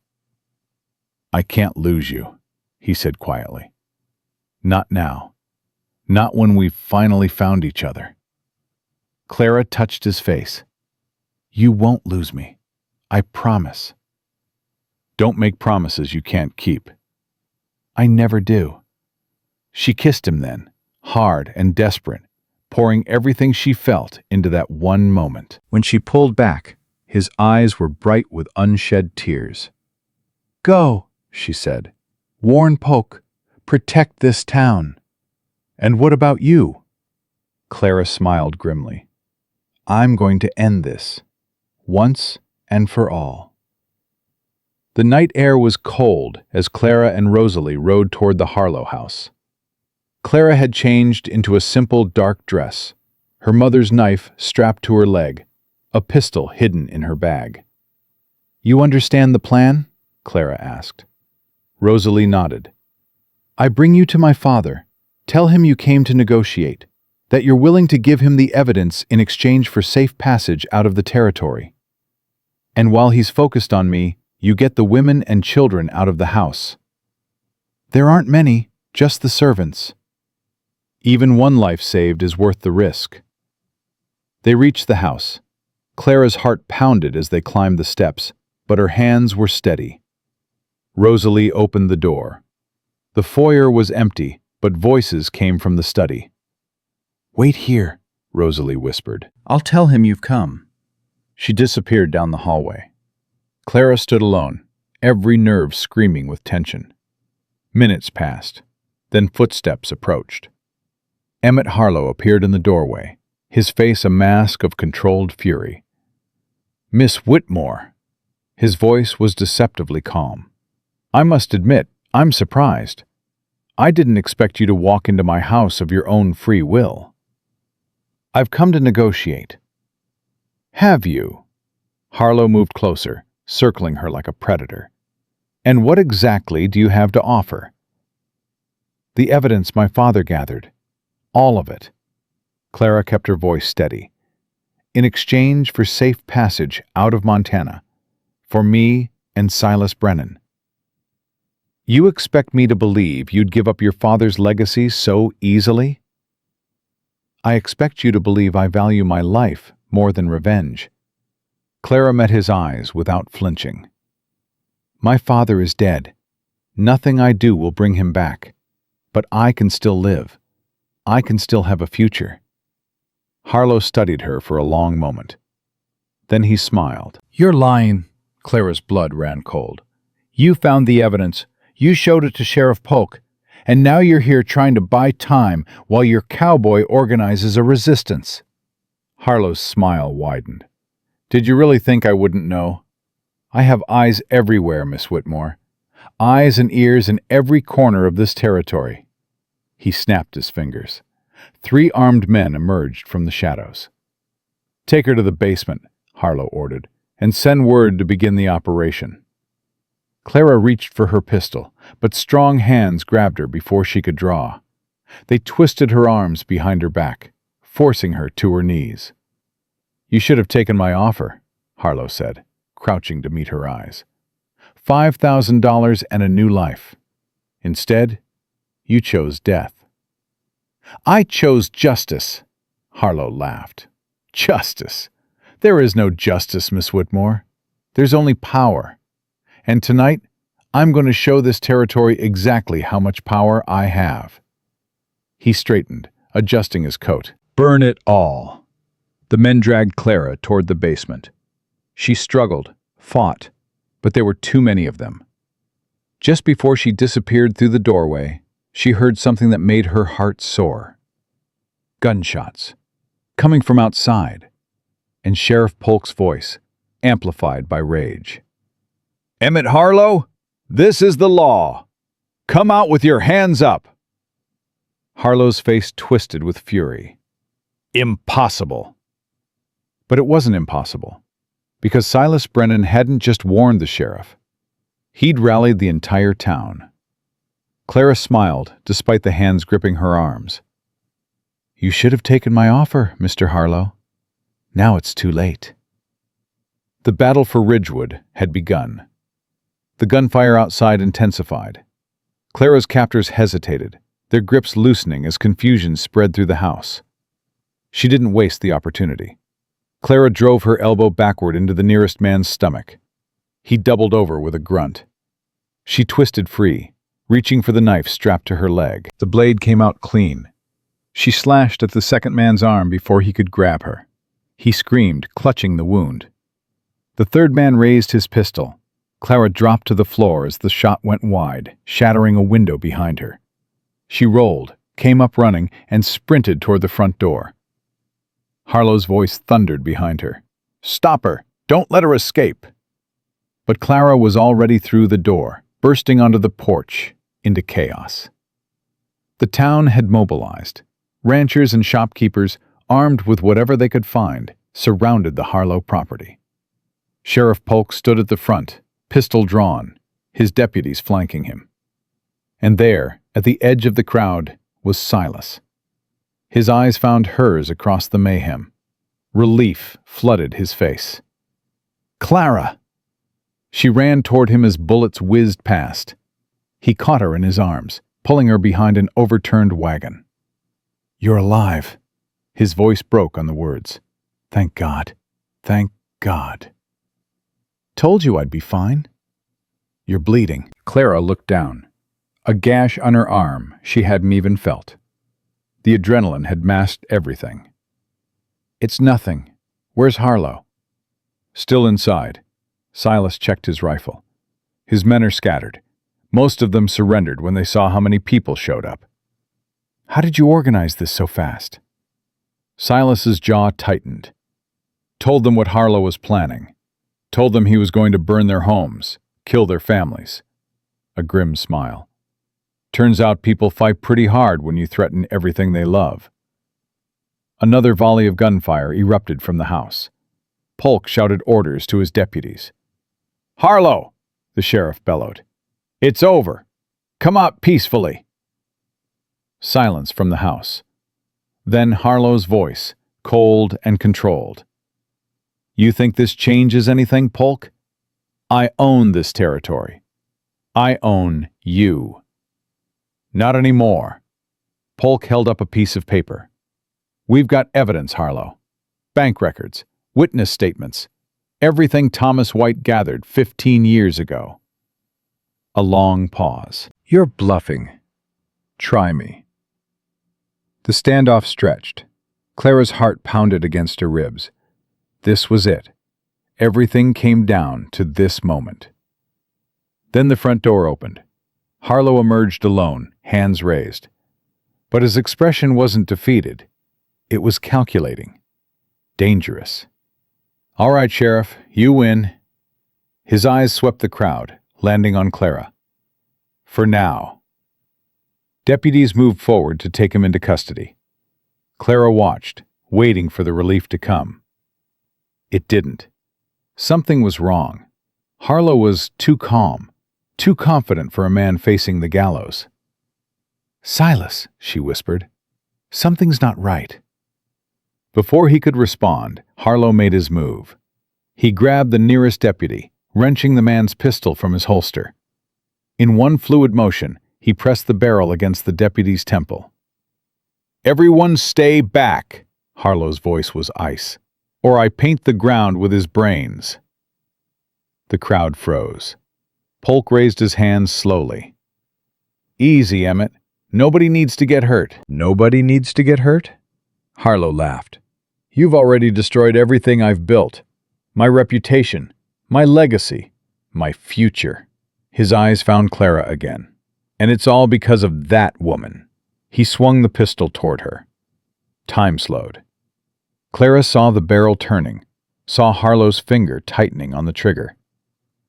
I can't lose you, he said quietly. Not now. Not when we've finally found each other. Clara touched his face. You won't lose me. I promise. Don't make promises you can't keep. I never do. She kissed him then, hard and desperate, pouring everything she felt into that one moment. When she pulled back, his eyes were bright with unshed tears. Go, she said. Warn Polk. Protect this town. And what about you? Clara smiled grimly. I'm going to end this, once and for all. The night air was cold as Clara and Rosalie rode toward the Harlow house. Clara had changed into a simple dark dress, her mother's knife strapped to her leg, a pistol hidden in her bag. You understand the plan? Clara asked. Rosalie nodded. I bring you to my father. Tell him you came to negotiate, that you're willing to give him the evidence in exchange for safe passage out of the territory. And while he's focused on me, you get the women and children out of the house. There aren't many, just the servants. Even one life saved is worth the risk. They reached the house. Clara's heart pounded as they climbed the steps, but her hands were steady. Rosalie opened the door. The foyer was empty, but voices came from the study. Wait here, Rosalie whispered. I'll tell him you've come. She disappeared down the hallway. Clara stood alone, every nerve screaming with tension. Minutes passed. Then footsteps approached. Emmett Harlow appeared in the doorway, his face a mask of controlled fury. Miss Whitmore. His voice was deceptively calm. I must admit, I'm surprised. I didn't expect you to walk into my house of your own free will. I've come to negotiate. Have you? Harlow moved closer, circling her like a predator. And what exactly do you have to offer? The evidence my father gathered. All of it. Clara kept her voice steady. In exchange for safe passage out of Montana. For me and Silas Brennan. You expect me to believe you'd give up your father's legacy so easily? I expect you to believe I value my life more than revenge. Clara met his eyes without flinching. My father is dead. Nothing I do will bring him back. But I can still live. I can still have a future. Harlow studied her for a long moment. Then he smiled. You're lying. Clara's blood ran cold. You found the evidence. You showed it to Sheriff Polk, and now you're here trying to buy time while your cowboy organizes a resistance. Harlow's smile widened. Did you really think I wouldn't know? I have eyes everywhere, Miss Whitmore. Eyes and ears in every corner of this territory. He snapped his fingers. 3 armed men emerged from the shadows. Take her to the basement, Harlow ordered, and send word to begin the operation. Clara reached for her pistol, but strong hands grabbed her before she could draw. They twisted her arms behind her back, forcing her to her knees. You should have taken my offer, Harlow said, crouching to meet her eyes. $5,000 and a new life. Instead, you chose death. I chose justice, Harlow laughed. Justice? There is no justice, Miss Whitmore. There's only power. And tonight, I'm going to show this territory exactly how much power I have. He straightened, adjusting his coat. Burn it all. The men dragged Clara toward the basement. She struggled, fought, but there were too many of them. Just before she disappeared through the doorway, she heard something that made her heart soar. Gunshots, coming from outside, and Sheriff Polk's voice, amplified by rage. "Emmett Harlow, this is the law. Come out with your hands up." Harlow's face twisted with fury. Impossible. But it wasn't impossible, because Silas Brennan hadn't just warned the sheriff. He'd rallied the entire town. Clara smiled, despite the hands gripping her arms. "You should have taken my offer, Mr. Harlow. Now it's too late." The battle for Ridgewood had begun. The gunfire outside intensified. Clara's captors hesitated, their grips loosening as confusion spread through the house. She didn't waste the opportunity. Clara drove her elbow backward into the nearest man's stomach. He doubled over with a grunt. She twisted free, reaching for the knife strapped to her leg. The blade came out clean. She slashed at the second man's arm before he could grab her. He screamed, clutching the wound. The third man raised his pistol. Clara dropped to the floor as the shot went wide, shattering a window behind her. She rolled, came up running, and sprinted toward the front door. Harlow's voice thundered behind her. "Stop her! Don't let her escape!" But Clara was already through the door, bursting onto the porch, into chaos. The town had mobilized. Ranchers and shopkeepers, armed with whatever they could find, surrounded the Harlow property. Sheriff Polk stood at the front, pistol drawn, his deputies flanking him. And there, at the edge of the crowd, was Silas. His eyes found hers across the mayhem. Relief flooded his face. "Clara!" She ran toward him as bullets whizzed past. He caught her in his arms, pulling her behind an overturned wagon. "You're alive." His voice broke on the words. "Thank God. Thank God." "Told you I'd be fine." "You're bleeding." Clara looked down. A gash on her arm she hadn't even felt. The adrenaline had masked everything. "It's nothing. Where's Harlow?" "Still inside." Silas checked his rifle. "His men are scattered. Most of them surrendered when they saw how many people showed up." "How did you organize this so fast?" Silas's jaw tightened. "Told them what Harlow was planning. Told them he was going to burn their homes, kill their families." A grim smile. "Turns out people fight pretty hard when you threaten everything they love." Another volley of gunfire erupted from the house. Polk shouted orders to his deputies. "Harlow!" the sheriff bellowed. "It's over. Come out peacefully." Silence from the house. Then Harlow's voice, cold and controlled. "You think this changes anything, Polk? I own this territory. I own you." "Not anymore." Polk held up a piece of paper. "We've got evidence, Harlow. Bank records, witness statements, everything Thomas White gathered 15 years ago." A long pause. "You're bluffing. Try me." The standoff stretched. Clara's heart pounded against her ribs. This was it. Everything came down to this moment. Then the front door opened. Harlow emerged alone, hands raised. But his expression wasn't defeated. It was calculating. Dangerous. "All right, Sheriff, you win." His eyes swept the crowd, landing on Clara. "For now." Deputies moved forward to take him into custody. Clara watched, waiting for the relief to come. It didn't. Something was wrong. Harlow was too calm, too confident for a man facing the gallows. "Silas," she whispered, "something's not right." Before he could respond, Harlow made his move. He grabbed the nearest deputy, wrenching the man's pistol from his holster. In one fluid motion, he pressed the barrel against the deputy's temple. "Everyone stay back," Harlow's voice was ice, "or I paint the ground with his brains." The crowd froze. Polk raised his hands slowly. "Easy, Emmett. Nobody needs to get hurt." Nobody needs to get hurt? Harlow laughed. "You've already destroyed everything I've built. My reputation, my legacy, my future." His eyes found Clara again. "And it's all because of that woman." He swung the pistol toward her. Time slowed. Clara saw the barrel turning, saw Harlow's finger tightening on the trigger.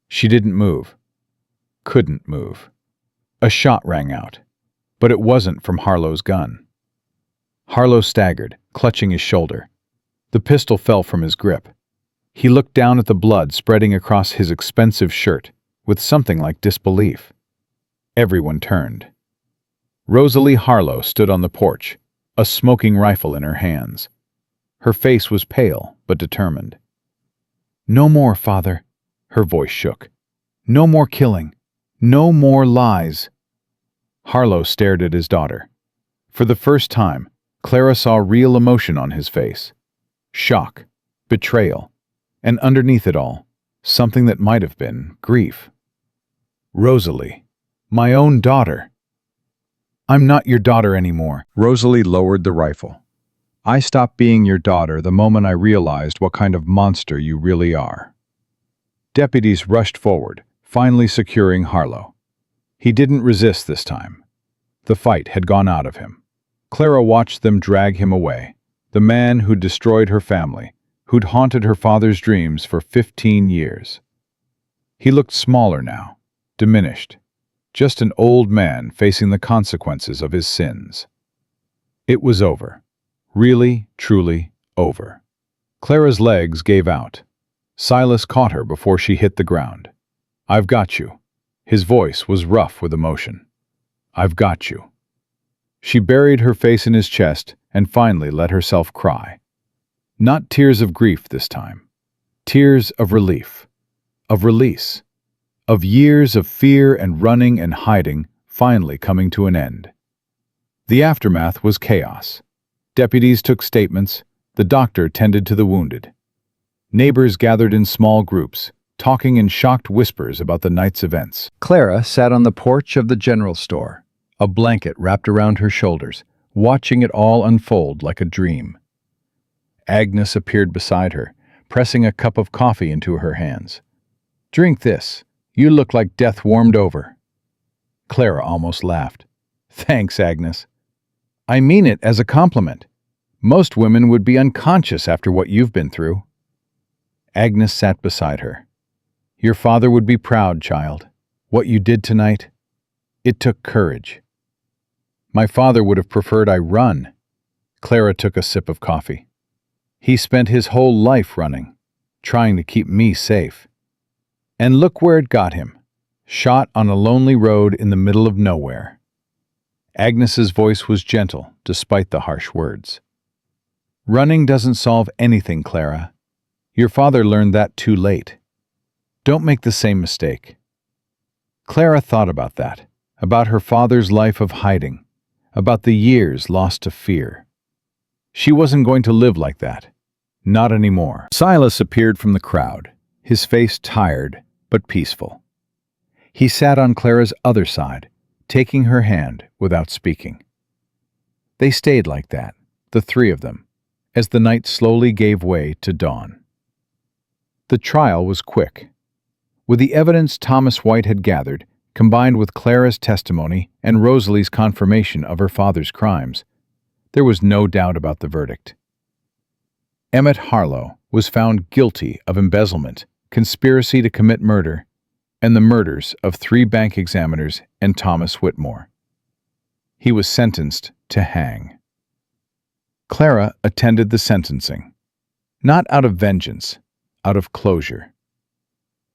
She didn't move. Couldn't move. A shot rang out, but it wasn't from Harlow's gun. Harlow staggered, clutching his shoulder. The pistol fell from his grip. He looked down at the blood spreading across his expensive shirt with something like disbelief. Everyone turned. Rosalie Harlow stood on the porch, a smoking rifle in her hands. Her face was pale but determined. "No more, Father," her voice shook. "No more killing. No more lies." Harlow stared at his daughter. For the first time, Clara saw real emotion on his face. Shock, betrayal, and underneath it all, something that might have been grief. "Rosalie, my own daughter." "I'm not your daughter anymore." Rosalie lowered the rifle. "I stopped being your daughter the moment I realized what kind of monster you really are." Deputies rushed forward, finally securing Harlow. He didn't resist this time. The fight had gone out of him. Clara watched them drag him away, the man who'd destroyed her family, who'd haunted her father's dreams for 15 years. He looked smaller now, diminished, just an old man facing the consequences of his sins. It was over. Really, truly over. Clara's legs gave out. Silas caught her before she hit the ground. "I've got you." His voice was rough with emotion. "I've got you." She buried her face in his chest and finally let herself cry. Not tears of grief this time. Tears of relief. Of release. Of years of fear and running and hiding finally coming to an end. The aftermath was chaos. Deputies took statements. The doctor tended to the wounded. Neighbors gathered in small groups, talking in shocked whispers about the night's events. Clara sat on the porch of the general store, a blanket wrapped around her shoulders, watching it all unfold like a dream. Agnes appeared beside her, pressing a cup of coffee into her hands. "Drink this. You look like death warmed over." Clara almost laughed. "Thanks, Agnes. I mean it as a compliment. Most women would be unconscious after what you've been through." Agnes sat beside her. "Your father would be proud, child. What you did tonight, it took courage." "My father would have preferred I run." Clara took a sip of coffee. "He spent his whole life running, trying to keep me safe. And look where it got him, shot on a lonely road in the middle of nowhere." Agnes's voice was gentle, despite the harsh words. "Running doesn't solve anything, Clara. Your father learned that too late. Don't make the same mistake." Clara thought about that, about her father's life of hiding, about the years lost to fear. She wasn't going to live like that. Not anymore. Silas appeared from the crowd, his face tired but peaceful. He sat on Clara's other side, taking her hand without speaking. They stayed like that, the three of them, as the night slowly gave way to dawn. The trial was quick. With the evidence Thomas White had gathered, combined with Clara's testimony and Rosalie's confirmation of her father's crimes, there was no doubt about the verdict. Emmett Harlow was found guilty of embezzlement, conspiracy to commit murder, and the murders of 3 bank examiners and Thomas Whitmore. He was sentenced to hang. Clara attended the sentencing, not out of vengeance, out of closure.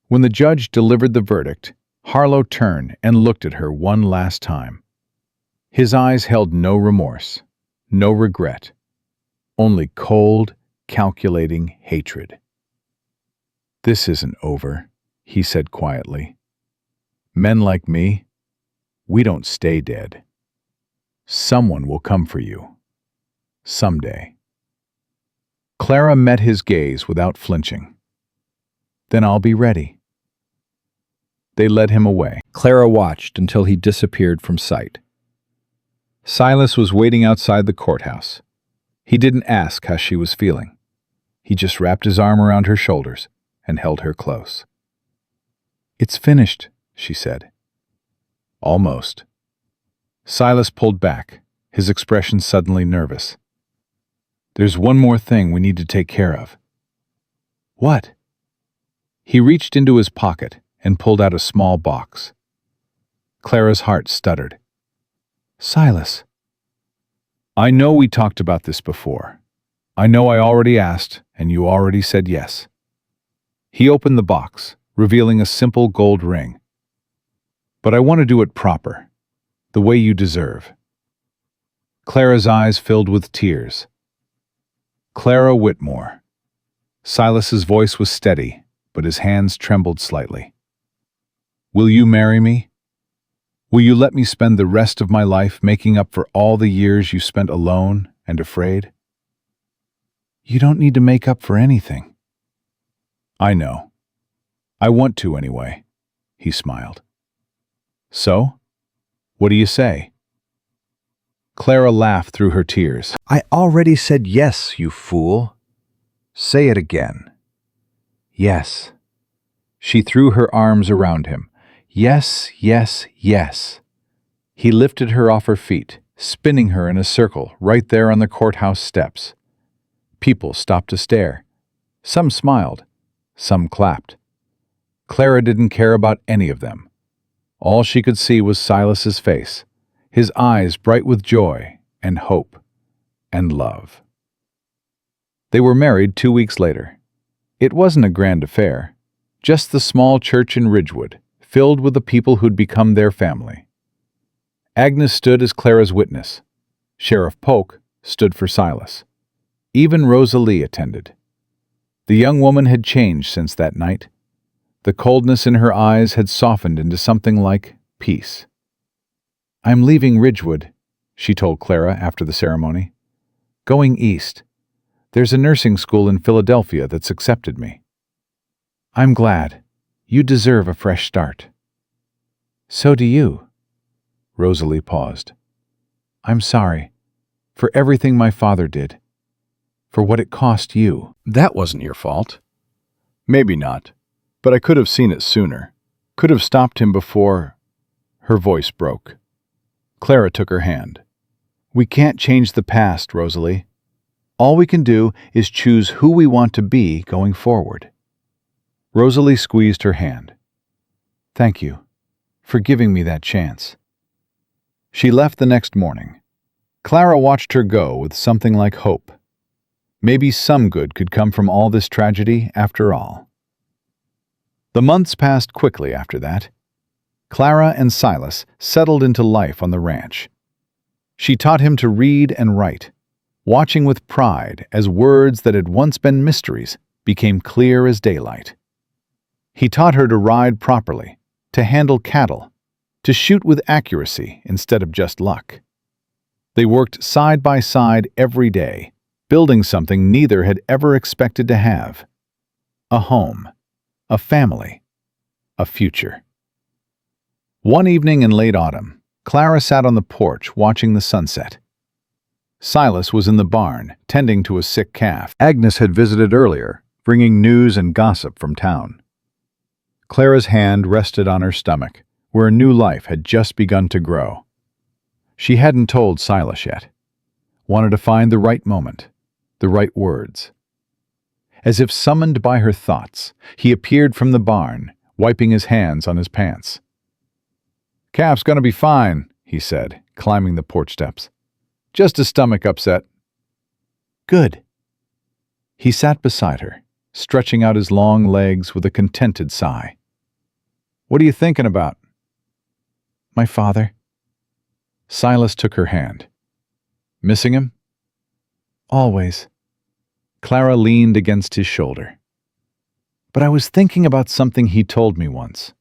When the judge delivered the verdict, Harlow turned and looked at her one last time. His eyes held no remorse, no regret, only cold, calculating hatred. "This isn't over," he said quietly. Men like me, we don't stay dead. Someone will come for you. Someday. Clara met his gaze without flinching. Then I'll be ready. They led him away. Clara watched until he disappeared from sight. Silas was waiting outside the courthouse. He didn't ask how she was feeling. He just wrapped his arm around her shoulders and held her close. "It's finished," she said. "Almost." Silas pulled back, his expression suddenly nervous. "There's one more thing we need to take care of." "What?" He reached into his pocket and pulled out a small box. Clara's heart stuttered. "Silas." "I know we talked about this before. I know I already asked, and you already said yes." He opened the box, revealing a simple gold ring. "But I want to do it proper, the way you deserve." Clara's eyes filled with tears. "Clara Whitmore." Silas's voice was steady, but his hands trembled slightly. "Will you marry me? Will you let me spend the rest of my life making up for all the years you spent alone and afraid?" "You don't need to make up for anything." "I know. I want to anyway," he smiled. "So? What do you say?" Clara laughed through her tears. "I already said yes, you fool. Say it again." "Yes." She threw her arms around him. "Yes, yes, yes." He lifted her off her feet, spinning her in a circle right there on the courthouse steps. People stopped to stare. Some smiled. Some clapped. Clara didn't care about any of them. All she could see was Silas's face, his eyes bright with joy and hope and love. They were married 2 weeks later. It wasn't a grand affair, just the small church in Ridgewood, filled with the people who'd become their family. Agnes stood as Clara's witness. Sheriff Polk stood for Silas. Even Rosalie attended. The young woman had changed since that night. The coldness in her eyes had softened into something like peace. "I'm leaving Ridgewood," she told Clara after the ceremony. "Going east. There's a nursing school in Philadelphia that's accepted me." "I'm glad. You deserve a fresh start." "So do you." Rosalie paused. "I'm sorry. For everything my father did. For what it cost you." "That wasn't your fault." "Maybe not, but I could have seen it sooner. Could have stopped him before—" Her voice broke. Clara took her hand. "We can't change the past, Rosalie. All we can do is choose who we want to be going forward." Rosalie squeezed her hand. "Thank you for giving me that chance." She left the next morning. Clara watched her go with something like hope. Maybe some good could come from all this tragedy after all. The months passed quickly after that. Clara and Silas settled into life on the ranch. She taught him to read and write, watching with pride as words that had once been mysteries became clear as daylight. He taught her to ride properly, to handle cattle, to shoot with accuracy instead of just luck. They worked side by side every day, building something neither had ever expected to have: a home, a family, a future. One evening in late autumn, Clara sat on the porch watching the sunset. Silas was in the barn, tending to a sick calf. Agnes had visited earlier, bringing news and gossip from town. Clara's hand rested on her stomach, where a new life had just begun to grow. She hadn't told Silas yet. Wanted to find the right moment, the right words. As if summoned by her thoughts, he appeared from the barn, wiping his hands on his pants. "Calf's gonna be fine," he said, climbing the porch steps. "Just a stomach upset." "Good." He sat beside her, stretching out his long legs with a contented sigh. "What are you thinking about?" "My father." Silas took her hand. "Missing him?" "Always." Clara leaned against his shoulder. But I was thinking about something he told me once,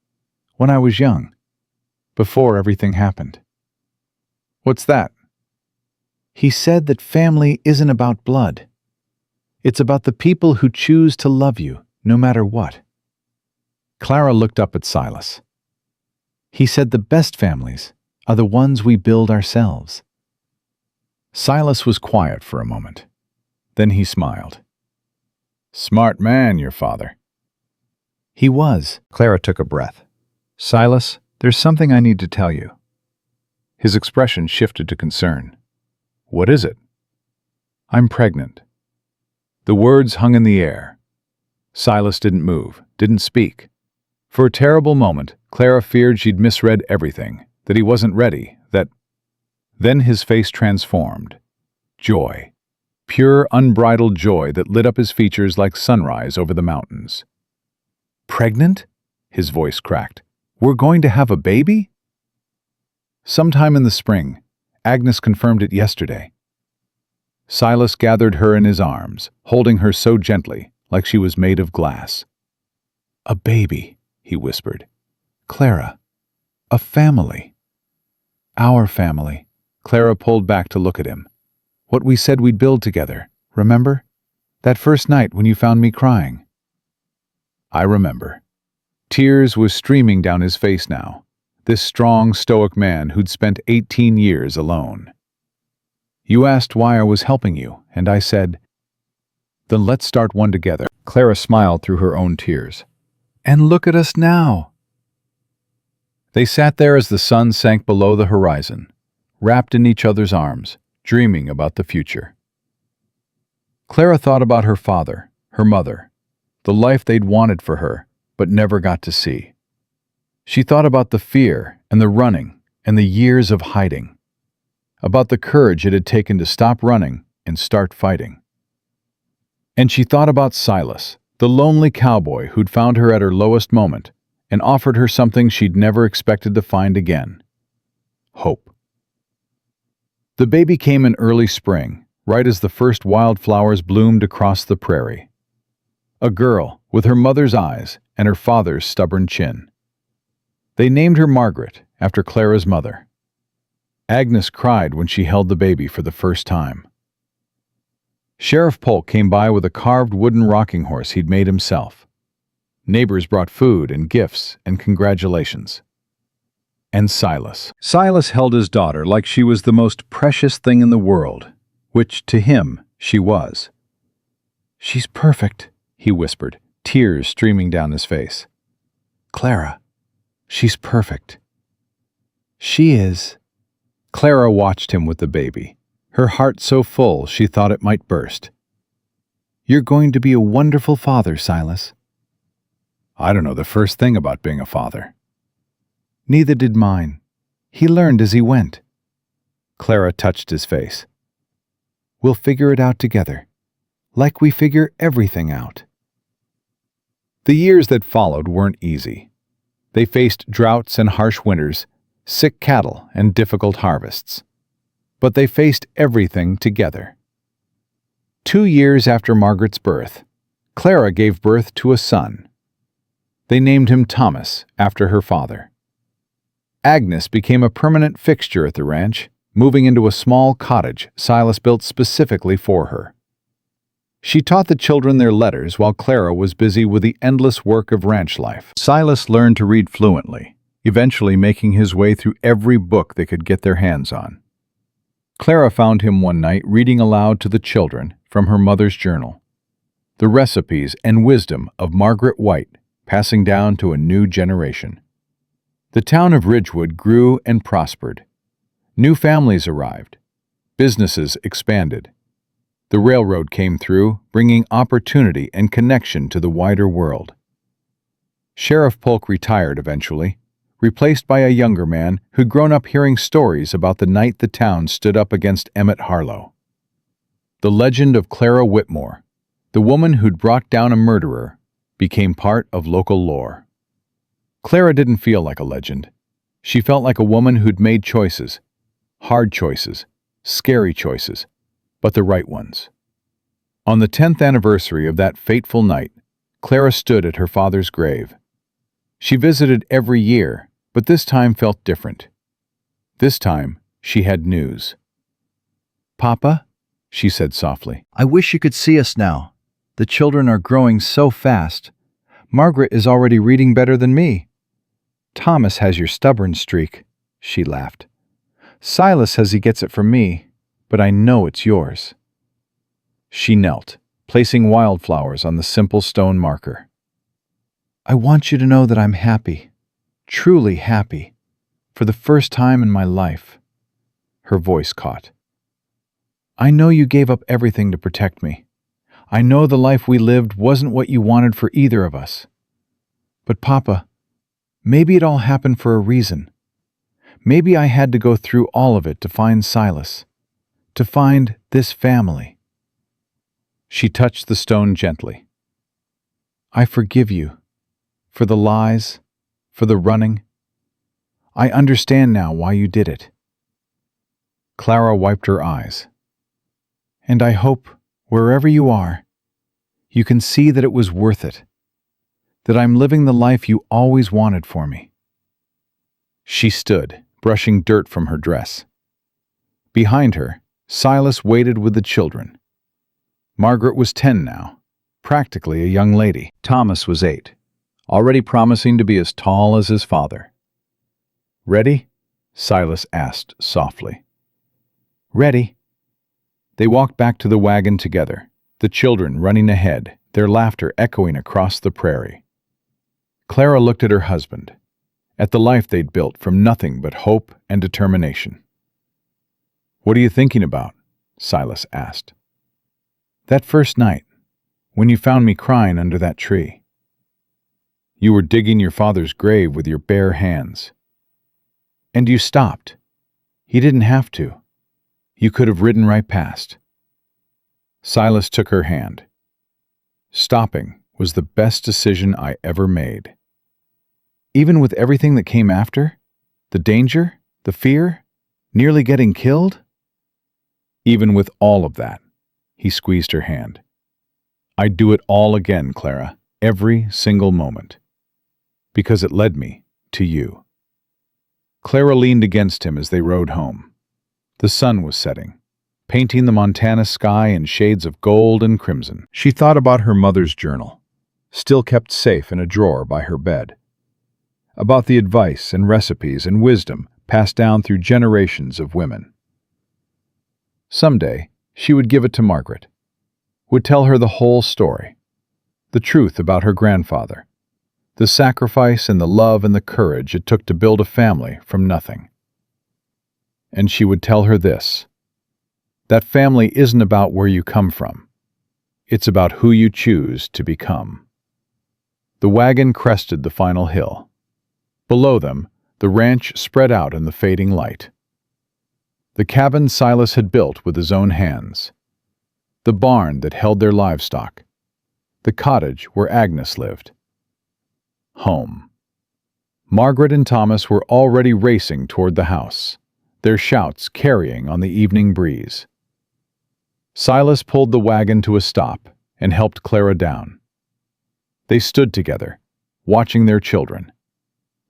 when I was young, before everything happened. What's that? He said that family isn't about blood. It's about the people who choose to love you, no matter what. Clara looked up at Silas. He said the best families are the ones we build ourselves. Silas was quiet for a moment. Then he smiled. Smart man, your father. He was. Clara took a breath. Silas, there's something I need to tell you. His expression shifted to concern. What is it? I'm pregnant. The words hung in the air. Silas didn't move, didn't speak. For a terrible moment, Clara feared she'd misread everything, that he wasn't ready, that... Then his face transformed. Joy. Pure, unbridled joy that lit up his features like sunrise over the mountains. Pregnant? His voice cracked. We're going to have a baby? Sometime in the spring. Agnes confirmed it yesterday. Silas gathered her in his arms, holding her so gently, like she was made of glass. A baby, he whispered. Clara, a family. Our family. Clara pulled back to look at him. What we said we'd build together, remember? That first night when you found me crying. I remember. Tears were streaming down his face now, this strong, stoic man who'd spent 18 years alone. You asked why I was helping you, and I said, then let's start one together. Clara smiled through her own tears. And look at us now. They sat there as the sun sank below the horizon, wrapped in each other's arms, dreaming about the future. Clara thought about her father, her mother, the life they'd wanted for her, but never got to see. She thought about the fear and the running and the years of hiding, about the courage it had taken to stop running and start fighting. And she thought about Silas, the lonely cowboy who'd found her at her lowest moment and offered her something she'd never expected to find again: hope. The baby came in early spring, right as the first wildflowers bloomed across the prairie. A girl with her mother's eyes and her father's stubborn chin. They named her Margaret, after Clara's mother. Agnes cried when she held the baby for the first time. Sheriff Polk came by with a carved wooden rocking horse he'd made himself. Neighbors brought food and gifts and congratulations. And Silas. Silas held his daughter like she was the most precious thing in the world, which, to him, she was. She's perfect, he whispered, tears streaming down his face. Clara, she's perfect. She is. Clara watched him with the baby, her heart so full she thought it might burst. You're going to be a wonderful father, Silas. I don't know the first thing about being a father. Neither did mine. He learned as he went. Clara touched his face. We'll figure it out together, like we figure everything out. The years that followed weren't easy. They faced droughts and harsh winters, sick cattle and difficult harvests. But they faced everything together. 2 years after Margaret's birth, Clara gave birth to a son. They named him Thomas, after her father. Agnes became a permanent fixture at the ranch, moving into a small cottage Silas built specifically for her. She taught the children their letters while Clara was busy with the endless work of ranch life. Silas learned to read fluently, eventually making his way through every book they could get their hands on. Clara found him one night reading aloud to the children from her mother's journal, the recipes and wisdom of Margaret White passing down to a new generation. The town of Ridgewood grew and prospered. New families arrived. Businesses expanded. The railroad came through, bringing opportunity and connection to the wider world. Sheriff Polk retired eventually, replaced by a younger man who'd grown up hearing stories about the night the town stood up against Emmett Harlow. The legend of Clara Whitmore, the woman who'd brought down a murderer, became part of local lore. Clara didn't feel like a legend. She felt like a woman who'd made choices, hard choices, scary choices, but the right ones. On the 10th anniversary of that fateful night, Clara stood at her father's grave. She visited every year, but this time felt different. This time, she had news. "Papa," She said softly. "I wish you could see us now. The children are growing so fast. Margaret is already reading better than me. Thomas has your stubborn streak," she laughed. "Silas says he gets it from me, but I know it's yours." She knelt, placing wildflowers on the simple stone marker. "I want you to know that I'm happy, truly happy, for the first time in my life." Her voice caught. "I know you gave up everything to protect me. I know the life we lived wasn't what you wanted for either of us. But Papa, maybe it all happened for a reason. Maybe I had to go through all of it to find Silas, to find this family." She touched the stone gently. "I forgive you, for the lies, for the running. I understand now why you did it." Clara wiped her eyes. "And I hope, wherever you are, you can see that it was worth it, that I'm living the life you always wanted for me." She stood, brushing dirt from her dress. Behind her, Silas waited with the children. Margaret was 10 now, practically a young lady. Thomas was 8, already promising to be as tall as his father. "Ready?" Silas asked softly. "Ready." They walked back to the wagon together, the children running ahead, their laughter echoing across the prairie. Clara looked at her husband, at the life they'd built from nothing but hope and determination. "What are you thinking about?" Silas asked. "That first night, when you found me crying under that tree." "You were digging your father's grave with your bare hands." "And you stopped. He didn't have to. You could have ridden right past." Silas took her hand. "Stopping was the best decision I ever made." "Even with everything that came after? The danger? The fear? Nearly getting killed?" "Even with all of that," he squeezed her hand. "I'd do it all again, Clara, every single moment. Because it led me to you." Clara leaned against him as they rode home. The sun was setting, painting the Montana sky in shades of gold and crimson. She thought about her mother's journal, still kept safe in a drawer by her bed. About the advice and recipes and wisdom passed down through generations of women. Someday, she would give it to Margaret, would tell her the whole story, the truth about her grandfather, the sacrifice and the love and the courage it took to build a family from nothing. And she would tell her this: that family isn't about where you come from. It's about who you choose to become. The wagon crested the final hill. Below them, the ranch spread out in the fading light. The cabin Silas had built with his own hands. The barn that held their livestock. The cottage where Agnes lived. Home. Margaret and Thomas were already racing toward the house, their shouts carrying on the evening breeze. Silas pulled the wagon to a stop and helped Clara down. They stood together, watching their children,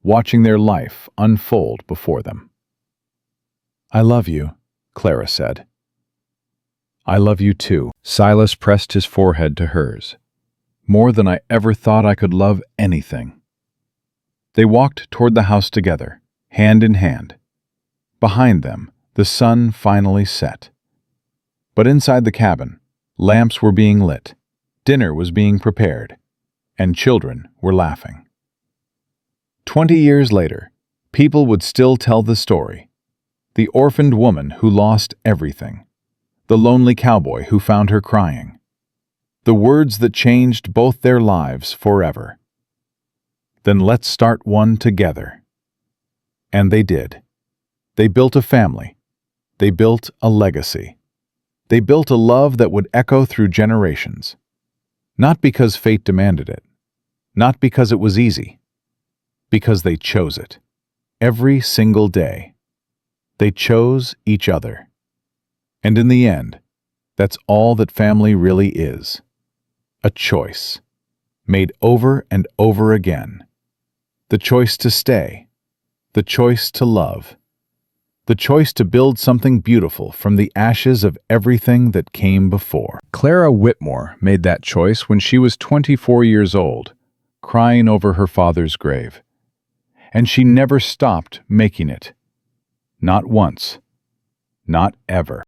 watching their life unfold before them. "I love you," Clara said. "I love you too." Silas pressed his forehead to hers. "More than I ever thought I could love anything." They walked toward the house together, hand in hand. Behind them, the sun finally set. But inside the cabin, lamps were being lit, dinner was being prepared, and children were laughing. 20 years later, people would still tell the story. The orphaned woman who lost everything. The lonely cowboy who found her crying. The words that changed both their lives forever. Then let's start one together. And they did. They built a family. They built a legacy. They built a love that would echo through generations. Not because fate demanded it. Not because it was easy. Because they chose it. Every single day. They chose each other. And in the end, that's all that family really is. A choice. made over and over again. The choice to stay, the choice to love, the choice to build something beautiful from the ashes of everything that came before. Clara Whitmore made that choice when she was 24 years old, crying over her father's grave. And she never stopped making it. Not once. Not ever.